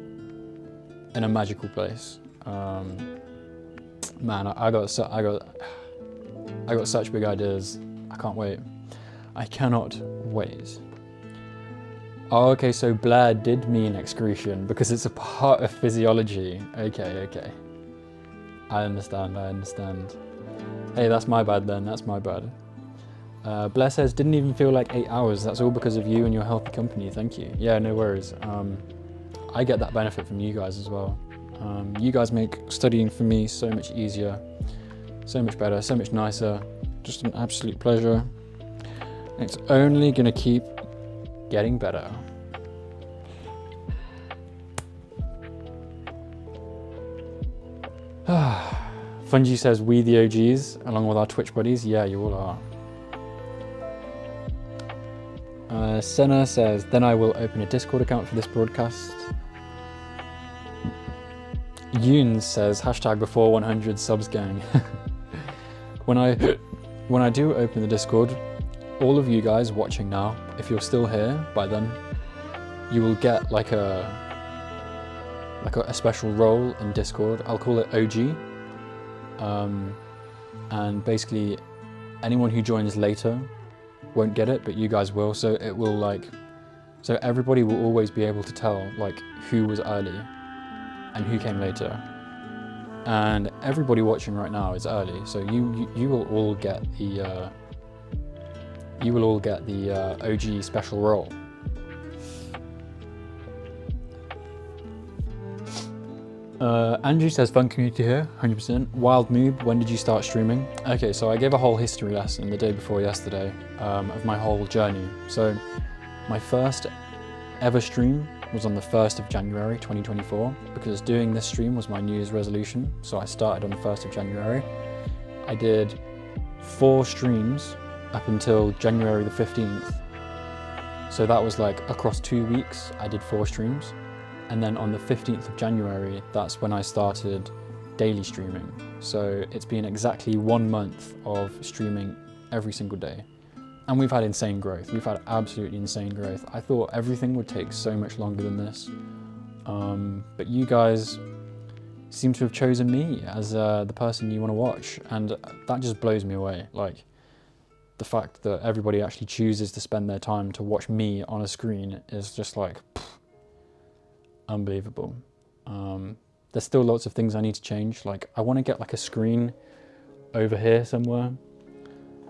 magical place. Man, I got such big ideas. I can't wait. I cannot wait. Oh, okay, so Blair did mean excretion because it's a part of physiology. Okay. I understand. Hey, that's my bad then, that's my bad. Blair says, didn't even feel like 8 hours. That's all because of you and your healthy company. Thank you. Yeah, no worries. I get that benefit from you guys as well. You guys make studying for me so much easier, so much better, so much nicer. Just an absolute pleasure. It's only gonna keep getting better. Fungi says, we the OGs, along with our Twitch buddies. Yeah, you all are. Senna says, then I will open a Discord account for this broadcast. Yoon says, hashtag before 100 subs gang. When I do open the Discord, all of you guys watching now, if you're still here by then, you will get like a special role in Discord. I'll call it OG. And basically anyone who joins later won't get it, but you guys will. So it will so everybody will always be able to tell like who was early and who came later. and everybody watching right now is early, so you will all get the OG special role. Andrew says fun community here, 100%. Wild Moob, when did you start streaming? Okay, so I gave a whole history lesson the day before yesterday of my whole journey. So my first ever stream was on the 1st of January 2024, because doing this stream was my New Year's resolution. So I started on the 1st of January. I did 4 streams up until January the 15th. So that was like across 2 weeks, I did 4 streams. And then on the 15th of January, that's when I started daily streaming. So it's been exactly 1 month of streaming every single day. And we've had insane growth. We've had absolutely insane growth. I thought everything would take so much longer than this. But you guys seem to have chosen me as the person you want to watch. And that just blows me away. Like, the fact that everybody actually chooses to spend their time to watch me on a screen is just like, unbelievable. There's still lots of things I need to change. Like, I want to get like a screen over here somewhere,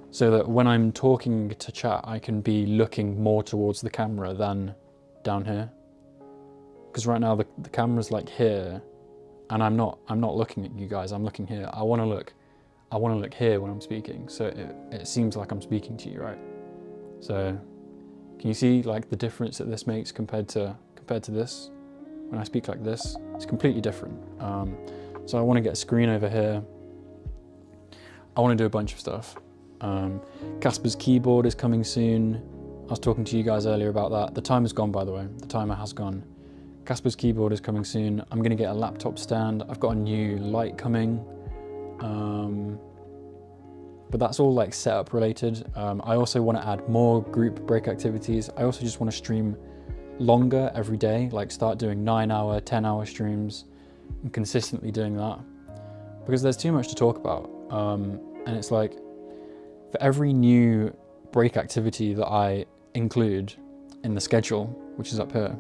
so that when I'm talking to chat, I can be looking more towards the camera than down here. Because right now the camera's like here, and I'm not looking at you guys. I'm looking here. I want to look here when I'm speaking, so it seems like I'm speaking to you, right? So, can you see like the difference that this makes compared to this? When I speak like this, it's completely different. So I want to get a screen over here. I want to do a bunch of stuff. Casper's keyboard is coming soon. I was talking to you guys earlier about that. The timer's gone, by the way. The timer has gone. Casper's keyboard is coming soon. I'm going to get a laptop stand. I've got a new light coming. But that's all like setup related. I also want to add more group break activities. I also just want to stream longer every day, like start doing 9-hour, 10-hour streams and consistently doing that, because there's too much to talk about. And it's like, for every new break activity that I include in the schedule, which is up here,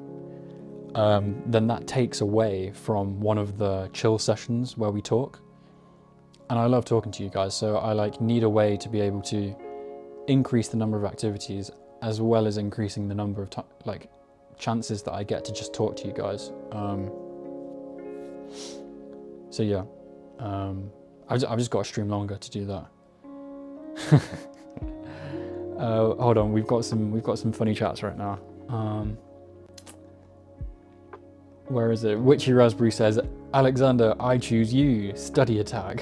then that takes away from one of the chill sessions where we talk. And I love talking to you guys, so I like need a way to be able to increase the number of activities as well as increasing the number of chances that I get to just talk to you guys. So yeah, I've just got to stream longer to do that. Hold on, we've got some funny chats right now. Where is it? Witchy Raspberry says, Alexander, I choose you. Study attack.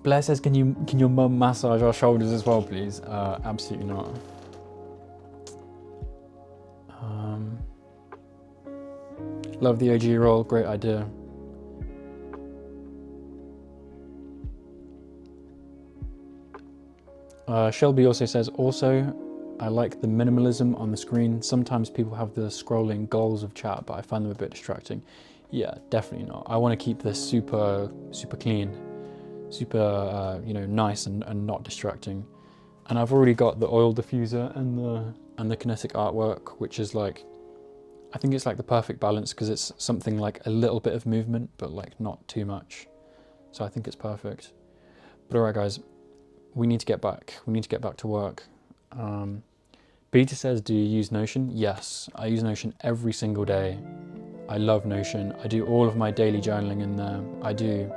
Blair says, can your mum massage our shoulders as well, please? Absolutely not. Love the OG roll, great idea. Shelby also says, I like the minimalism on the screen. Sometimes people have the scrolling goals of chat, but I find them a bit distracting. Yeah, definitely not. I want to keep this super clean, super nice and not distracting. And I've already got the oil diffuser and the kinetic artwork, which is like, I think it's like the perfect balance, because it's something like a little bit of movement, but like not too much. So I think it's perfect. But all right, guys, we need to get back. We need to get back to work. Peter says, do you use Notion? Yes, I use Notion every single day. I love Notion. I do all of my daily journaling in there. I do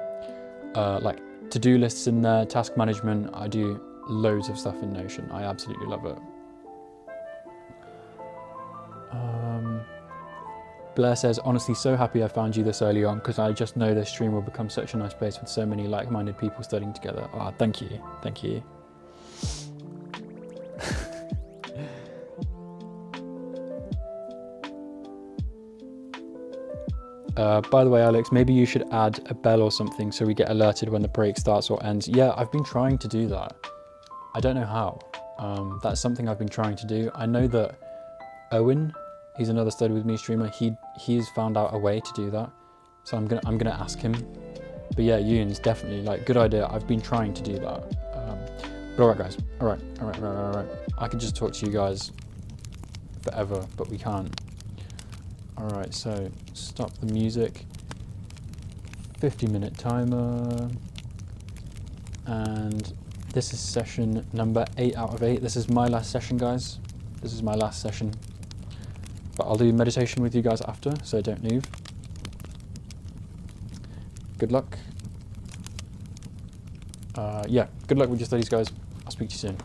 like to-do lists in there, task management. I do loads of stuff in Notion. I absolutely love it. Blair says, honestly, so happy I found you this early on, because I just know this stream will become such a nice place with so many like-minded people studying together. Ah, thank you. Thank you. By the way, Alex, maybe you should add a bell or something so we get alerted when the break starts or ends. Yeah, I've been trying to do that. I don't know how. That's something I've been trying to do. I know that Owen, he's another Study With Me streamer, he's found out a way to do that. So I'm gonna ask him. But yeah, Yoon's definitely like, good idea. I've been trying to do that. But all right, guys. All right. I could just talk to you guys forever, but we can't. Alright, so stop the music. 50-minute timer. And this is session number 8 out of 8. This is my last session, guys. This is my last session. But I'll do meditation with you guys after, so don't leave. Good luck. Yeah, good luck with your studies, guys. I'll speak to you soon.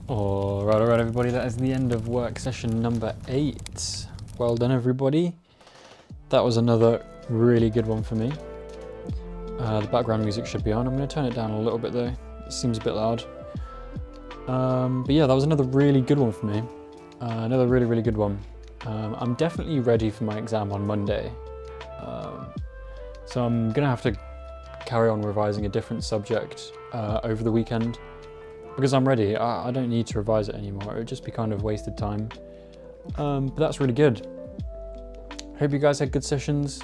All right, everybody. That is the end of work session number 8. Well done, everybody. That was another really good one for me. The background music should be on. I'm going to turn it down a little bit though. It seems a bit loud. But yeah, that was another really good one for me. Another really, really good one. I'm definitely ready for my exam on Monday. So I'm going to have to carry on revising a different subject over the weekend. Because I'm ready. I don't need to revise it anymore. It would just be kind of wasted time. But that's really good. Hope you guys had good sessions.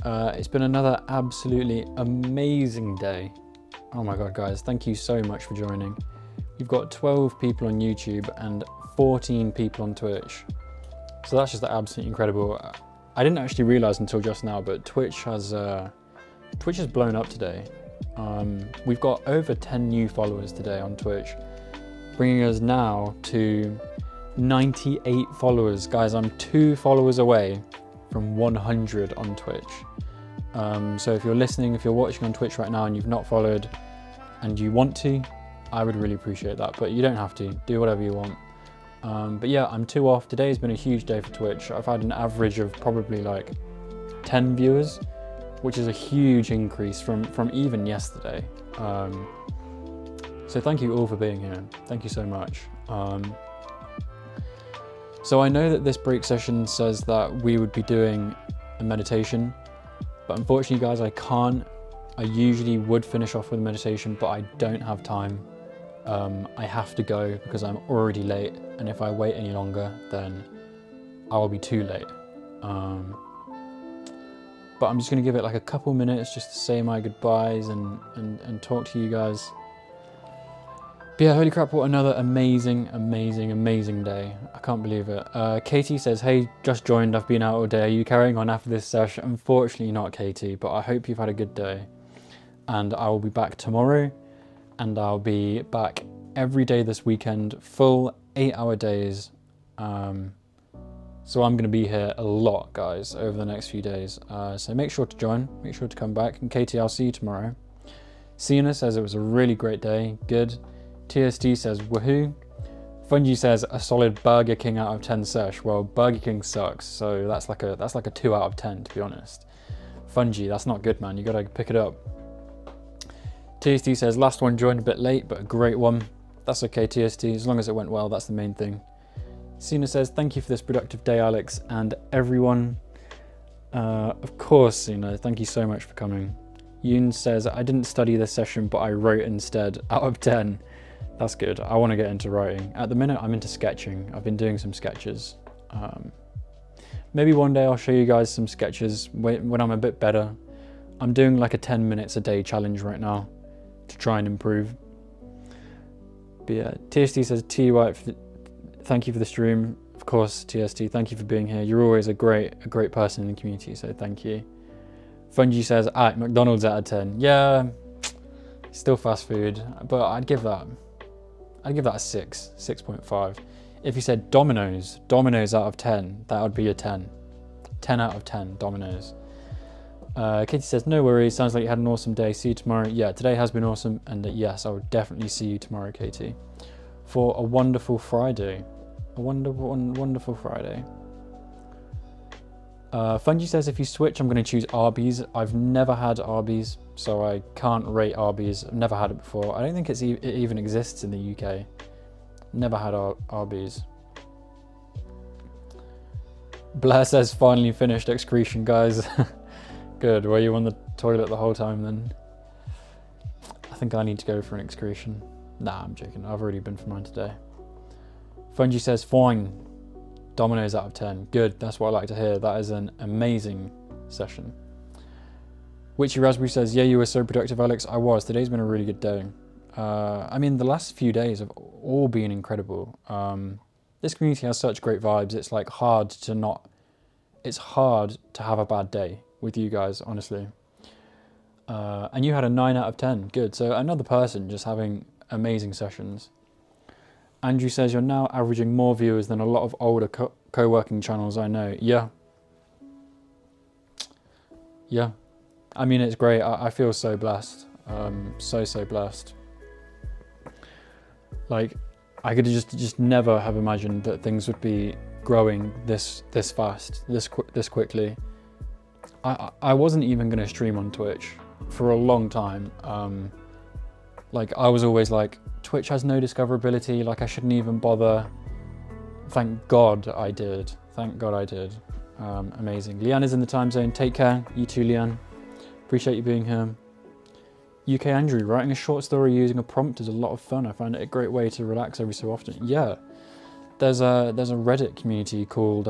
It's been another absolutely amazing day. Oh my god, guys, thank you so much for joining. We've got 12 people on YouTube and 14 people on Twitch. So that's just absolutely incredible. I didn't actually realize until just now, but Twitch has blown up today. We've got over 10 new followers today on Twitch, bringing us now to 98 followers. Guys, I'm 2 followers away from 100 on Twitch. So if you're listening, if you're watching on Twitch right now and you've not followed and you want to, I would really appreciate that, but you don't have to. Do whatever you want. But yeah, I'm 2 off. Today's been a huge day for Twitch. I've had an average of probably like 10 viewers, which is a huge increase from even yesterday. So thank you all for being here. Thank you so much. So I know that this break session says that we would be doing a meditation, but unfortunately guys, I can't. I usually would finish off with a meditation, but I don't have time. I have to go because I'm already late, and if I wait any longer, then I will be too late. But I'm just gonna give it like a couple minutes just to say my goodbyes and talk to you guys. But yeah, holy crap, what another amazing day. I can't believe it. Katie says, hey, just joined, I've been out all day. Are you carrying on after this session? Unfortunately not, Katie, but I hope you've had a good day. And I will be back tomorrow, and I'll be back every day this weekend, full 8-hour days. So I'm going to be here a lot, guys, over the next few days. So make sure to join, make sure to come back. And Katie, I'll see you tomorrow. Sienna says it was a really great day. Good. TSD says, woohoo. Fungi says a solid Burger King out of 10 sesh. Well, Burger King sucks, so that's like a 2 out of 10, to be honest. Fungi, that's not good, man. You gotta pick it up. TSD says, last one joined a bit late, but a great one. That's okay, TSD, as long as it went well, that's the main thing. Sina says, thank you for this productive day, Alex, and everyone. Of course, Sina, thank you so much for coming. Yoon says, I didn't study this session, but I wrote instead, out of 10. That's good. I want to get into writing. At the minute, I'm into sketching. I've been doing some sketches. Maybe one day I'll show you guys some sketches when I'm a bit better. I'm doing like a 10 minutes a day challenge right now to try and improve. But yeah, TST says, T White, thank you for the stream. Of course, TST, thank you for being here. You're always a great person in the community, so thank you. Fungi says, McDonald's out of 10. Yeah, still fast food, but I'd give that a 6, 6.5. If you said Domino's out of 10, that would be a 10. 10 out of 10, Domino's. Katie says, no worries, sounds like you had an awesome day. See you tomorrow. Yeah, today has been awesome, and yes, I will definitely see you tomorrow, Katie, for a wonderful Friday. A wonderful Friday. Fungi says, if you switch, I'm going to choose Arby's. I've never had Arby's, so I can't rate Arby's. I've never had it before. I don't think it even exists in the UK. Never had Arby's. Blair says, finally finished excretion, guys. Good. Were you on the toilet the whole time then? I think I need to go for an excretion. Nah, I'm joking. I've already been for mine today. Fungi says, fine. Domino's out of 10. Good, that's what I like to hear. That is an amazing session. Witchy Raspberry says, yeah, you were so productive, Alex. I was. Today's been a really good day. I mean, the last few days have all been incredible. This community has such great vibes. It's like it's hard to have a bad day with you guys, honestly. And you had a 9 out of 10. Good. So another person just having amazing sessions. Andrew says, you're now averaging more viewers than a lot of older co-working channels I know. Yeah. Yeah. I mean, it's great. I feel so blessed. So blessed. Like, I could just never have imagined that things would be growing this fast, this quickly. I wasn't even going to stream on Twitch for a long time. Like, I was always like, Twitch has no discoverability, like I shouldn't even bother. Thank God I did. Thank God I did. Amazing. Leanne is in the time zone. Take care. You too, Leanne. Appreciate you being here. UK Andrew, writing a short story using a prompt is a lot of fun. I find it a great way to relax every so often. Yeah. There's a Reddit community called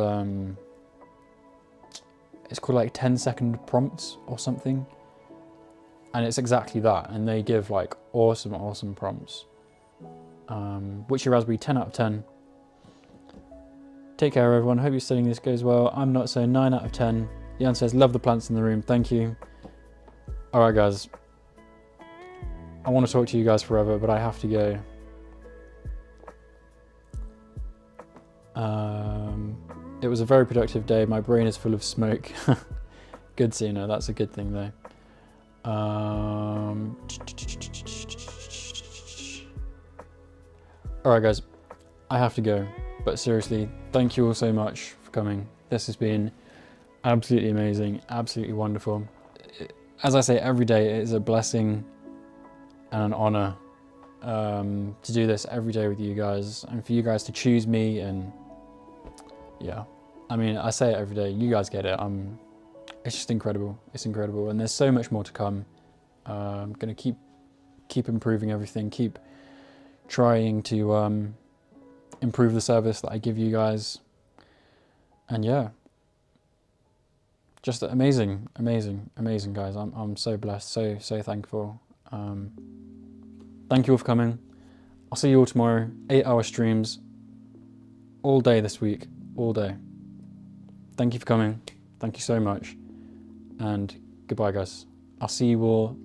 it's called like 10-second prompts or something. And it's exactly that. And they give like awesome prompts. Witchy Raspberry, 10 out of 10. Take care, everyone. Hope you're studying this goes well. I'm not, so 9 out of 10. Jan says, love the plants in the room. Thank you. All right, guys. I want to talk to you guys forever, but I have to go. It was a very productive day. My brain is full of smoke. Good, Cena. That's a good thing, though. All right, guys. I have to go. But seriously, thank you all so much for coming. This has been absolutely amazing, absolutely wonderful. As I say every day, it is a blessing and an honor to do this every day with you guys, and for you guys to choose me. And yeah, I mean, I say it every day, you guys get it. It's just incredible. It's incredible, and there's so much more to come. I'm gonna keep improving everything, keep trying to improve the service that I give you guys. And yeah, just amazing guys. I'm so blessed, so thankful. Thank you all for coming. I'll see you all tomorrow. 8-hour streams all day this week, all day. Thank you for coming. Thank you so much, and goodbye, guys. I'll see you all